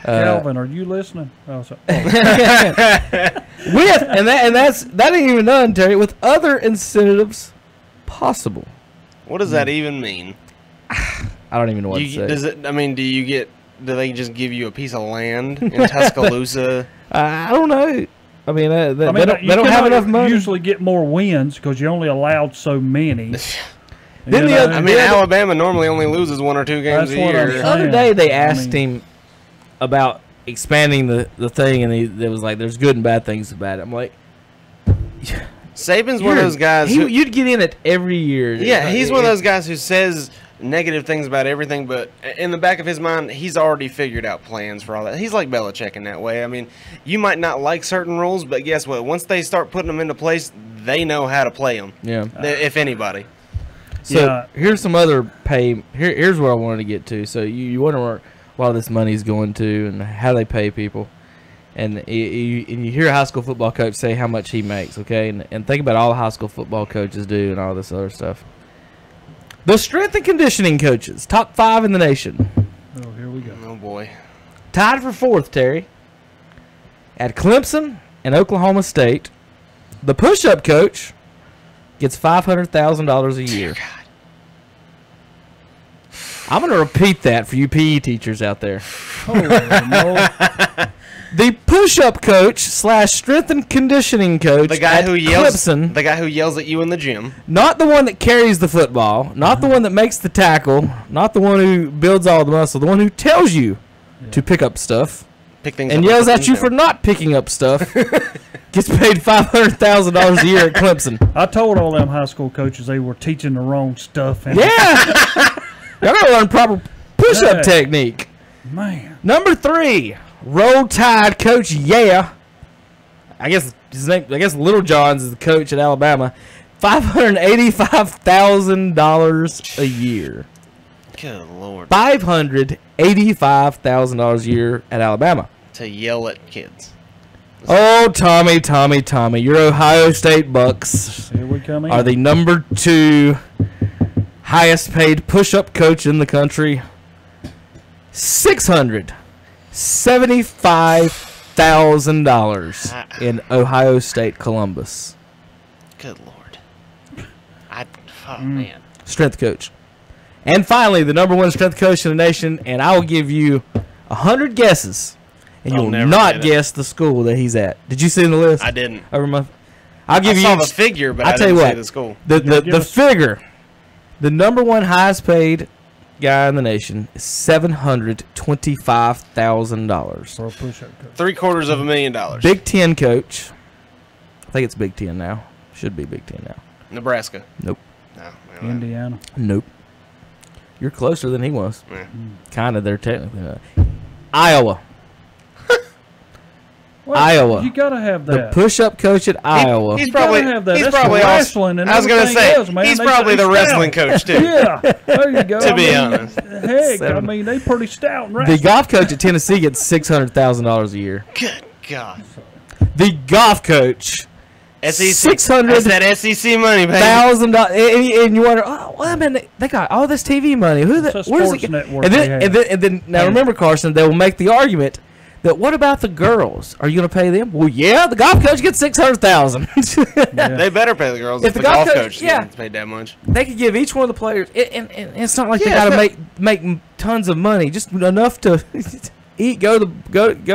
Calvin, are you listening? Oh, sorry. That ain't even done, Terry. With other incentives possible. What does that even mean? I don't even know what to say. Does it? I mean, do they just give you a piece of land in Tuscaloosa? I don't know. I mean, they don't have enough money. You usually get more wins because you're only allowed so many. Alabama normally only loses 1 or 2 games a year. The other day they asked him about expanding the thing, and there was like, there's good and bad things about it. I'm like, Saban's one of those guys. You'd get in it every year. Yeah, he's one of those guys who says negative things about everything, but in the back of his mind, he's already figured out plans for all that. He's like Belichick in that way. I mean, you might not like certain rules, but guess what? Once they start putting them into place, they know how to play them. Yeah. If anybody. So here's some other pay. Here's what I wanted to get to. So you wonder where a lot of this money is going to and how they pay people. And you hear a high school football coach say how much he makes, okay? And think about all the high school football coaches do and all this other stuff. The strength and conditioning coaches, top 5 in the nation. Oh, here we go. Oh, boy. Tied for 4th, Terry. At Clemson and Oklahoma State, the push-up coach gets $500,000 a year. God. I'm going to repeat that for you PE teachers out there. Oh, no. The push-up coach / strength and conditioning coach the guy at who yells, Clemson. The guy who yells at you in the gym. Not the one that carries the football. Not the one that makes the tackle. Not the one who builds all the muscle. The one who tells you to pick up stuff. Pick things and up yells at you for not picking up stuff. Gets paid $500,000 a year at Clemson. I told all them high school coaches they were teaching the wrong stuff. Yeah. Y'all got to learn proper push-up technique. Man. Number 3. Roll Tide coach, I guess his name. I guess Little John's is the coach at Alabama. $585,000 a year. Good Lord. $585,000 a year at Alabama. To yell at kids. Oh, Tommy, your Ohio State Bucks Here we come in. are the number 2 highest paid push-up coach in the country. $675,000 in Ohio State Columbus. Good Lord. Man. Strength coach. And finally, the number 1 strength coach in the nation, and I will give you 100 guesses, and you'll not guess the school that he's at. Did you see the list? I didn't. Every month. I saw the figure, but I tell didn't you see what, the school. The figure The number one highest paid guy in the nation is $725,000 for a push-up coach. $750,000. Big Ten coach. I think it's Big Ten now. Should be Big Ten now. Nebraska. Nope. No. Indiana. Nope. You're closer than he was. Yeah. Kind of there technically. Iowa. Well, Iowa. You gotta have that. The push-up coach at Iowa. He's probably have that. he's That's probably wrestling and I was gonna say else, man. he's They probably the stout. wrestling coach too. Yeah, there you go. To be honest. Heck, I mean they pretty stout and wrestling. The golf coach at Tennessee gets $600,000 a year. Good God. The golf coach. SEC. That's that SEC money, baby. $1,000, and you wonder, oh, well, I mean, they got all this TV money. Who? It's a Where's sports it? network And they then, have. and then, now remember, Carson, they will make the argument that what about the girls? Are you going to pay them? Well, yeah, the golf coach gets $600,000. They better pay the girls if the golf coach gets paid that much. They could give each one of the players, and it's not like they Yeah, got to make tons of money, just enough to eat, go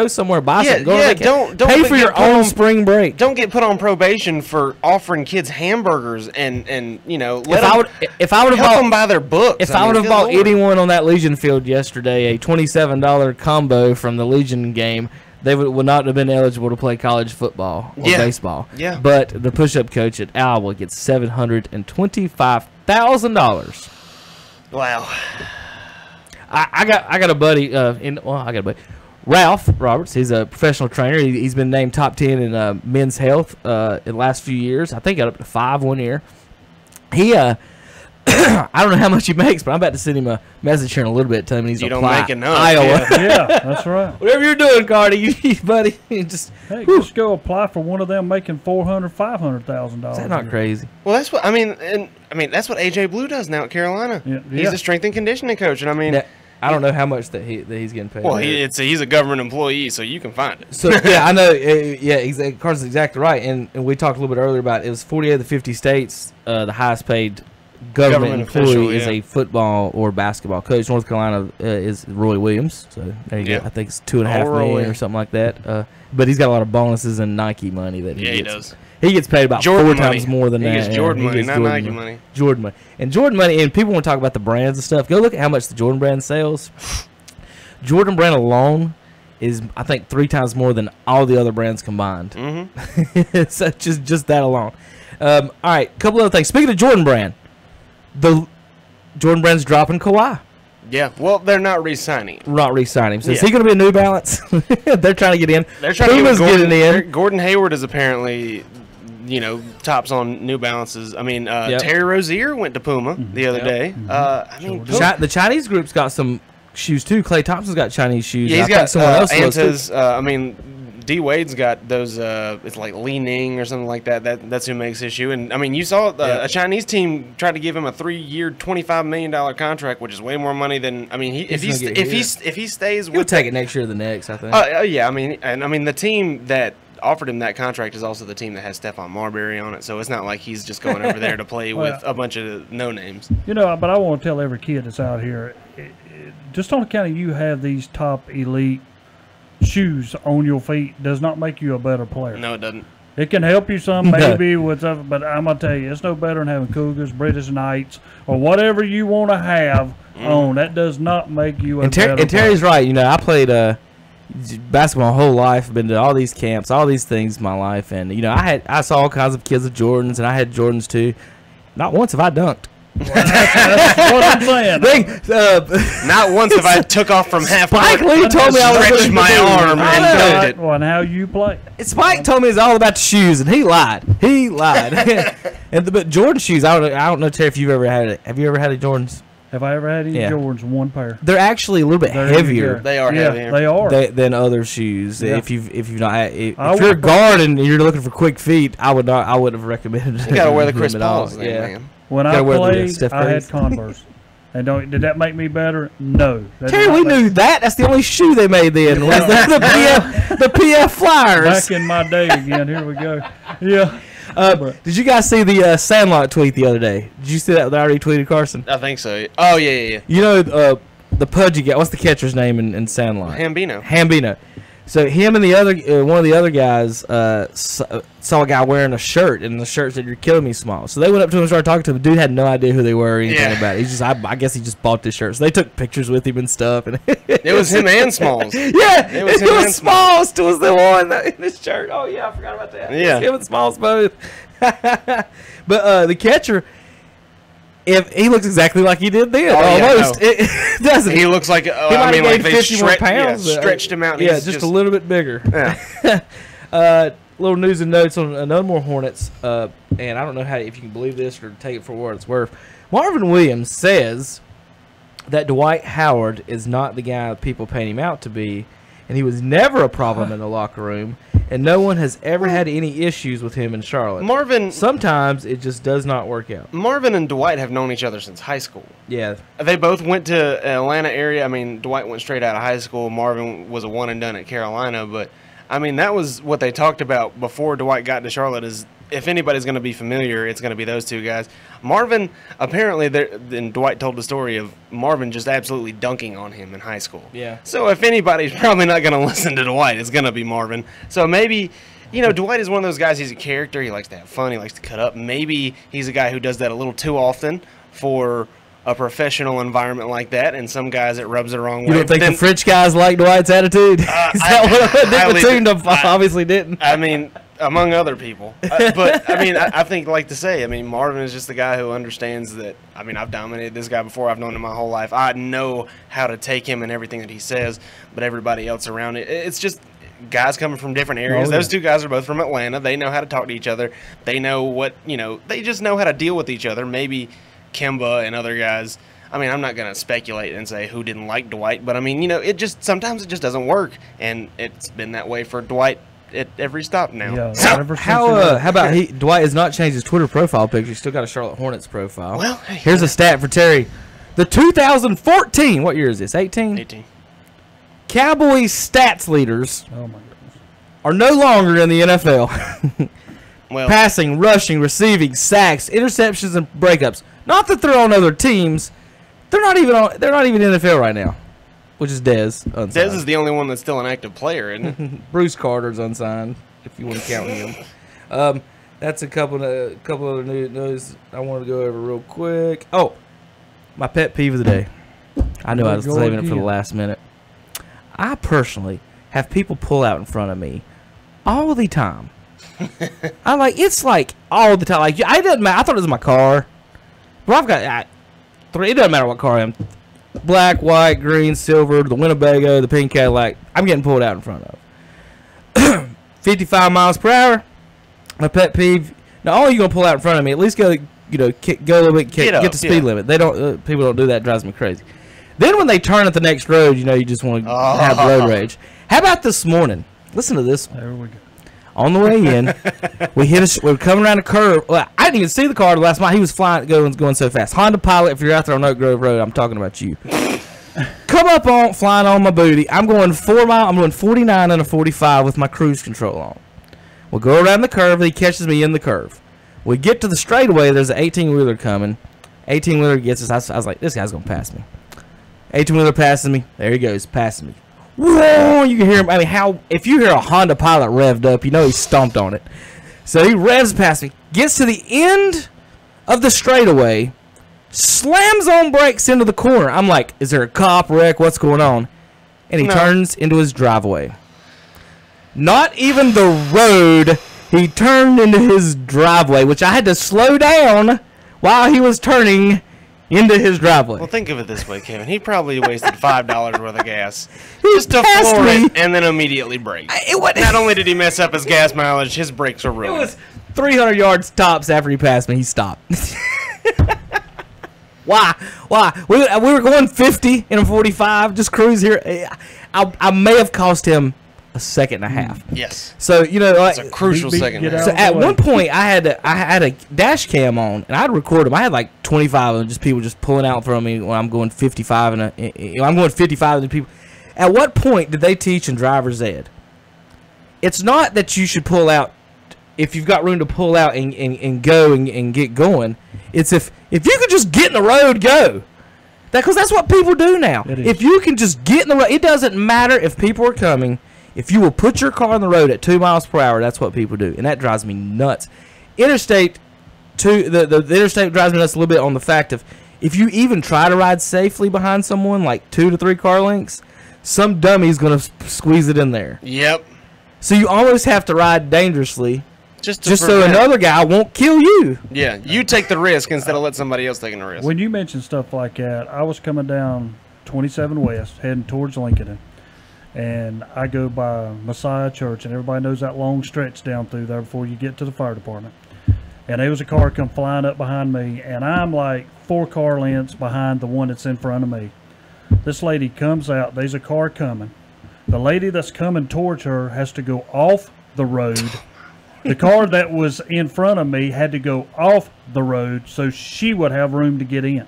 somewhere, buy something, go on vacation. Don't pay for your own spring break. Don't get put on probation for offering kids hamburgers and you know If I would have help bought them buy their books. If I would have bought anyone on that Legion field yesterday a $27 combo from the Legion game, they would not have been eligible to play college football or baseball. Yeah. But the push-up coach at Iowa gets $725,000. Wow. I got a buddy. I got a buddy. Ralph Roberts. He's a professional trainer. He's been named top 10 in men's health in the last few years. I think got up to 5 one year. He I don't know how much he makes, but I'm about to send him a message here in a little bit telling him he's don't apply make enough. Iowa. Yeah, that's right. Whatever you're doing, Cardi, buddy, just just go apply for one of them making $400,000-$500,000. Is that not crazy? Well, that's what I mean, and that's what AJ Blue does now at Carolina. Yeah. He's a strength and conditioning coach, and I mean, I don't know how much that he's getting paid. well, he's a government employee, so you can find it. So yeah, I know. Carson's exactly right, and we talked a little bit earlier about it was 48 of the 50 states. The highest paid government employee official, is a football or basketball coach. North Carolina is Roy Williams. So there you go. I think it's $2.5 million or something like that. But he's got a lot of bonuses and Nike money that he gets. He does. He gets paid about Jordan 4 times more than he that. Gets Jordan money, not Nike money. Jordan money. And Jordan money, and people want to talk about the brands and stuff. Go look at how much the Jordan brand sells. Jordan brand alone is, I think, 3 times more than all the other brands combined. Mm-hmm. So just that alone. All right, a couple other things. Speaking of Jordan brand, the Jordan brand's dropping Kawhi. Yeah, well, they're not re-signing. Not re-signing him. So is he going to be a New Balance? They're trying to get in. They're trying Puma's to get getting in. Gordon Hayward is apparently, tops on New Balances. I mean, Terry Rozier went to Puma the other day. I mean, The Chinese group's got some shoes too. Klay Thompson's got Chinese shoes. Yeah, he's got someone else. Anta's. I mean, D Wade's got those. It's like Li Ning or something like that. That's who makes his shoe. And I mean, you saw a Chinese team tried to give him a 3-year, $25 million contract, which is way more money than. I mean, if he stays, he'll take it next year or the next. I think. Yeah, I mean, the team that offered him that contract is also the team that has Stephon Marbury on it. So it's not like he's just going over there to play with a bunch of no names. But I want to tell every kid that's out here, just on account of you have these top elite shoes on your feet does not make you a better player. No, it doesn't. It can help you some, maybe, with stuff, but I'm going to tell you, it's no better than having Cougars, British Knights, or whatever you want to have on. That does not make you a better player. And Terry's right. I played basketball my whole life. I've been to all these camps, all these things in my life. And, I saw all kinds of kids with Jordans, and I had Jordans too. Not once have I dunked. That's what I'm saying. Not once have I took off from half court, Spike Lee told me I was stretched my arm and dunked it. Well, how you play. Spike told me it's all about the shoes, and he lied. But Jordan shoes, I don't know, Terry, if you've ever had it. Have you ever had a Jordans? Have I ever had any Jordans? One pair. They're actually a little bit heavier. They are heavier. They are than other shoes. Yeah. If you're a guard and you're looking for quick feet, I would have recommended. You gotta wear the Chris Pauls, man. When I played, I had Converse. And did that make me better? No. Terry, we knew that. That's the only shoe they made then. Was the PF Flyers. Back in my day again. Here we go. Yeah. Did you guys see the Sandlot tweet the other day? Did you see that I already tweeted, Carson? I think so. Oh, yeah. The pudgy guy. What's the catcher's name in Sandlot? Hambino. So him and the other one of the other guys saw a guy wearing a shirt, and the shirt said, "You're killing me, small." So they went up to him and started talking to him. The dude had no idea who they were or anything about it. He's just, I guess he just bought this shirt. So they took pictures with him and stuff. And it was him and Smalls. Yeah, it was Smalls was the one in this shirt. Oh yeah, I forgot about that. Yeah, him and Smalls both. But the catcher, if he looks exactly like he did then, almost. Yeah, it doesn't he looks like I mean, like they 51 pounds, stretched him out. And yeah, just a little bit bigger. Yeah. Little news and notes on another more Hornets, and I don't know if you can believe this or take it for what it's worth. Marvin Williams says that Dwight Howard is not the guy that people paint him out to be, and he was never a problem in the locker room, and no one has ever had any issues with him in Charlotte. Sometimes it just does not work out. Marvin and Dwight have known each other since high school. Yeah. They both went to Atlanta area. I mean, Dwight went straight out of high school. Marvin was a one and done at Carolina, but I mean, that was what they talked about before Dwight got to Charlotte is if anybody's going to be familiar, it's going to be those two guys. Marvin, apparently, then Dwight told the story of Marvin just absolutely dunking on him in high school. Yeah. So if anybody's probably not going to listen to Dwight, it's going to be Marvin. So maybe, Dwight is one of those guys, he's a character. He likes to have fun. He likes to cut up. Maybe he's a guy who does that a little too often for a professional environment like that, and some guys it rubs the wrong way. You don't think the French guys like Dwight's attitude? Is that what Nick Batum obviously didn't? I mean, among other people. But, I mean, I think, like to say, I mean, Marvin is just the guy who understands that, I mean, I've dominated this guy before. I've known him my whole life. I know how to take him and everything that he says, but everybody else around it, it's just guys coming from different areas. Those two guys are both from Atlanta. They know how to talk to each other. They know what, they just know how to deal with each other. Maybe Kemba and other guys. I mean, I'm not going to speculate and say who didn't like Dwight, but I mean, sometimes it just doesn't work, and it's been that way for Dwight at every stop now. Yeah, so how about Dwight has not changed his Twitter profile picture. He's still got a Charlotte Hornets profile. Well, here's a stat for Terry. The 2014, what year is this? 18? 18. Cowboys stats leaders are no longer in the NFL. Well, passing, rushing, receiving, sacks, interceptions, and breakups. Not that they're on other teams. They're not even NFL right now, which is Dez. Unsigned. Dez is the only one that's still an active player, isn't it? Bruce Carter's unsigned, if you want to count him. That's a couple other news I want to go over real quick. Oh, my pet peeve of the day. I knew I was saving it for the last minute. I personally have people pull out in front of me all the time. It's like all the time. Like, it doesn't matter. I thought it was my car. But I've got three. It doesn't matter what car I am. Black, white, green, silver, the Winnebago, the pink Cadillac. I'm getting pulled out in front of. 55 miles per hour. My pet peeve. Not only are you gonna pull out in front of me, at least go a little bit, get the speed limit. They don't. People don't do that. It drives me crazy. Then when they turn at the next road, you just want to have road rage. How about this morning? Listen to this one. There we go. On the way in, we're coming around a curve. Well, I didn't even see the car last night. He was going so fast. Honda Pilot, if you're out there on Oak Grove Road, I'm talking about you. Come flying on my booty. I'm going 4 miles. I'm going 49 and a 45 with my cruise control on. We'll go around the curve. He catches me in the curve. We get to the straightaway. There's an 18-wheeler coming. 18-wheeler gets us. I was like, this guy's going to pass me. 18-wheeler passes me. There he goes, passing me. Whoa, you can hear him. I mean, if you hear a Honda Pilot revved up, you know he stomped on it. So he revs past me, gets to the end of the straightaway, slams on brakes into the corner. I'm like, is there a cop wreck? What's going on? And he turns into his driveway. Not even the road. He turned into his driveway, which I had to slow down while he was turning into his driveway. Well, think of it this way, Kevin. He probably wasted $5 worth of gas just to floor it and then immediately brake. Not only did he mess up his gas mileage, his brakes were ruined. It was 300 yards tops after he passed me. He stopped. Why? We were going 50 in a 45, just cruise here. I may have cost him a second and a half. Yes. So it's a crucial second. So at one point, I had a dash cam on, and I'd record them. I had like 25 of them, just people just pulling out from me when I'm going 55 and I'm going 55 and people. At what point did they teach in driver's ed? It's not that you should pull out if you've got room to pull out and go and get going. It's if you could just get in the road, go. Because that's what people do now. If you can just get in the road, it doesn't matter if people are coming. If you will put your car on the road at 2 miles per hour, that's what people do, and that drives me nuts. Interstate, the interstate drives me nuts a little bit on the fact of if you even try to ride safely behind someone, like 2 to 3 car lengths, some dummy's going to squeeze it in there. Yep. So you always have to ride dangerously just so another guy won't kill you. Yeah, you take the risk instead of let somebody else taking the risk. When you mention stuff like that, I was coming down 27 West, heading towards Lincoln, and I go by Messiah Church, and everybody knows that long stretch down through there before you get to the fire department. And there was a car come flying up behind me, and I'm like 4 car lengths behind the one that's in front of me. This lady comes out. There's a car coming. The lady that's coming towards her has to go off the road. The car that was in front of me had to go off the road so she would have room to get in.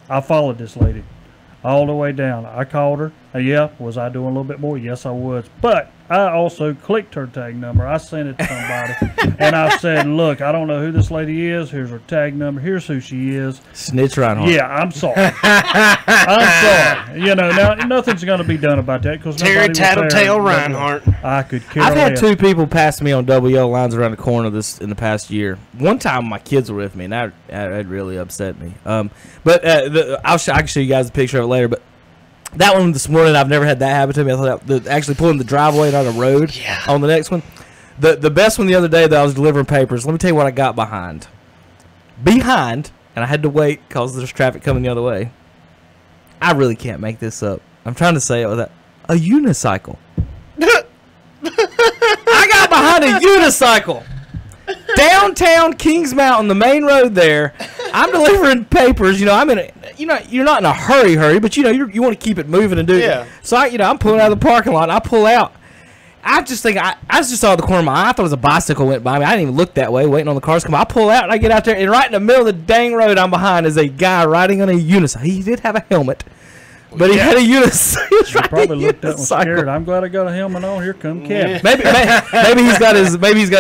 I followed this lady all the way down. I called her. Yeah, was I doing a little bit more? Yes, I was. But I also clicked her tag number. I sent it to somebody. And I said, look, I don't know who this lady is. Here's her tag number. Here's who she is. Snitch Reinhardt. Yeah, I'm sorry. I'm sorry. You know, now nothing's going to be done about that. Cause Terry Tattletale Reinhardt. I could care I've had less. 2 people pass me on WL lines around the corner in the past year. One time my kids were with me, and that really upset me. But I can show you guys a picture of it later. But that one this morning, I've never had that happen to me. I thought actually pulling the driveway and on the road on the next one. The best one the other day that I was delivering papers. Let me tell you what I got behind. And I had to wait because there's traffic coming the other way. I really can't make this up. I'm trying to say it with a unicycle. I got behind a unicycle. Downtown Kings Mountain, the main road there. I'm delivering papers. You know, you're not in a hurry, but you know, you want to keep it moving and do it. So I'm pulling out of the parking lot, and I pull out. I just saw the corner of my eye. I thought it was a bicycle went by me. I didn't even look that way, waiting on the cars to come. I pull out, and I get out there, and right in the middle of the dang road I'm behind is a guy riding on a unicycle. He did have a helmet, but he had a unicycle. He probably looked up and was scared. I'm glad I got a helmet on. Here come Kevin. Maybe he's got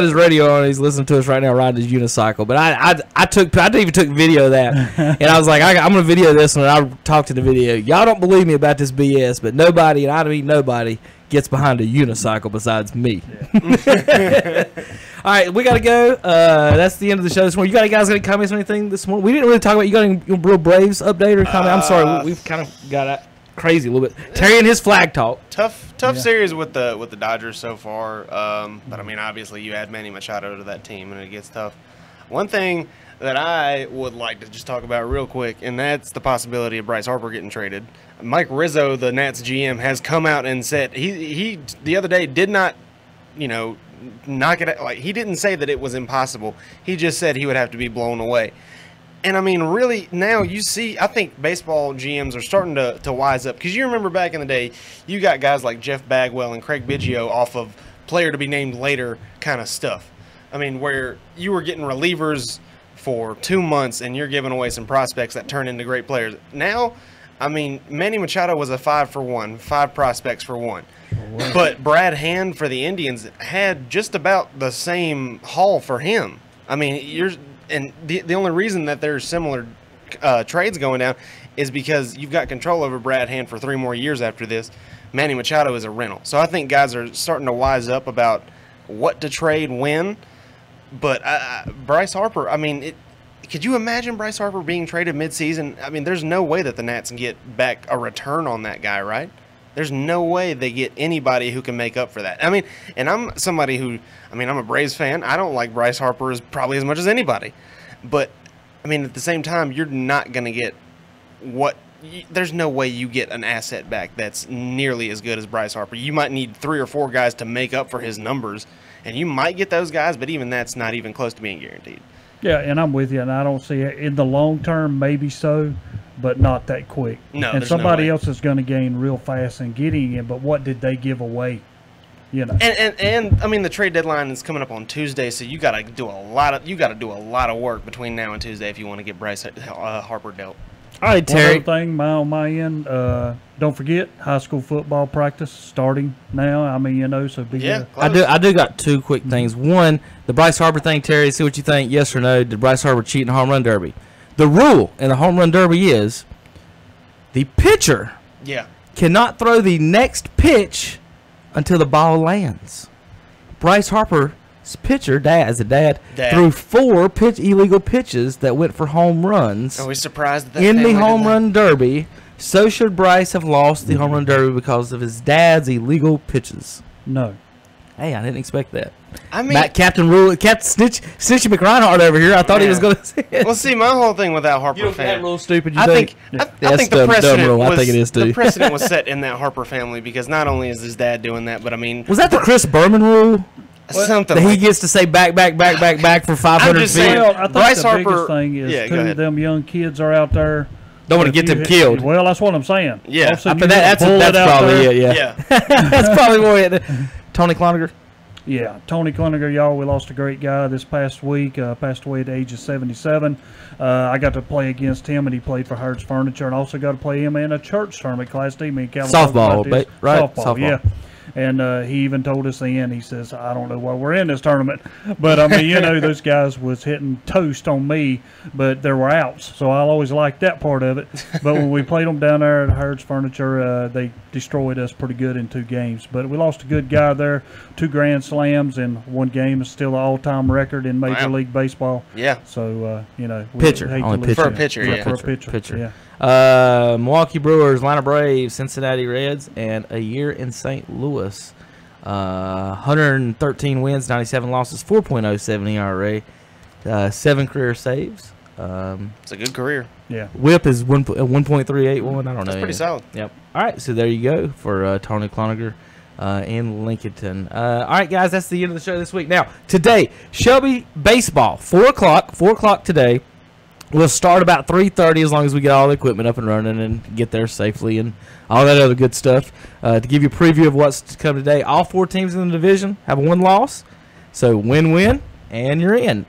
his radio on. He's listening to us right now riding his unicycle. But I even took video of that, and I was like, I'm gonna video this one. And I talked to the video. Y'all don't believe me about this BS, but nobody, and I mean nobody, gets behind a unicycle besides me. All right, we gotta go. That's the end of the show this morning. You got any guys got any comments or anything this morning? We didn't really talk about. You got any real Braves update or comment? I'm sorry, we've kind of got crazy a little bit. Terry and his flag talk. Tough series with the Dodgers so far. But I mean, obviously, you add Manny Machado to that team, and it gets tough. One thing that I would like to just talk about real quick, and that's the possibility of Bryce Harper getting traded. Mike Rizzo, the Nats GM, has come out and said he the other day did not, knock it out. Like, he didn't say that it was impossible. He just said he would have to be blown away. And I mean, really, now you see, I think baseball GMs are starting to wise up, because you remember back in the day, you got guys like Jeff Bagwell and Craig Biggio off of player to be named later kind of stuff. I mean, where you were getting relievers for 2 months and you're giving away some prospects that turn into great players. Now, I mean, Manny Machado was a 5-for-1, 5 prospects for 1. But Brad Hand for the Indians had just about the same haul for him. I mean, the only reason that there's similar trades going down is because you've got control over Brad Hand for 3 more years after this. Manny Machado is a rental. So I think guys are starting to wise up about what to trade when. But Bryce Harper, I mean, could you imagine Bryce Harper being traded midseason? I mean, there's no way that the Nats can get back a return on that guy, right? There's no way they get anybody who can make up for that. I mean, and I'm somebody who, I'm a Braves fan. I don't like Bryce Harper probably as much as anybody. But, I mean, at the same time, you're not going to get there's no way you get an asset back that's nearly as good as Bryce Harper. You might need 3 or 4 guys to make up for his numbers, and you might get those guys, but even that's not even close to being guaranteed. Yeah, and I'm with you, and I don't see it in the long term, maybe so, but not that quick. No, and somebody else is going to gain real fast and getting it, but what did they give away? And I mean, the trade deadline is coming up on Tuesday, so you got to do a lot of work between now and Tuesday if you want to get Bryce Harper dealt. All right, Terry. One other thing on my end, don't forget high school football practice starting now. I mean, so big. Yeah, I do got 2 quick things. One, the Bryce Harper thing, Terry. See what you think. Yes or no? Did Bryce Harper cheat in the home run derby? The rule in the home run derby is the pitcher cannot throw the next pitch until the ball lands. Bryce Harper's pitcher, dad, threw 4 illegal pitches that went for home runs. Are we surprised that in the home run derby? So should Bryce have lost the home run derby because of his dad's illegal pitches? No. Hey, I didn't expect that. I mean, Captain Snitchy McReinhardt over here. I thought he was going to say it. Well, see, my whole thing with that Harper You don't fan. think that rule's stupid, you I think? think the precedent was, I think it is too. The precedent was set in that Harper family because not only is his dad doing that, but I mean, was that the Chris Berman rule? Something that like he gets to say back for 500 feet. Well, I think Bryce the Harper, biggest thing is two of them young kids are out there. Don't want to get them killed. Well, that's what I'm saying. Yeah, that's probably it. Yeah, that's probably more it. Tony Cloninger. Yeah, Tony Cloninger, y'all. We lost a great guy this past week. Passed away at the age of 77. I got to play against him, and he played for Hertz Furniture, and also got to play him in a church tournament, Class D. Me and Calvin softball, right? Softball, yeah. And he even told us then, he says, I don't know why we're in this tournament. But, I mean, you know, those guys was hitting toast on me, but there were outs. So I always liked that part of it. But when we played them down there at Hertz Furniture, they destroyed us pretty good in 2 games. But we lost a good guy there, 2 grand slams in 1 game. Is still the all-time record in Major League Baseball. Yeah. So, you know. Pitcher. For a pitcher, yeah. For a pitcher, yeah. Milwaukee Brewers, Atlanta Braves, Cincinnati Reds, and a year in St. Louis. 113 wins, 97 losses, 4.07 ERA, 7 career saves. It's a good career. Yeah. WHIP is 1.381. I don't know. That's pretty solid. Yep. All right, so there you go for Tony Cloninger in Lincolnton. All right, guys, that's the end of the show this week. Now, today, Shelby baseball, 4 o'clock today. We'll start about 3:30 as long as we get all the equipment up and running and get there safely and all that other good stuff. To give you a preview of what's to come today, all 4 teams in the division have a 1 loss. So win-win, and you're in.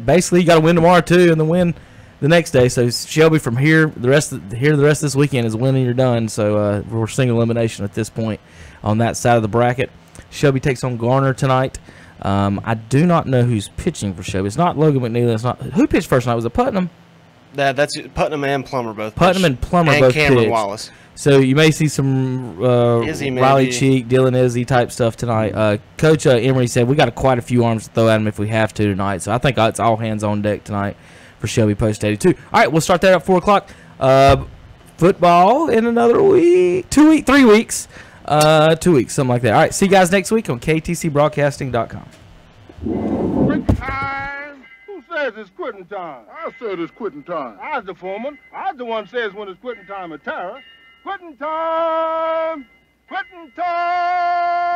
Basically, you got to win tomorrow, too, and then win the next day. So Shelby from here, the rest of this weekend is winning, you're done. So we're single elimination at this point on that side of the bracket. Shelby takes on Garner tonight. I do not know who's pitching for Shelby. It's not Logan McNeely. It's not who pitched first night. Was it Putnam? That's Putnam and Plummer both. Putnam and Plummer both Cameron pitched. Wallace. So you may see some Riley Cheek, Dylan Izzy type stuff tonight. Coach Emery said we got quite a few arms to throw at him if we have to tonight. So I think it's all hands on deck tonight for Shelby Post 82. All right, we'll start that at 4 o'clock. Football in another week, 3 weeks. 2 weeks, something like that. All right, see you guys next week on ktcbroadcasting.com. Quitting time? Who says it's quitting time? I said it's quitting time. I was the foreman. I was the one says when it's quitting time at Terra. Quitting time! Quitting time!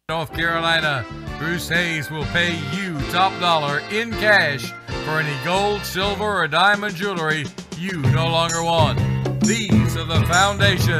North Carolina, Bruce Hayes will pay you top dollar in cash for any gold, silver, or diamond jewelry you no longer want. These are the foundation